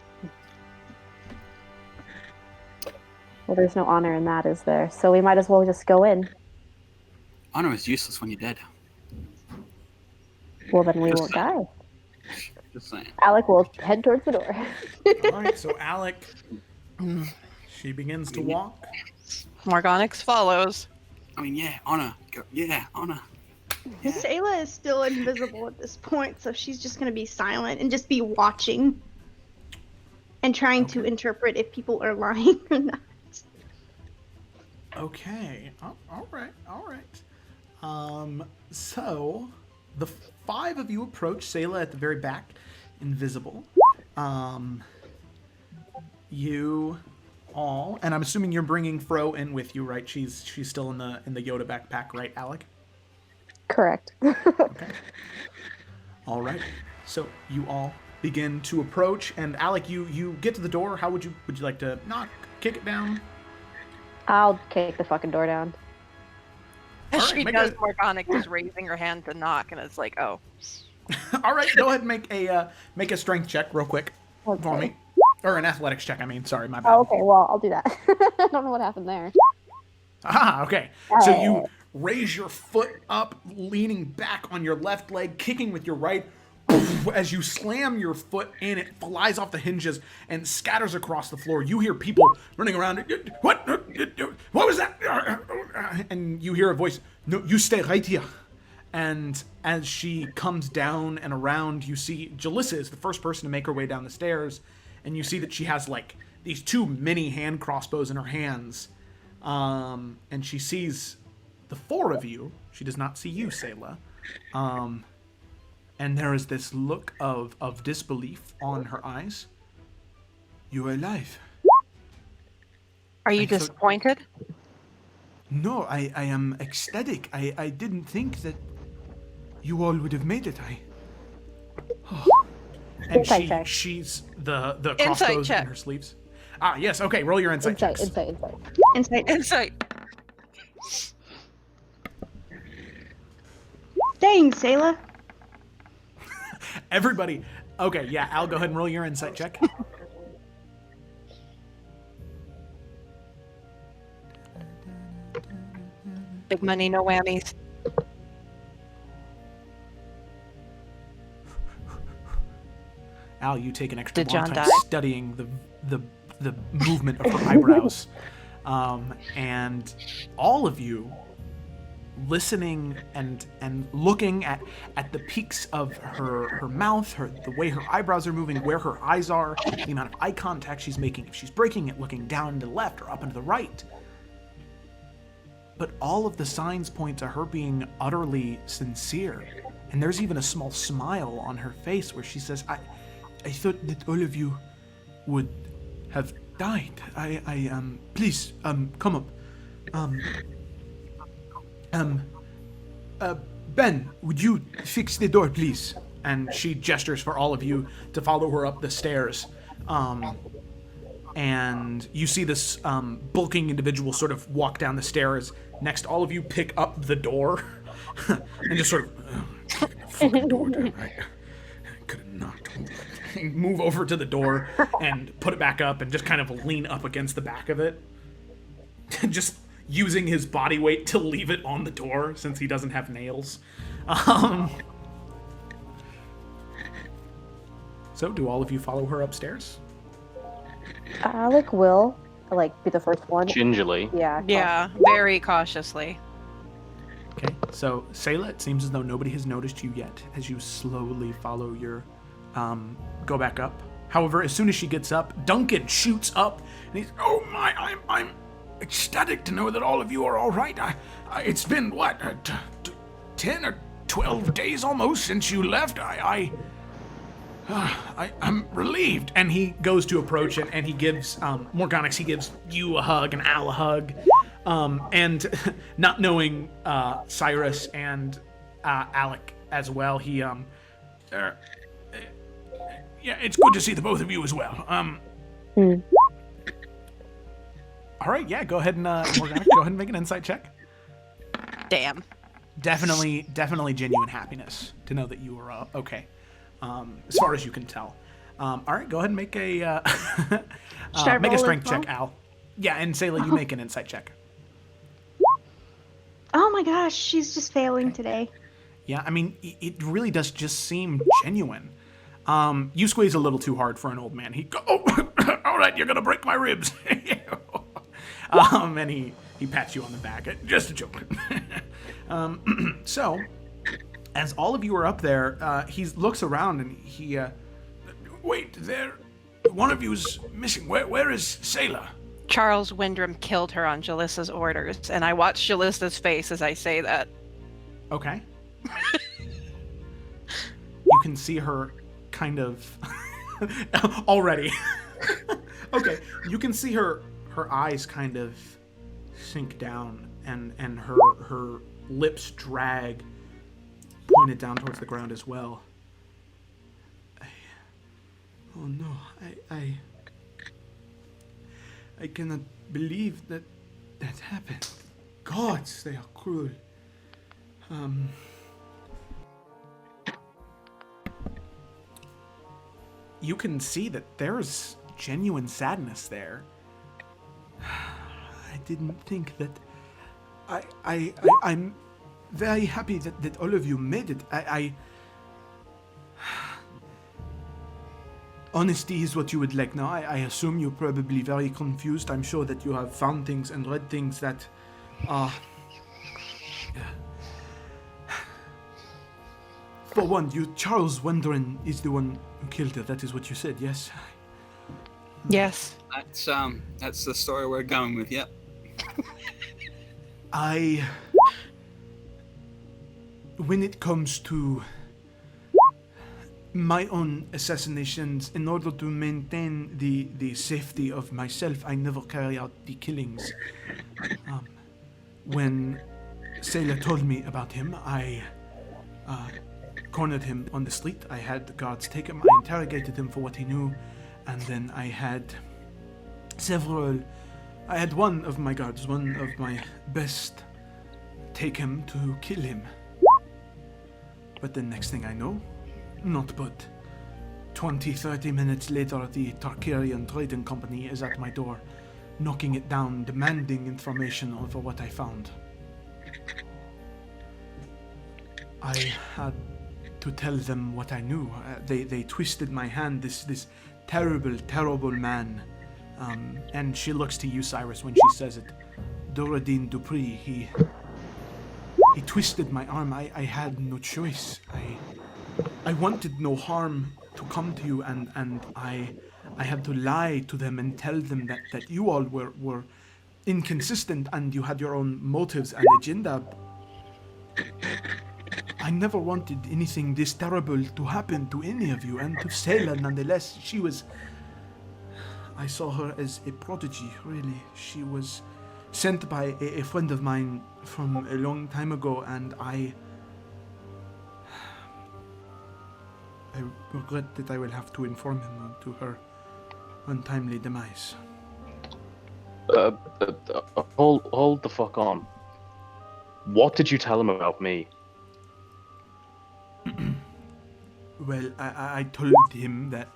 Well, there's no honor in that, is there? So we might as well just go in. Honor is useless when you're dead. Well, then we Just won't saying. die. Just saying. Alec will head towards the door. All right, so Alec, she begins to walk. Morganix follows. I mean, yeah, honor. Go, yeah, honor. Yeah. Sayla is still invisible at this point, so she's just going to be silent and just be watching and trying to interpret if people are lying or not. Okay. All right. All right. So the five of you approach Sayla at the very back, invisible. You all, and I'm assuming you're bringing Fro in with you, right? She's still in the Yoda backpack, right, Alec? Correct. Okay. All right. So you all begin to approach, and Alec, you get to the door. How would you like to knock, kick it down? I'll kick the fucking door down. All She right, does Morgana just raising her hand to knock, and it's like, oh. All right, go ahead and make a strength check real quick for Okay. me, or an athletics check. I mean, sorry, my bad. Oh, okay, well, I'll do that. I don't know what happened there. Ah, okay. So you raise your foot up, leaning back on your left leg, kicking with your right. As you slam your foot in, it flies off the hinges and scatters across the floor. You hear people running around. What? What was that? And you hear a voice. No, you stay right here. And as she comes down and around, you see Jalissa is the first person to make her way down the stairs, and you see that she has like these two mini hand crossbows in her hands. And she sees the four of you. She does not see you, Sayla. And there is this look of disbelief on her eyes. You are alive. Are you disappointed? No, I am ecstatic. I didn't think that you all would have made it. And Insight check. she's the Insight crossbows check. in her sleeves. Ah, yes. Okay, roll your insight checks. Insight. Insight. Dang, Sayla. Everybody. Okay, yeah, Al, go ahead and roll your insight check. Big money, no whammies. Al, you take an extra Did long John time die? studying the movement of her eyebrows. And all of you listening and looking at the peaks of her mouth, the way her eyebrows are moving, where her eyes are, the amount of eye contact she's making, if she's breaking it, looking down to the left or up and to the right. But all of the signs point to her being utterly sincere. And there's even a small smile on her face where she says, I thought that all of you would have died. Please, come up. Ben, would you fix the door, please? And she gestures for all of you to follow her up the stairs. And you see this bulking individual sort of walk down the stairs. Next, all of you pick up the door and just sort of fucking door down, right? Could have knocked. Move over to the door and put it back up and just kind of lean up against the back of it. Just using his body weight to leave it on the door since he doesn't have nails. So, do all of you follow her upstairs? Alec will, be the first one. Gingerly. Yeah. Yeah, very cautiously. Okay, so Sayla, it seems as though nobody has noticed you yet as you slowly follow your, go back up. However, as soon as she gets up, Duncan shoots up and he's, oh my, I'm ecstatic to know that all of you are all right. It's been, what, 10 or 12 days almost since you left. I'm relieved. And he goes to approach it, and he gives, Morganix, he gives you a hug and Al a hug. And not knowing Cyrus and Alec as well, he, yeah, it's good to see the both of you as well. All right, yeah, go ahead and, Morganix, go ahead and make an insight check. Damn. Definitely genuine happiness to know that you were okay, as far as you can tell. All right, go ahead and make a make a strength check, Al. Yeah, and Sayla, you make an insight check. Oh my gosh, she's just failing today. Yeah, I mean, it really does just seem genuine. You squeeze a little too hard for an old man. He go, oh, all right, you're gonna break my ribs. And he pats you on the back. Just a joke. So, as all of you are up there, he looks around and wait, there, one of you's missing. Where is Sayla? Charles Wyndham killed her on Jalissa's orders, and I watch Jalissa's face as I say that. Okay. You can see her kind of already. Okay, you can see her eyes kind of sink down and her lips drag, pointed down towards the ground as well. Oh no, I cannot believe that happened. Gods, they are cruel. You can see that there's genuine sadness there. I didn't think that. I'm very happy that all of you made it. Honesty is what you would like now. I assume you're probably very confused. I'm sure that you have found things and read things that are... For one, Charles Wendren is the one who killed her. That is what you said, yes? Yes. That's the story we're going with, yep. When it comes to my own assassinations, in order to maintain the safety of myself, I never carry out the killings. When Sailor told me about him, I cornered him on the street. I had the guards take him. I interrogated him for what he knew, and then I had one of my guards, one of my best, take him to kill him. But the next thing I know, not but 20-30 minutes later, the Tarkarian Trading Company is at my door, knocking it down, demanding information over what I found. I had to tell them what I knew. They twisted my hand, this terrible, terrible man. And she looks to you, Cyrus, when she says it. Doradine Dupree, he twisted my arm. I had no choice. I wanted no harm to come to you, and I had to lie to them and tell them that you all were inconsistent and you had your own motives and agenda. I never wanted anything this terrible to happen to any of you, and to Sailor nonetheless. I saw her as a prodigy, really. She was sent by a friend of mine from a long time ago, and I regret that I will have to inform him to her untimely demise. Hold the fuck on. What did you tell him about me? Well, I told him that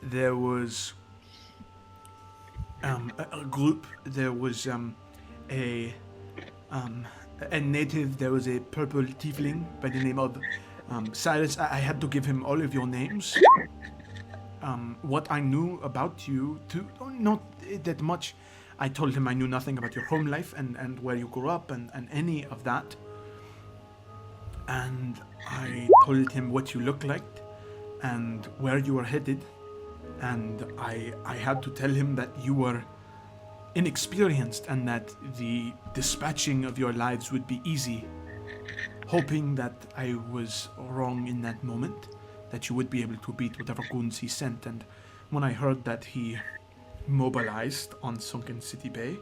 there was a group, there was a native, there was a purple tiefling by the name of Cyrus. I had to give him all of your names. What I knew about you, not that much. I told him I knew nothing about your home life and where you grew up and any of that. And I told him what you looked like and where you were headed. And I had to tell him that you were inexperienced and that the dispatching of your lives would be easy, hoping that I was wrong in that moment, that you would be able to beat whatever goons he sent. And when I heard that he mobilized on Sunken City Bay,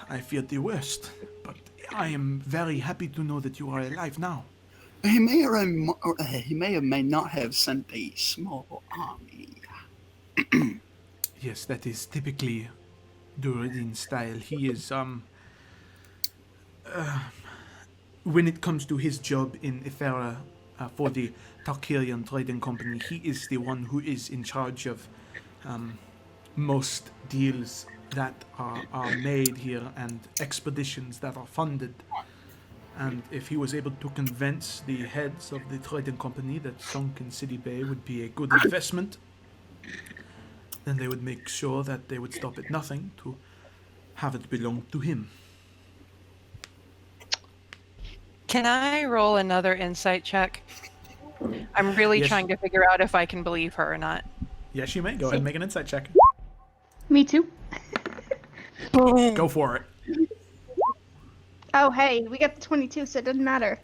I feared the worst, but I am very happy to know that you are alive now. He may or may not have sent a small army. Yes, that is typically Duradin's style. He is, when it comes to his job in Efera for the Tarkarian Trading Company, he is the one who is in charge of most deals that are made here and expeditions that are funded. And if he was able to convince the heads of the trading company that Sunken City Bay would be a good investment, then they would make sure that they would stop at nothing to have it belong to him. Can I roll another insight check? I'm really Yes. trying to figure out if I can believe her or not. Yes, you may. Go ahead and make an insight check. Me too. Go for it. Oh, hey, we got the 22, so it doesn't matter.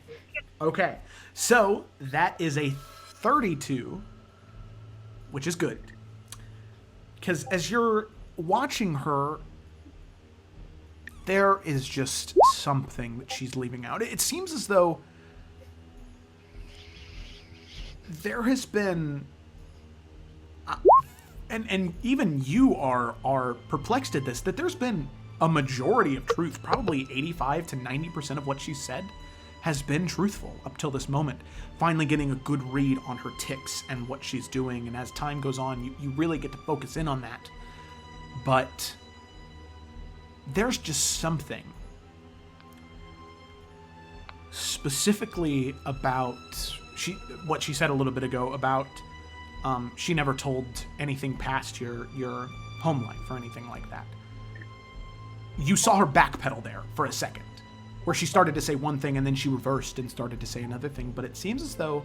Okay, so that is a 32, which is good. Because as you're watching her, there is just something that she's leaving out. It seems as though there has been, and even you are perplexed at this, that there's been a majority of truth, probably 85 to 90% of what she said has been truthful up till this moment. Finally getting a good read on her tics and what she's doing, and as time goes on, you really get to focus in on that. But there's just something specifically about what she said a little bit ago about she never told anything past your home life or anything like that. You saw her backpedal there for a second, where she started to say one thing and then she reversed and started to say another thing, but it seems as though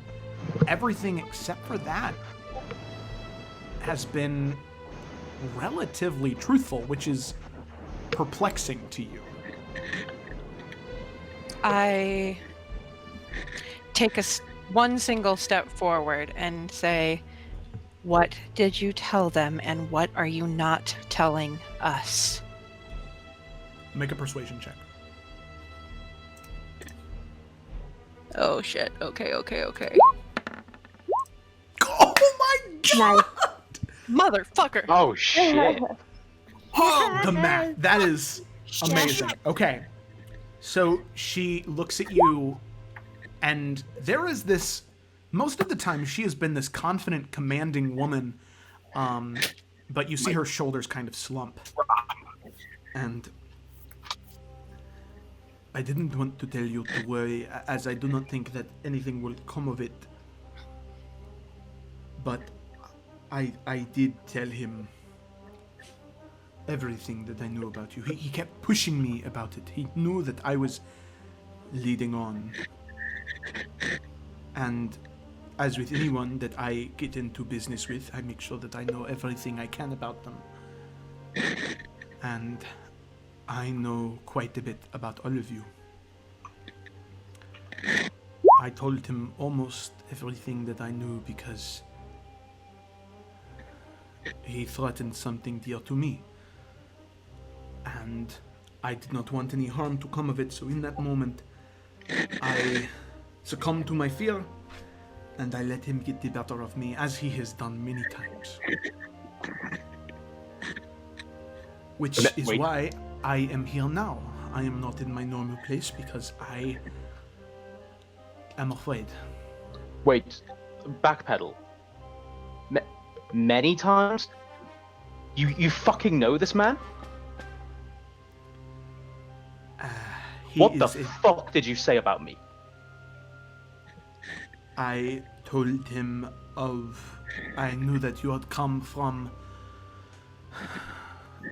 everything except for that has been relatively truthful, which is perplexing to you. I take one single step forward and say, what did you tell them and what are you not telling us? Make a persuasion check. Oh shit. Okay. Oh my god! Motherfucker! Oh shit! Oh, The math. That is amazing. Okay. So she looks at you, and there is this. Most of the time, she has been this confident, commanding woman, but you see her shoulders kind of slump. And I didn't want to tell you to worry, as I do not think that anything will come of it. But I did tell him everything that I knew about you. He kept pushing me about it. He knew that I was leading on. And as with anyone that I get into business with, I make sure that I know everything I can about them. And I know quite a bit about all of you. I told him almost everything that I knew because he threatened something dear to me. And I did not want any harm to come of it, so in that moment, I succumbed to my fear, and I let him get the better of me, as he has done many times. Which is why I am here now. I am not in my normal place because I am afraid. Wait, backpedal. Many times? You fucking know this man? What the fuck did you say about me? I told him I knew that you had come from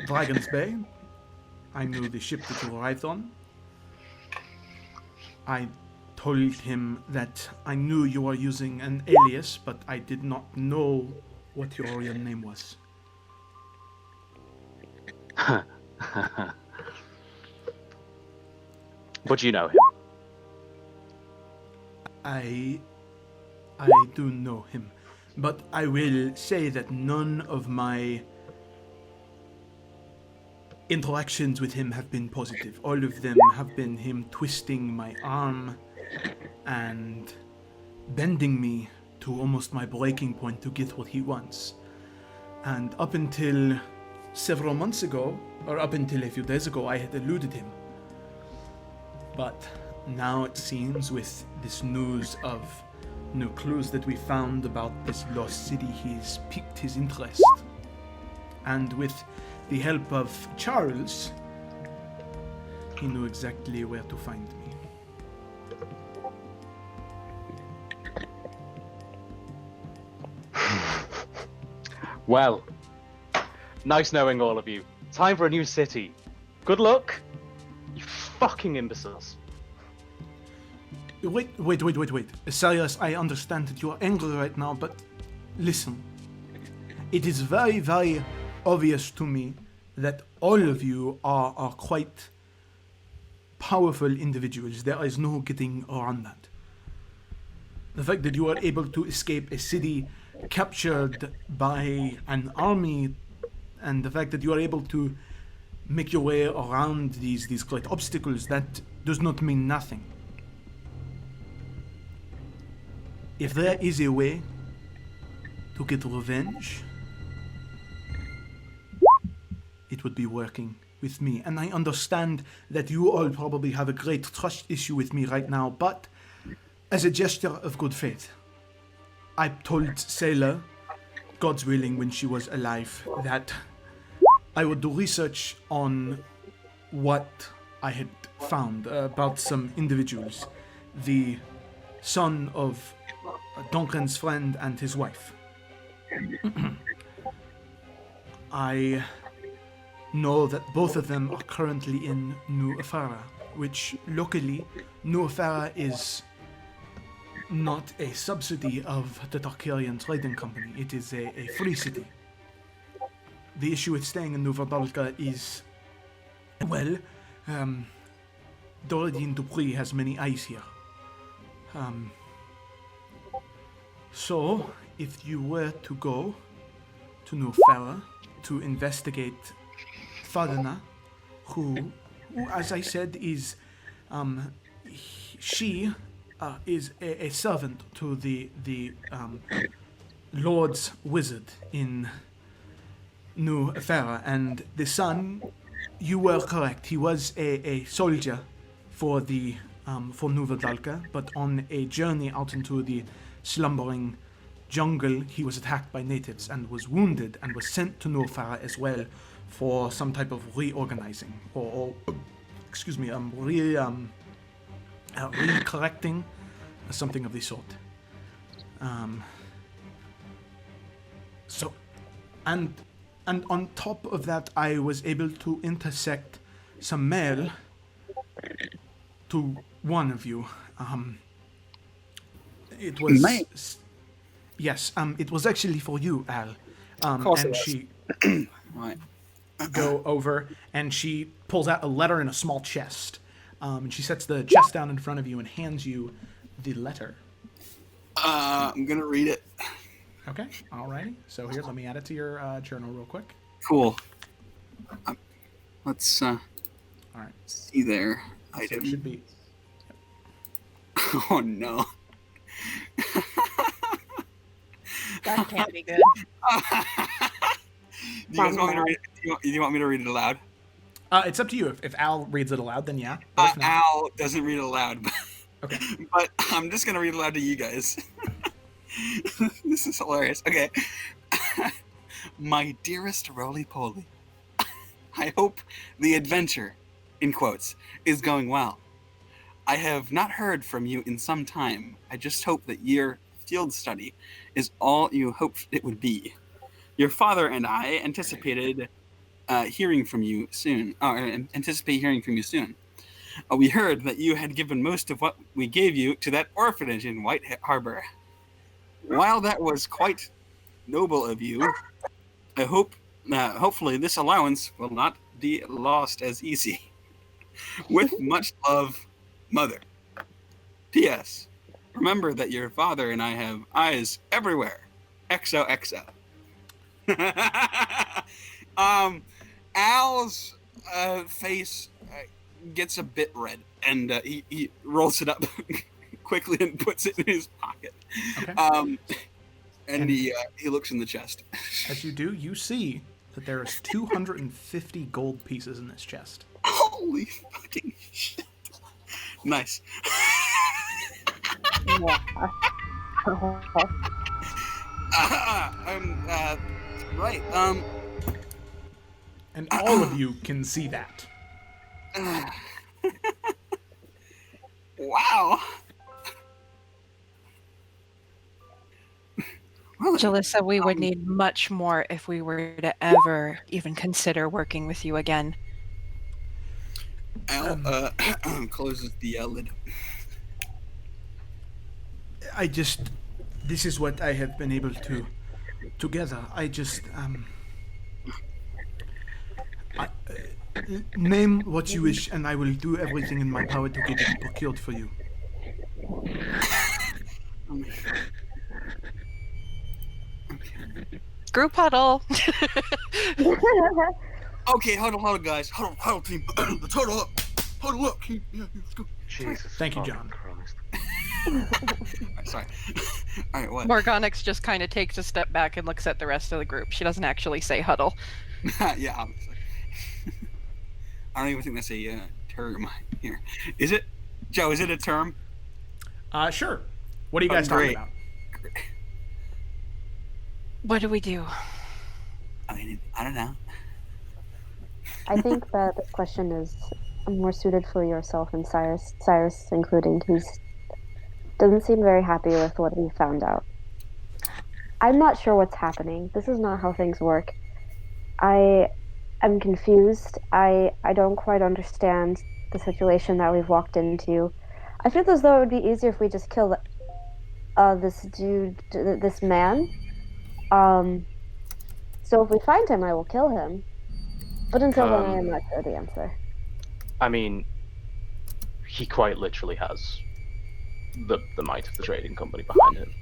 Dragon's Bay. I knew the ship that you arrived on. I told him that I knew you were using an alias, but I did not know what your real name was. But you know him. I do know him, but I will say that none of my interactions with him have been positive. All of them have been him twisting my arm and bending me to almost my breaking point to get what he wants. And up until several months ago, or up until a few days ago, I had eluded him. But now it seems with this news of new clues that we found about this lost city, he's piqued his interest. And with the help of Charles, he knew exactly where to find me. Well, nice knowing all of you. Time for a new city. Good luck, you fucking imbeciles. Wait. Silas, I understand that you are angry right now, but listen. It is very, very obvious to me that all of you are quite powerful individuals. There is no getting around that. The fact that you are able to escape a city captured by an army, and the fact that you are able to make your way around these great obstacles, that does not mean nothing. If there is a way to get revenge, it would be working with me. And I understand that you all probably have a great trust issue with me right now, but as a gesture of good faith, I told Sailor, God's willing, when she was alive, that I would do research on what I had found about some individuals. The son of Duncan's friend and his wife. I know that both of them are currently in New Efera, which locally, New Efera is not a subsidy of the Tarkarian Trading Company. It is a free city. The issue with staying in Nova Balka is, well, Doradine Dupree has many eyes here. So, if you were to go to New Efera to investigate Fadana, who, as I said, is she is a servant to the Lord's wizard in New Efera, and the son, you were correct. He was a soldier for the for Nuvadalka, but on a journey out into the slumbering jungle, he was attacked by natives and was wounded and was sent to New Efera as well for some type of reorganizing or excuse me, recorrecting, something of the sort. So, and on top of that, I was able to intersect some mail to one of you. It was Mail? Yes. It was actually for you, Al. Of course and it was. she Right. go over and she pulls out a letter in a small chest. And she sets the chest down in front of you and hands you the letter. I'm gonna read it. Okay, alrighty. So here, let me add it to your journal real quick. Cool. Let's All right. see there. So Item. it should be. Oh no. That can't be good. Do you guys want me to read it? Do you want me to read it aloud? It's up to you. If Al reads it aloud, then yeah. But if not- Al doesn't read it aloud, Okay. but I'm just gonna read it aloud to you guys. This is hilarious. Okay. My dearest roly-poly, I hope the adventure, in quotes, is going well. I have not heard from you in some time. I just hope that your field study is all you hoped it would be. Your father and I anticipated hearing from you soon. Anticipate hearing from you soon. We heard that you had given most of what we gave you to that orphanage in White Harbor. While that was quite noble of you, I hope, hopefully, this allowance will not be lost as easy. With much love, Mother. P.S. Remember that your father and I have eyes everywhere. XOXO. Al's face gets a bit red, and he rolls it up quickly and puts it in his pocket. Okay. And he looks in the chest. As you do, you see that there is 250 gold pieces in this chest. Holy fucking shit! Nice. Right. And all of you can see that. Wow. Well, Jalissa, we would need much more if we were to ever even consider working with you again. Al closes the lid. This is what I have been able to gather. Name what you wish, and I will do everything in my power to get it procured for you. Group huddle. Okay, huddle, guys. Huddle, team. Let's huddle up. Huddle up. Yeah, let's go. Jesus. Thank you, fucking John. Christ. Alright, sorry. Alright, what? Morgonix just kind of takes a step back and looks at the rest of the group. She doesn't actually say huddle. Yeah, obviously. I don't even think that's a term here. Is it? Joe, is it a term? Sure. What are you guys talking about? What do we do? I mean, I don't know. I think that this question is more suited for yourself and Cyrus. Cyrus, including, he doesn't seem very happy with what he found out. I'm not sure what's happening. This is not how things work. I am confused. I don't quite understand the situation that we've walked into. I feel as though it would be easier if we just killed this dude, this man. So if we find him, I will kill him. But until then, I am not sure the answer. I mean, he quite literally has the might of the trading company behind him.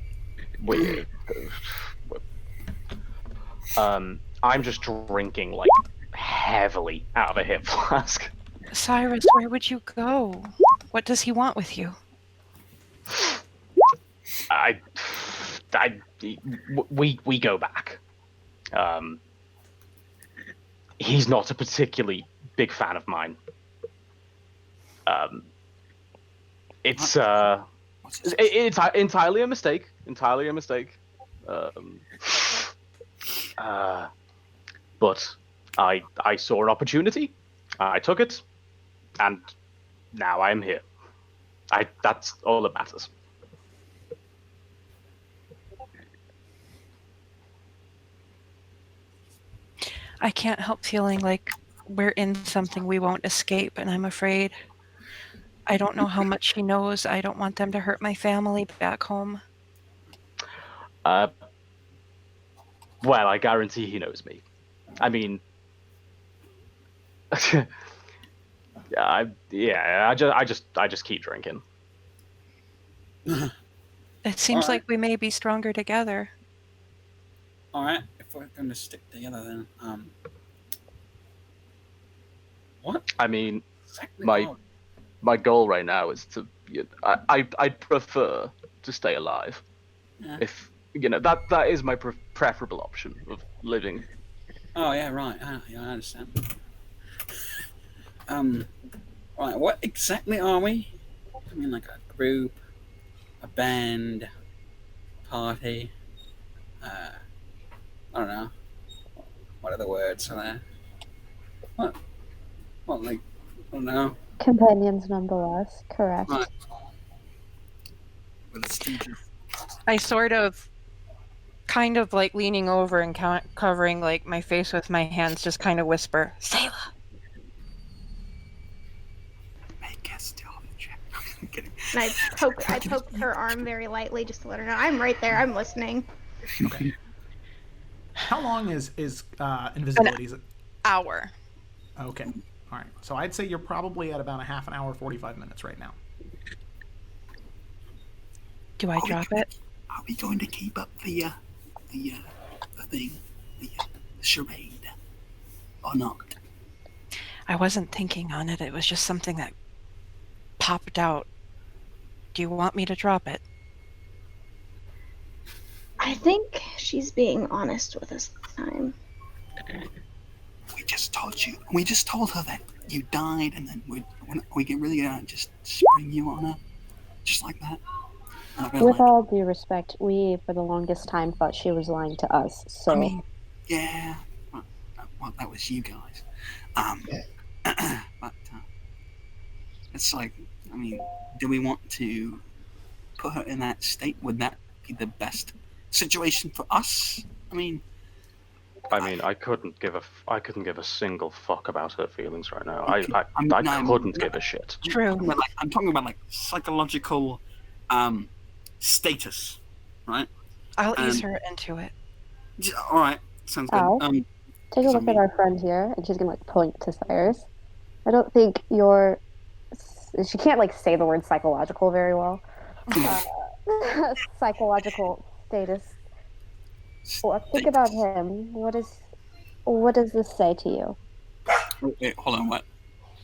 I'm just drinking like heavily out of a hip flask. Cyrus, where would you go? What does he want with you? We go back. He's not a particularly big fan of mine. It's entirely a mistake. Entirely a mistake. But I saw an opportunity. I took it, and now I'm here. That's all that matters. I can't help feeling like we're in something we won't escape, and I'm afraid. I don't know how much he knows. I don't want them to hurt my family back home. Well, I guarantee he knows me. I mean, I just keep drinking. It seems like we may be stronger together. Alright, if we're going to stick together then, what? I mean, Exactly. my goal right now is to, I'd prefer to stay alive. Yeah. If, that is my preferable option of living. Oh, yeah, right. Yeah, I understand. Right, what exactly are we? I mean, like a group, a band, party, I don't know. What other words are there? What, like, I don't know. Companions, nonetheless. Correct. Right. With a stooges. I sort of, kind of like leaning over and covering like my face with my hands, just kind of whisper, Sayla. Make a stealth check. I'm kidding. And I poked her arm very lightly just to let her know I'm right there. I'm listening. Okay. How long is invisibility? Is it? Hour. Okay. All right. So I'd say you're probably at about a half an hour, 45 minutes right now. Do I drop it? Are we going to keep up the thing, the charade, or not? I wasn't thinking on it. It was just something that popped out. Do you want me to drop it? I think she's being honest with us this time. We just told her that you died, and then we get really just spring you on her, just like that. With all due respect, we, for the longest time, thought she was lying to us, so... I mean, yeah, well, that was you guys. But it's like, I mean, do we want to put her in that state? Would that be the best situation for us? I mean, I couldn't give a single fuck about her feelings right now. I couldn't give a shit. True. I'm talking about like psychological status, right? I'll ease her into it. All right, sounds good. Ow. take a Does it look at mean- our friend here, and she's gonna like point to Cyrus. I don't think your she can't like say the word psychological very well. Uh, psychological status. Well, think about him. What does this say to you, Wait, hold on. What?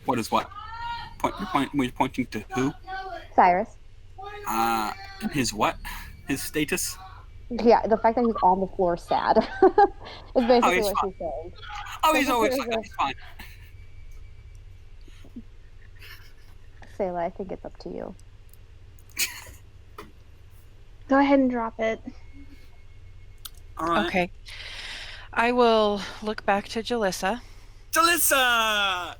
What is what? We're pointing to who? Cyrus? And his what? His status? Yeah, the fact that he's on the floor sad is Oh, basically he's what fine. she's saying. Oh, Take he's a always series fine. He's fine. Sayla, I think it's up to you. Go ahead and drop it. All right. Okay. I will look back to Jalissa. Jalissa,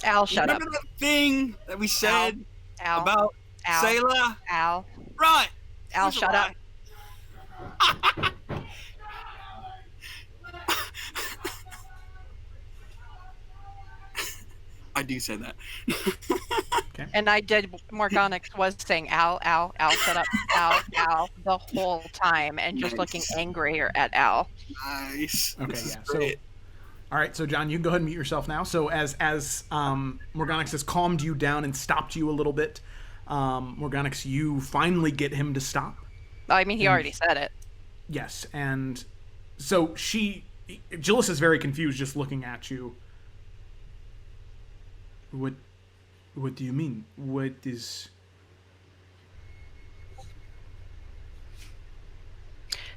Al, shut up. remember that thing that we said Al. about Al. Sayla? Al. Right. Al, Who's shut up. right? I do say that. And I did. Morganix was saying Al, Al, Al, shut up, Al, Al, the whole time, and just looking Nice. angrier at Al. Nice. Okay, This is yeah. So, great. all right. So, John, you can go ahead and mute yourself now. So, as Morganix has calmed you down and stopped you a little bit, Morganix, you finally get him to stop. I mean, he already said it. Yes, and so Gillis is very confused, just looking at you. What do you mean? What is?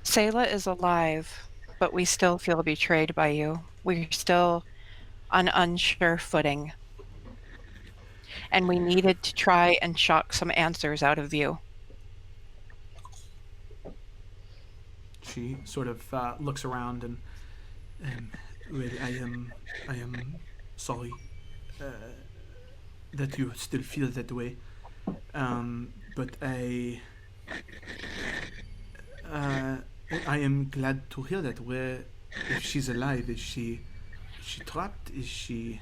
Sayla is alive, but we still feel betrayed by you. We're still on unsure footing. And we needed to try and shock some answers out of you. She sort of looks around and, well, I am sorry that you still feel that way. But I am glad to hear that. Where, if she's alive, is she trapped? Is she?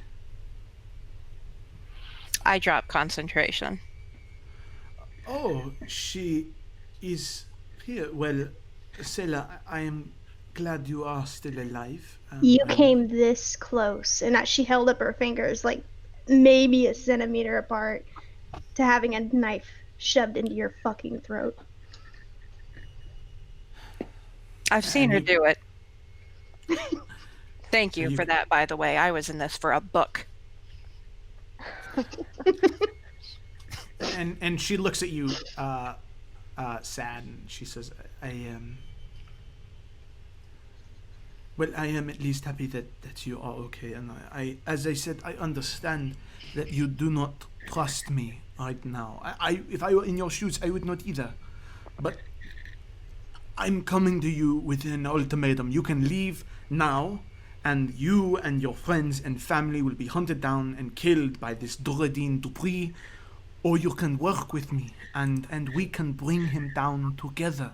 I dropped concentration. Oh, she is here. Well, Sela, I am glad you are still alive. You came this close, and she held up her fingers like maybe a centimeter apart to having a knife shoved into your fucking throat. I've seen her do it. Thank So you you- for that, by the way. I was in this for a book. And she looks at you, sad, and she says, I am. Well, I am at least happy that you are okay, and as I said, I understand that you do not trust me right now. If I were in your shoes, I would not either. But I'm coming to you with an ultimatum. You can leave now, and you and your friends and family will be hunted down and killed by this Duradin Dupree, or you can work with me, and we can bring him down together.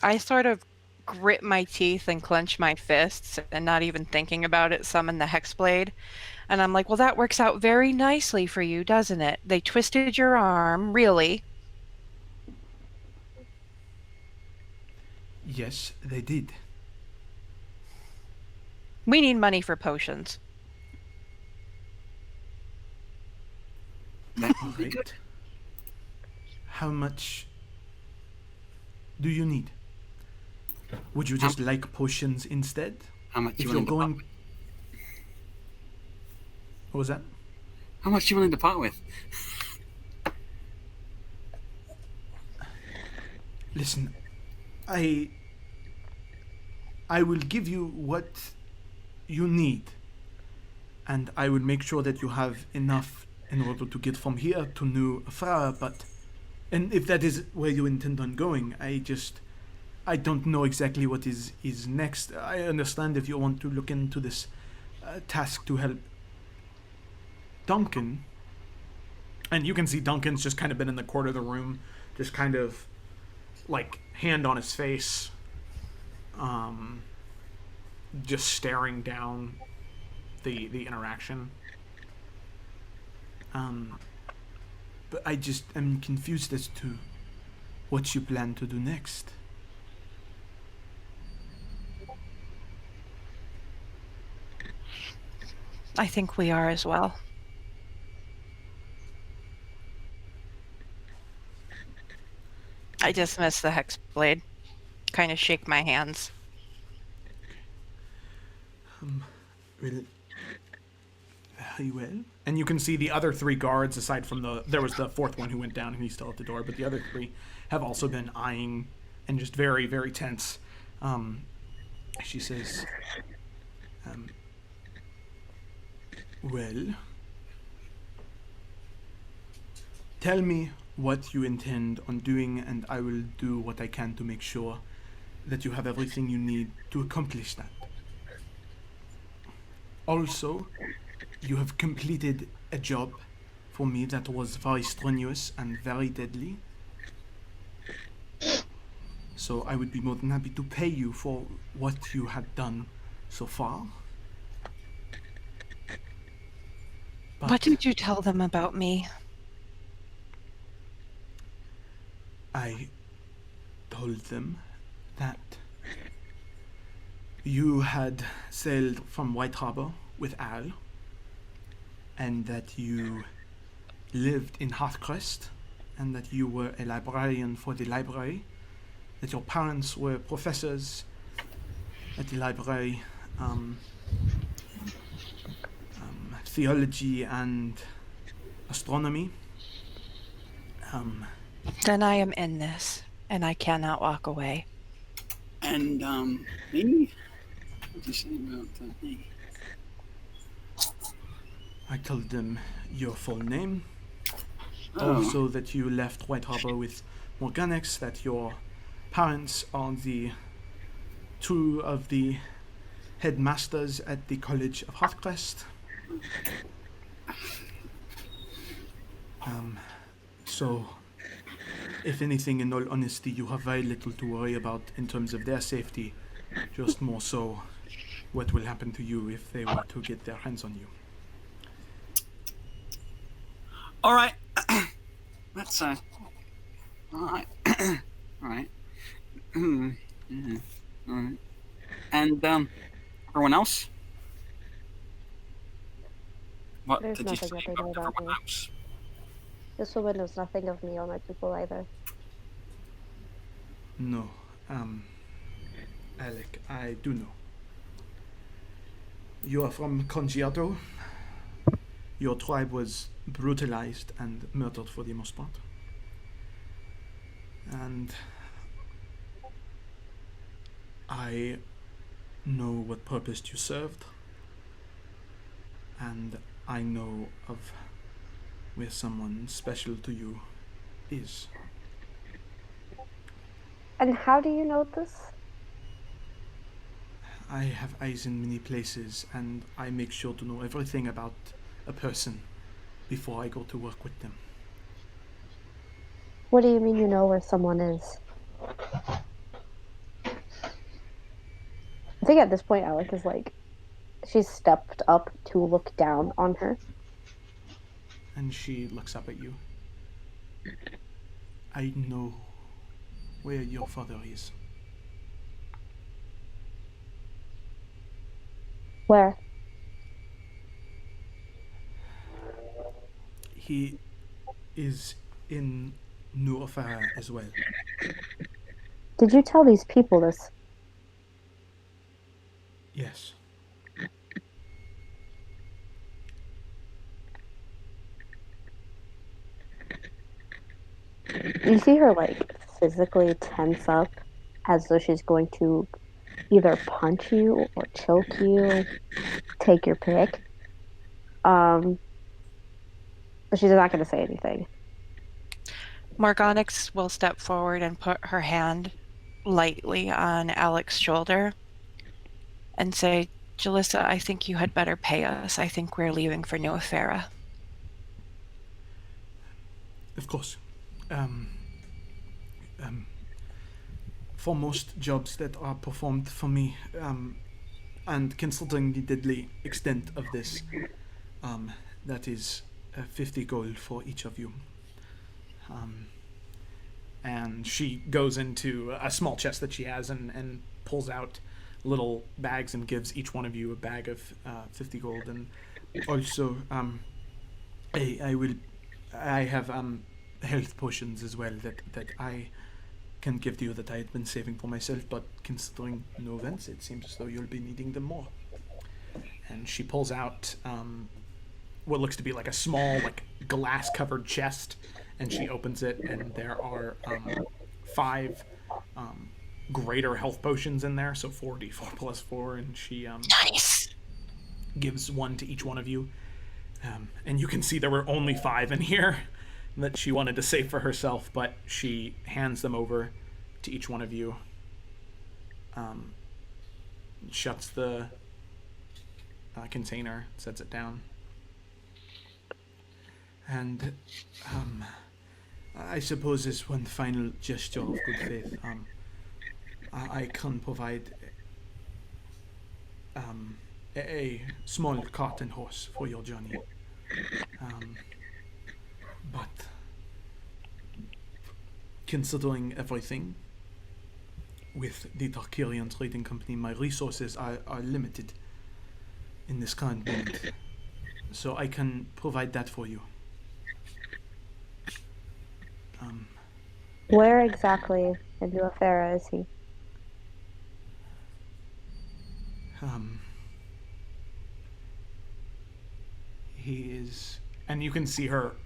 I sort of grit my teeth and clench my fists and not even thinking about it, summon the Hexblade. And I'm like, well, that works out very nicely for you, doesn't it? They twisted your arm, really. Yes, they did. We need money for potions. That All would be right. good. How much do you need? Would you just like potions instead? How much If you you're willing to part going... with? What was that? How much you willing to part with? Listen, I will give you what you need, and I will make sure that you have enough in order to get from here to New Efera, and if that is where you intend on going, I don't know exactly what is next. I understand if you want to look into this task to help Duncan, and you can see Duncan's just kind of been in the corner of the room, just kind of like hand on his face, just staring down the interaction. But I just am confused as to what you plan to do next. I think we are as well. I dismiss the hexblade. Kind of shake my hands. Well, very well. And you can see the other 3 guards, aside from there was the 4th one who went down and he's still at the door, but the other 3 have also been eyeing and just very, very tense. She says, well, tell me what you intend on doing, and I will do what I can to make sure that you have everything you need to accomplish that. Also, you have completed a job for me that was very strenuous and very deadly. So I would be more than happy to pay you for what you had done so far. But What did you tell them about me? I told them that you had sailed from White Harbor with Al, and that you lived in Hearthcrest, and that you were a librarian for the library, that your parents were professors at the library, theology and astronomy. Then I am in this, and I cannot walk away. And, me? What did you say about me? I told them your full name, Oh. also that you left White Harbor with Morganix, that your parents are the 2 of the headmasters at the College of Hearthcrest. So, if anything, in all honesty, you have very little to worry about in terms of their safety, just more so what will happen to you if they were to get their hands on you. All right. That's all right. All right. Yeah. All right. And everyone else? What There's did you nothing say that they about know about everyone me. else? This woman knows nothing of me or my people either. No, Alec, I do know. You are from Congiato. Your tribe was brutalized and murdered for the most part. And I know what purpose you served. And I know of where someone special to you is. And how do you know this? I have eyes in many places, and I make sure to know everything about a person before I go to work with them. What do you mean you know where someone is? I think at this point Alec is like, she's stepped up to look down on her. And she looks up at you. I know where your father is. Where? He is in New Efera as well. Did you tell these people this? Yes. You see her like physically tense up as though she's going to either punch you or choke you, take your pick. But she's not going to say anything. Morganix will step forward and put her hand lightly on Alec's shoulder and say, Jalissa, I think you had better pay us. I think we're leaving for New Efera. Of course. For most jobs that are performed for me, and considering the deadly extent of this, that is 50 gold for each of you. And she goes into a small chest that she has and pulls out little bags and gives each one of you a bag of 50 gold. And also, I have health potions as well that I can give to you that I had been saving for myself, but considering no events, it seems as though you'll be needing them more. And she pulls out what looks to be like a small, like glass-covered chest, and she opens it, and there are 5 greater health potions in there, so 4d4 plus 4, and she Nice. gives one to each one of you. And you can see there were only 5 in here that she wanted to save for herself, but she hands them over to each one of you. Shuts the container, sets it down. And I suppose as one final gesture of good faith, I can provide a small cart and horse for your journey. But considering everything with the Tarkarian Trading Company, my resources are limited in this current moment. So I can provide that for you. Where exactly in New Efera is he? He is, and you can see her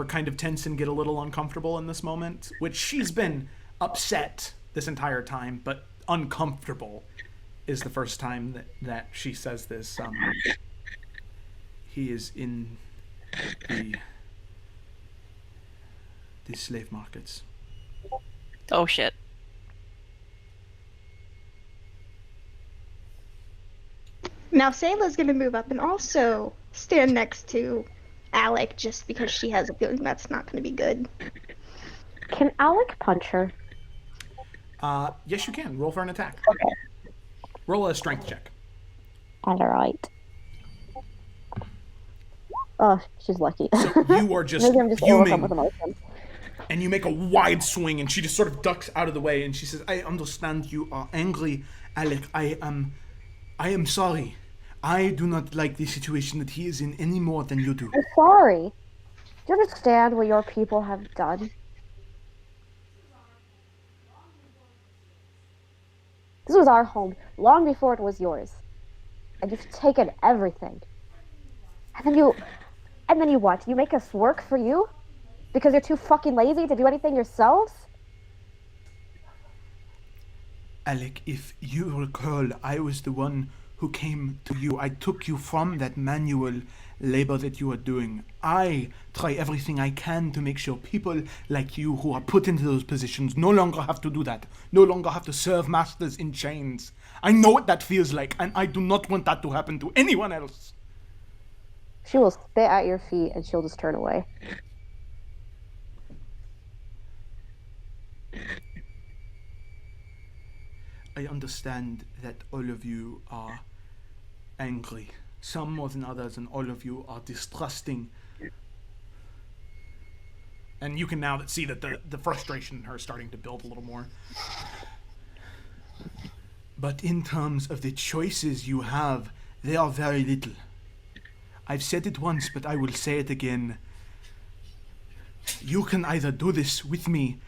kind of tense and get a little uncomfortable in this moment, which she's been upset this entire time, but uncomfortable is the first time that she says this. He is in the slave markets. Oh shit. Now Sayla's gonna move up and also stand next to Alec just because she has a feeling that's not gonna be good. Can Alec punch her? Yes, you can. Roll for an attack. Okay. Roll a strength check. Alright. Oh, she's lucky. So you are just Maybe I'm just overcome fuming, with emotion. and you make a wide swing, and she just sort of ducks out of the way, and she says, "I understand you are angry, Alec. I am sorry. I do not like the situation that he is in any more than you do." I'm sorry. Do you understand what your people have done? This was our home long before it was yours. And you've taken everything. And then you what? You make us work for you? Because you're too fucking lazy to do anything yourselves? Alec, if you recall, I was the one who came to you. I took you from that manual labor that you are doing. I try everything I can to make sure people like you who are put into those positions no longer have to do that. No longer have to serve masters in chains. I know what that feels like, and I do not want that to happen to anyone else. She will spit at your feet and she'll just turn away. I understand that all of you are angry, some more than others, and all of you are distrusting. And you can now see that the frustration in her is starting to build a little more. But in terms of the choices you have, they are very little. I've said it once, but I will say it again. You can either do this with me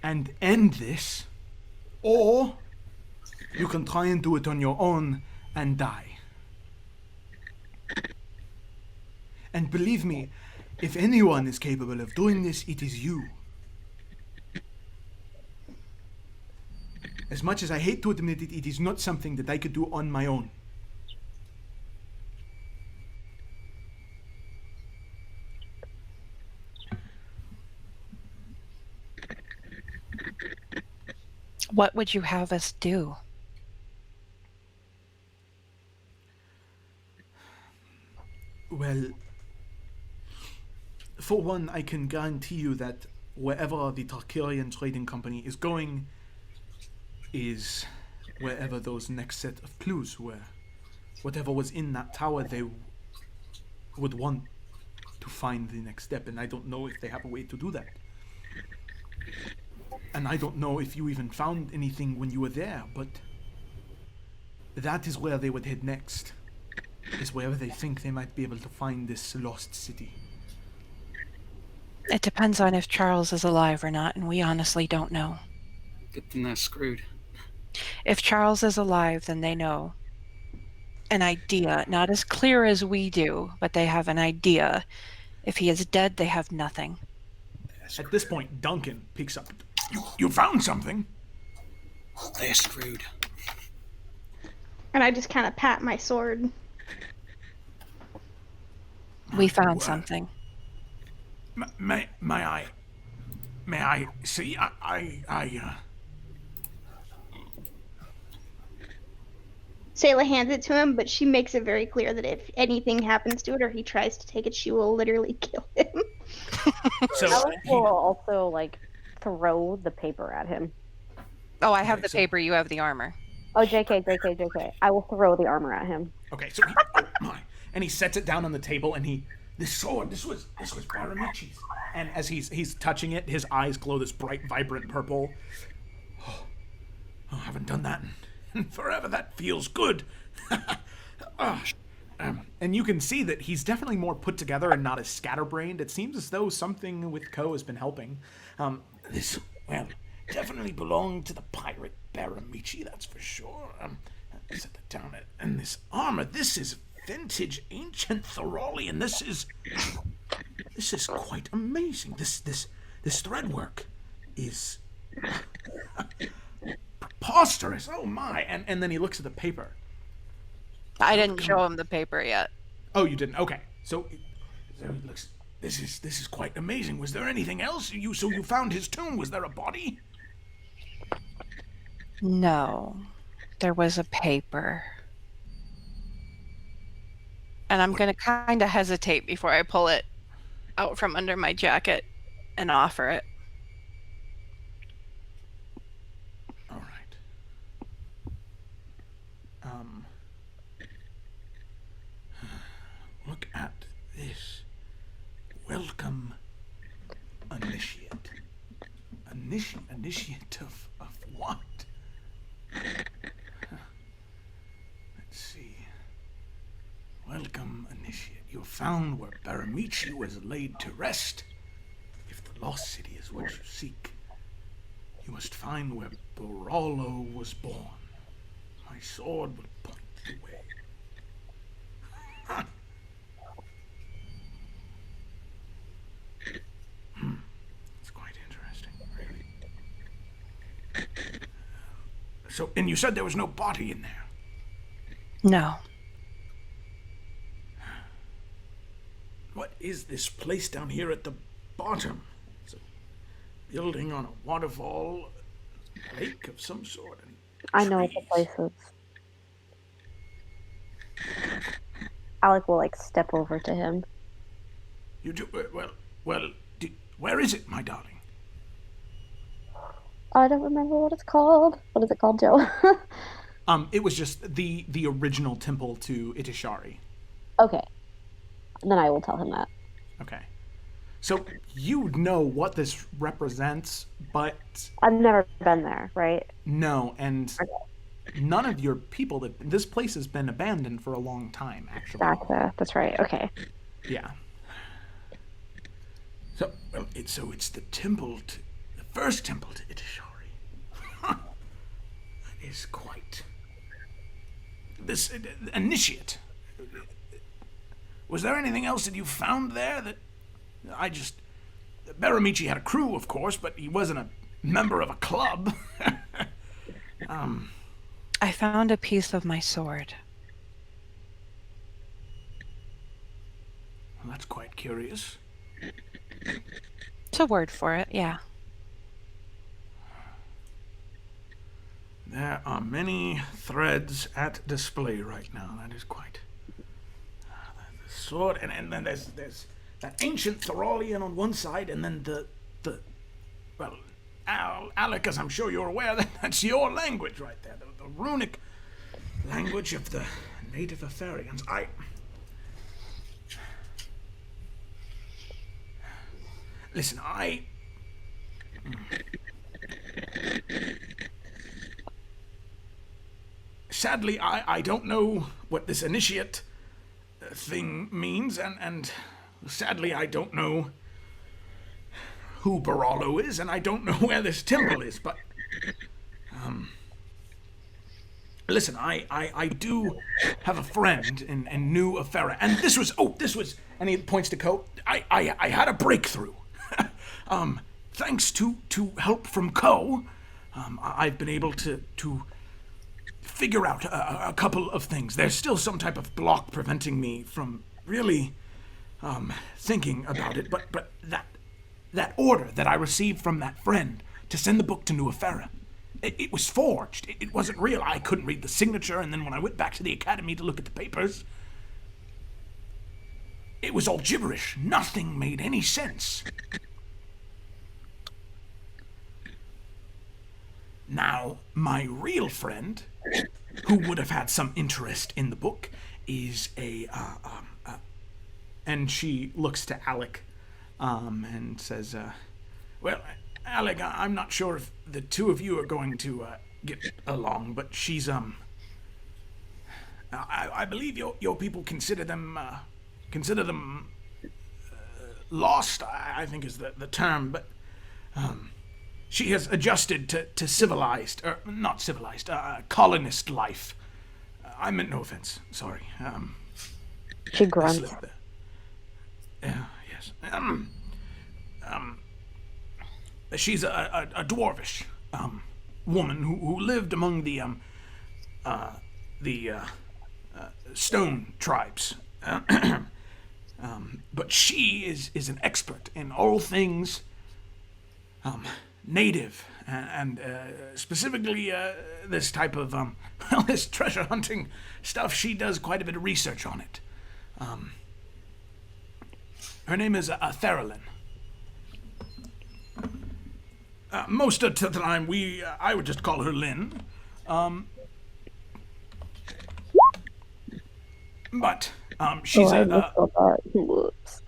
and end this, or you can try and do it on your own and die. And believe me, if anyone is capable of doing this, it is you. As much as I hate to admit it, it is not something that I could do on my own. What would you have us do? Well, for one, I can guarantee you that wherever the Tarkarian Trading Company is going is wherever those next set of clues were. Whatever was in that tower, they would want to find the next step, and I don't know if they have a way to do that. And I don't know if you even found anything when you were there, but that is where they would head next. Is wherever they think they might be able to find this lost city. It depends on if Charles is alive or not, and we honestly don't know. Good thing they're screwed. If Charles is alive, then they know an idea, not as clear as we do, but they have an idea. If he is dead, they have nothing. At this point, Duncan picks up. You found something? They're screwed. And I just kind of pat my sword. We found something. May I see? Sayla hands it to him, but she makes it very clear that if anything happens to it or he tries to take it, she will literally kill him. So Alex will also like throw the paper at him. Oh, I have the paper, you have the armor. Oh, JK. I will throw the armor at him. okay, so oh my, and he sets it down on the table, and this sword, this was Baramici's, and as he's touching it, his eyes glow this bright, vibrant purple. Oh, I haven't done that in forever. That feels good. And you can see that he's definitely more put together and not as scatterbrained. It seems as though something with Ko has been helping. This, well, definitely belonged to the pirate Baramichi, that's for sure. Set that down. And this armor, this is vintage, ancient Thorolian. This is quite amazing. This threadwork is preposterous. Oh my! And then he looks at the paper. I didn't show him the paper yet. Oh, you didn't? Okay. So he looks. This is quite amazing. Was there anything else? You found his tomb? Was there a body? No. There was a paper. And I'm going to kind of hesitate before I pull it out from under my jacket and offer it. All right. Look at this. Welcome, initiate. Initiate of what? Let's see. Welcome, initiate. You found where Baramichi was laid to rest. If the lost city is what you seek, you must find where Borolo was born. My sword will point the way. Huh. It's quite interesting, really. So, and you said there was no body in there? No. What is this place down here at the bottom? It's a building on a waterfall, a lake of some sort. And I know what the place is. Alec will like step over to him. You do well. Where is it, my darling? I don't remember what it's called. What is it called, Joe? It was just the original temple to Itishari. Okay. Then I will tell him that. Okay. So you know what this represents, but I've never been there, right? no, and Okay. none of your people. This place has been abandoned for a long time, actually. That's right. Okay. Yeah. So, well, it's the temple to the first temple to Itishari. That is quite. This initiate. Was there anything else that you found there that Baramichi had a crew, of course, but he wasn't a member of a club. I found a piece of my sword. Well, that's quite curious. It's a word for it, yeah. There are many threads at display right now. That is quite. The sword, and then there's that ancient Thorolian on one side, and then the well, Alec, as I'm sure you're aware, that's your language right there, the runic language of the native Eferians. Listen, Sadly, I don't know what this initiate thing means, and sadly, I don't know who Baralo is, and I don't know where this temple is, but listen, I do have a friend in New Efera, and this was, and he points to Ko. I had a breakthrough. Thanks to help from Ko, I've been able to figure out a couple of things. There's still some type of block preventing me from really thinking about it, but that order that I received from that friend to send the book to New Efera, it was forged. It wasn't real. I couldn't read the signature, and then when I went back to the academy to look at the papers, it was all gibberish. Nothing made any sense. Now, my real friend, who would have had some interest in the book, is and she looks to Alec, and says, well, Alec, I'm not sure if the two of you are going to get along, but she's I believe your people consider them lost, I think is the term, but she has adjusted to civilized, or not civilized, colonist life. I meant no offense. Sorry. She grunts. Yes. She's a dwarvish woman who lived among the stone tribes. But she is an expert in all things native, and specifically this type of this treasure hunting stuff. She does quite a bit of research on it. Her name is Theralyn. Most of the time, I would just call her Lynn. But she's Whoops.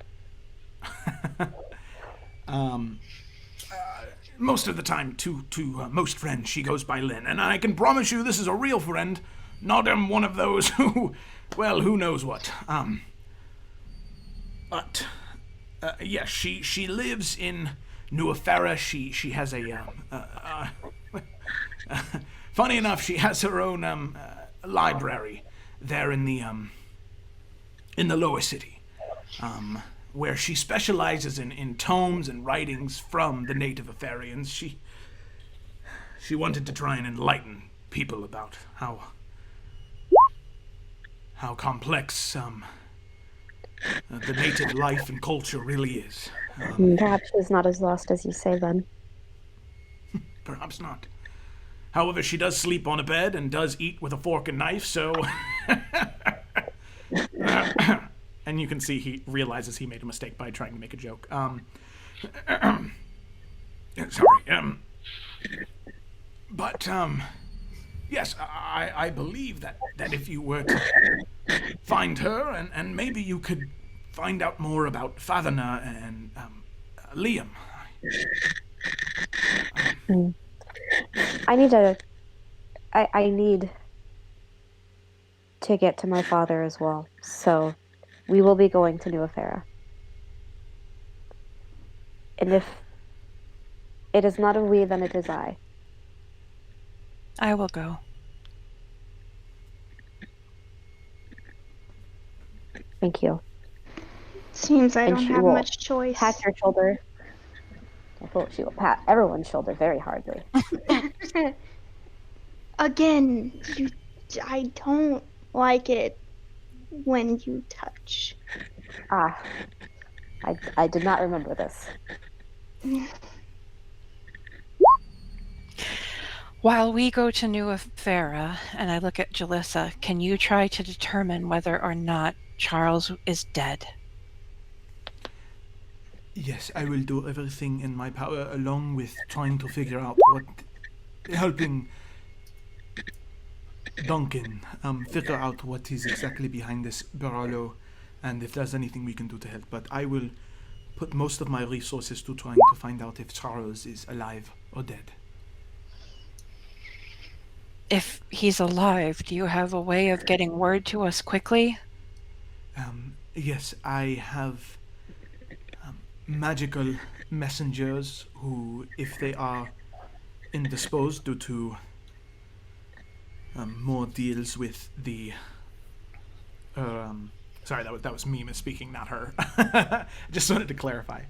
most of the time, to most friends, she goes by Lynn, and I can promise you, this is a real friend, not one of those who, well, who knows what. But yes, she lives in New Efera. She has a funny enough, she has her own library there in the lower city, where she specializes in tomes and writings from the native Eferians. She wanted to try and enlighten people about how complex the native life and culture really is. Perhaps she's not as lost as you say, then. Perhaps not. However, she does sleep on a bed and does eat with a fork and knife, so... and you can see he realizes he made a mistake by trying to make a joke. Sorry. But, yes, I believe that if you were to find her, and maybe you could find out more about Fathana and Liam. I need to get to my father as well, so we will be going to New Efera. And if it is not a we, then it is I. I will go. Thank you. Seems I And don't she have will much choice. Pat your shoulder. She will pat everyone's shoulder very hardly. Again, I don't like it when you touch. Ah, I did not remember this. While we go to New Efera, and I look at Jalissa, can you try to determine whether or not Charles is dead? Yes, I will do everything in my power, along with trying to figure out helping Duncan figure out what is exactly behind this Baralo, and if there's anything we can do to help. But I will put most of my resources to trying to find out if Charles is alive or dead. If he's alive, do you have a way of getting word to us quickly? Yes, I have magical messengers who, if they are indisposed due to more deals with the. Sorry, that was me misspeaking, not her. Just wanted to clarify.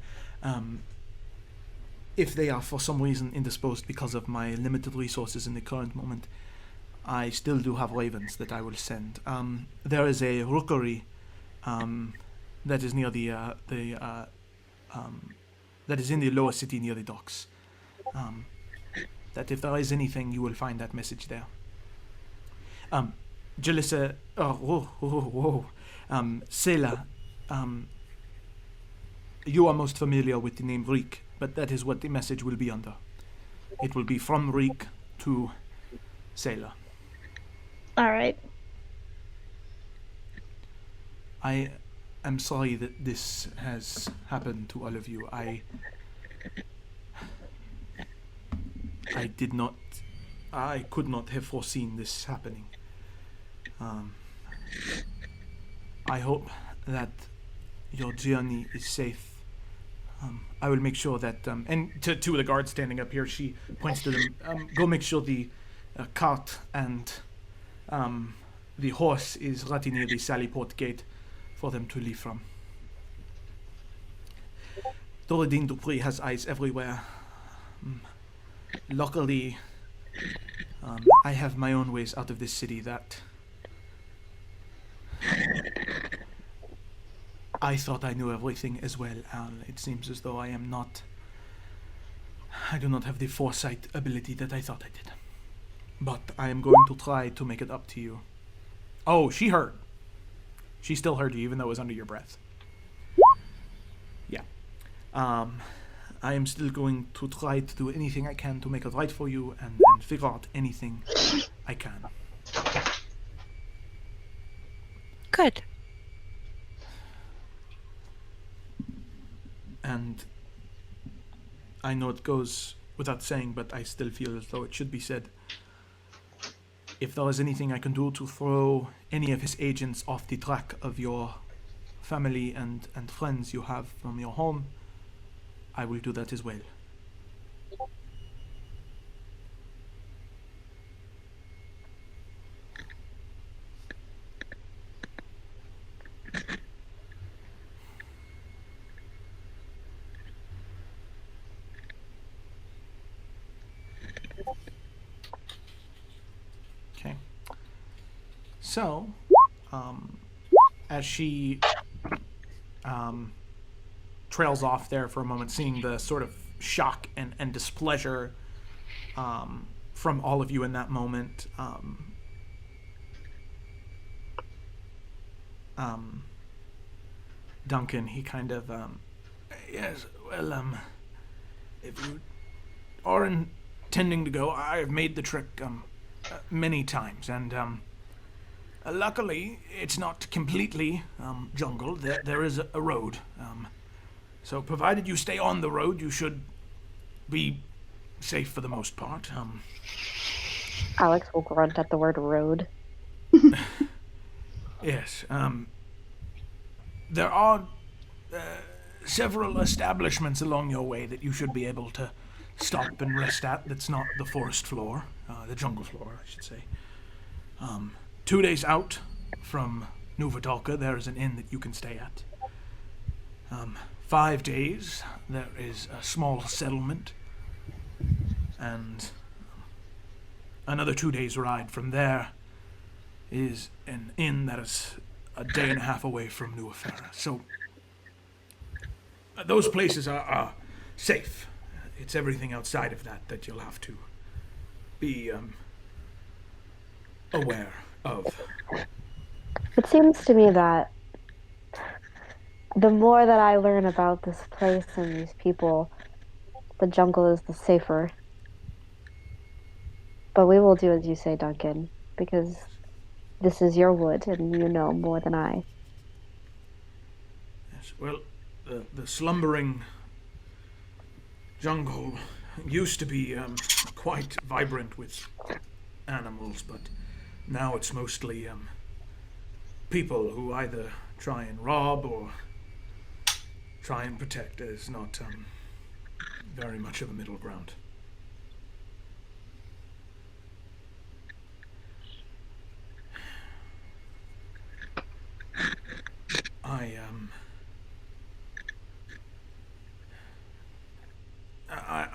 If they are for some reason indisposed because of my limited resources in the current moment, I still do have ravens that I will send. There is a rookery that is near that is in the lower city near the docks. That if there is anything, you will find that message there. Jalissa, Sela, you are most familiar with the name Reek, but that is what the message will be under. It will be from Reek to Sela. All right. I am sorry that this has happened to all of you. I could not have foreseen this happening. I hope that your journey is safe. I will make sure that, and to two of the guards standing up here, she points to them, go make sure the cart and the horse is right near the Sallyport gate for them to leave from. Doradine Dupree has eyes everywhere. Luckily, I have my own ways out of this city that I thought I knew everything as well, and it seems as though I do not have the foresight ability that I thought I did. But I am going to try to make it up to you. Oh, she heard. She still heard you, even though it was under your breath. Yeah. I am still going to try to do anything I can to make it right for you and figure out anything I can. Good. And I know it goes without saying, but I still feel as though it should be said. If there is anything I can do to throw any of his agents off the track of your family and friends you have from your home, I will do that as well. Okay. So, as she trails off there for a moment, seeing the sort of shock and displeasure from all of you in that moment, Duncan, he kind of, yes, well, if you are intending to go, I have made the trek many times, and luckily it's not completely jungle. There is a road. So provided you stay on the road, you should be safe for the most part. Alex will grunt at the word road. Yes. There are several establishments along your way that you should be able to stop and rest at. That's not the forest floor, the jungle floor, I should say. 2 days out from Nuvatalka, there is an inn that you can stay at. 5 days, there is a small settlement, and another 2 days' ride from there is an inn that is a day and a half away from New Efera. So those places are safe. It's everything outside of that you'll have to be aware of. It seems to me that the more that I learn about this place and these people, the jungle is the safer. But we will do as you say, Duncan, because this is your wood and you know more than I. Yes, well, the slumbering jungle used to be quite vibrant with animals, but now it's mostly people who either try and rob or try and protect. There's not very much of a middle ground. I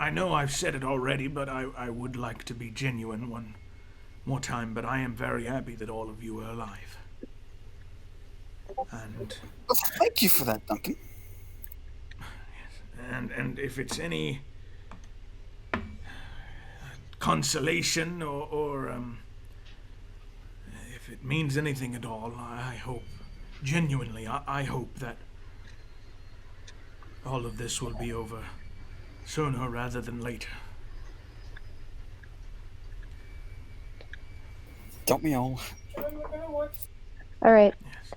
know I've said it already, but I would like to be genuine one more time, but I am very happy that all of you are alive. And Well, thank you for that, Duncan. and if it's any consolation or if it means anything at all, I hope, genuinely, I hope that all of this will be over sooner rather than later. Don't we all? All right. Yes.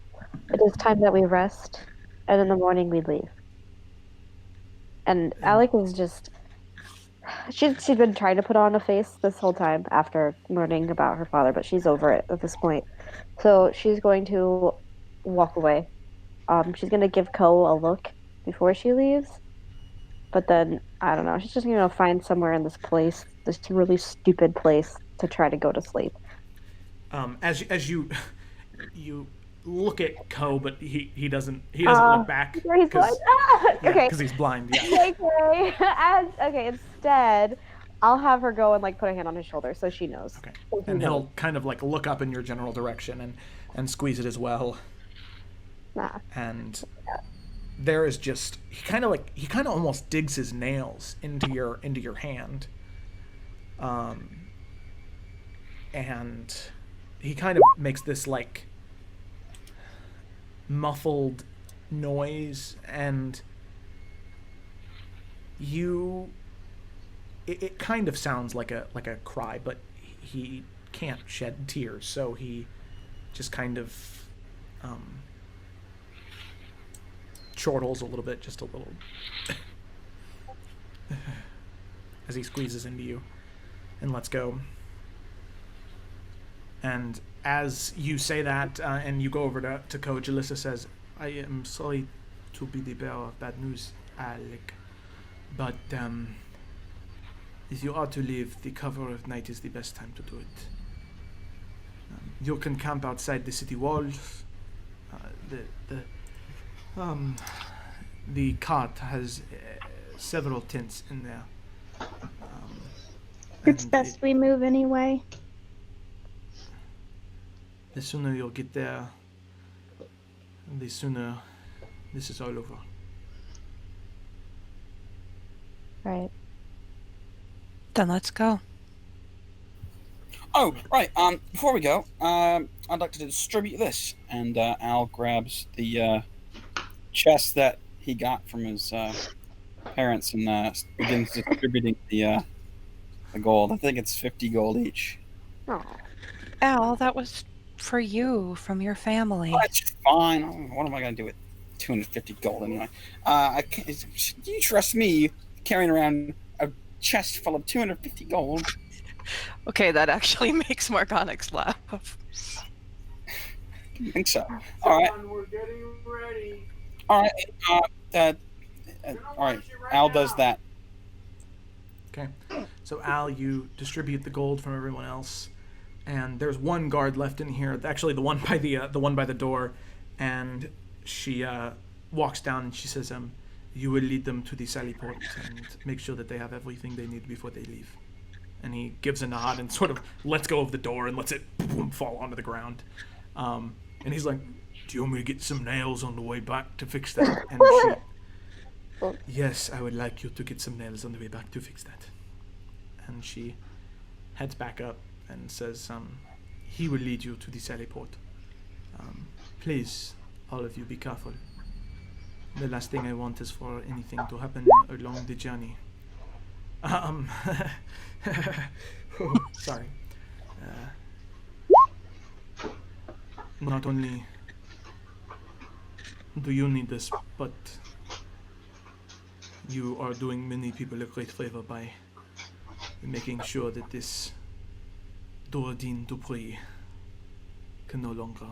It is time that we rest, and in the morning we leave. And Alec is just... She's been trying to put on a face this whole time after learning about her father, but she's over it at this point. So she's going to walk away. She's going to give Ko a look before she leaves. But then, I don't know, she's just going to find somewhere in this place, this really stupid place, to try to go to sleep. As you look at Ko, but he doesn't look back. He's going, okay. Because he's blind. Yeah. Okay. Instead, I'll have her go and put a hand on his shoulder so she knows. Okay. So And knows. he'll kind of look up in your general direction and squeeze it as well. Nah. And there is just he kind of almost digs his nails into your hand. And he kind of makes this muffled noise, and it kind of sounds like a cry, but he can't shed tears, so he just kind of chortles a little bit, just a little, as he squeezes into you and lets go. And as you say that, and you go over to Ko, Jalissa says, "I am sorry to be the bearer of bad news, Alec, but if you are to leave, the cover of night is the best time to do it. You can camp outside the city walls. The cart has several tents in there. It's and best we move anyway. The sooner you'll get there, the sooner this is all over." Right. Then let's go. Oh, right. Before we go, I'd like to distribute this, and Al grabs the chest that he got from his parents and begins distributing the gold. I think it's 50 gold each. Oh. Al, that was for you from your family. That's fine. What am I going to do with 250 gold anyway? Do you trust me carrying around a chest full of 250 gold? Okay, that actually makes Morgonix laugh. I think so. All right. We're getting ready. All right. All right. Al does that. Okay. So Al, you distribute the gold from everyone else, and there's one guard left in here. Actually, the one by the door, and she walks down and she says, "You will lead them to the sally port and make sure that they have everything they need before they leave." And he gives a nod and sort of lets go of the door and lets it boom, fall onto the ground. And he's like, "Do you want me to get some nails on the way back to fix that?" And she, "Yes, I would like you to get some nails on the way back to fix that." And she heads back up and says, "He will lead you to the sally port. Please, all of you, be careful. The last thing I want is for anything to happen along the journey." Sorry. Not only do you need this, but you are doing many people a great favor by making sure that this Doradine Dupree can no longer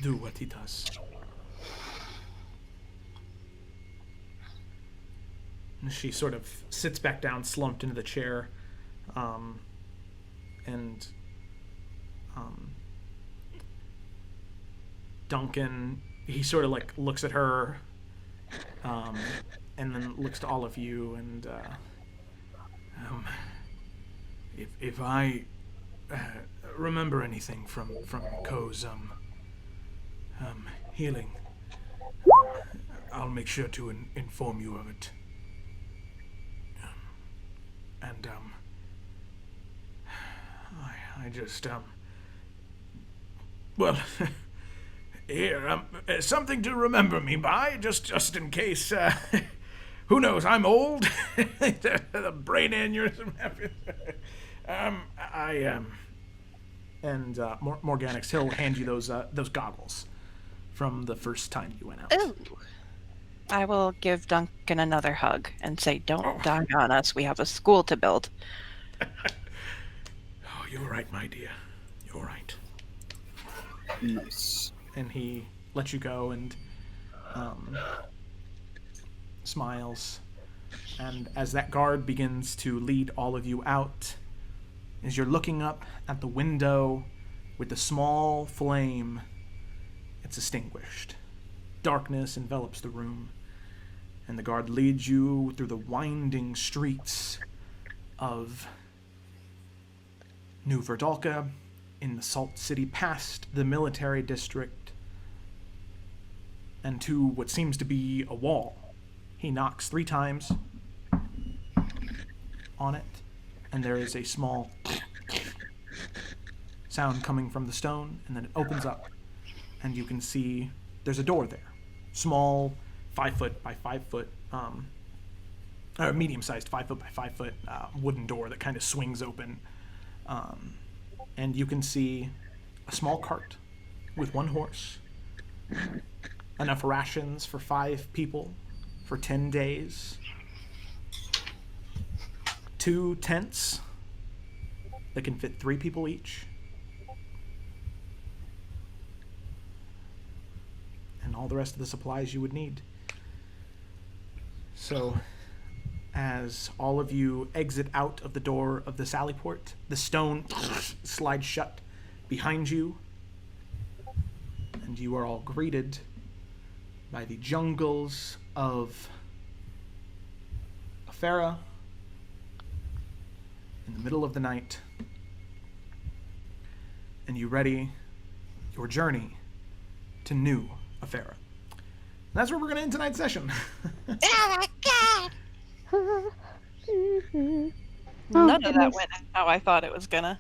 do what he does. And she sort of sits back down, slumped into the chair, and Duncan, he sort of like looks at her, and then looks to all of you, and if I remember anything from Ko's healing, I'll make sure to inform you of it. And I just well, here, something to remember me by, just in case. Who knows? I'm old. The brain aneurysm happens. And Morganix, he'll hand you those goggles from the first time you went out. Ooh. I will give Duncan another hug and say, "Don't die on us. We have a school to build." Oh, you're right, my dear. You're right. Nice. And he lets you go and smiles. And as that guard begins to lead all of you out, as you're looking up at the window with the small flame, it's extinguished. Darkness envelops the room, and the guard leads you through the winding streets of New Verdalka, in the Salt City, past the military district, and to what seems to be a wall. He knocks 3 times on it, and there is a small sound coming from the stone, and then it opens up, and you can see there's a door there. Small 5 foot by 5 foot, or medium-sized 5 foot by 5 foot wooden door that kind of swings open. And you can see a small cart with 1 horse, enough rations for 5 people for 10 days, 2 tents that can fit 3 people each, and all the rest of the supplies you would need. So, as all of you exit out of the door of the Sallyport, the stone slides shut behind you, and you are all greeted by the jungles of Efera in the middle of the night, and you ready your journey to New Efera. That's where we're going to end tonight's session. Oh my god! Oh, None of that goodness. went how I thought it was gonna.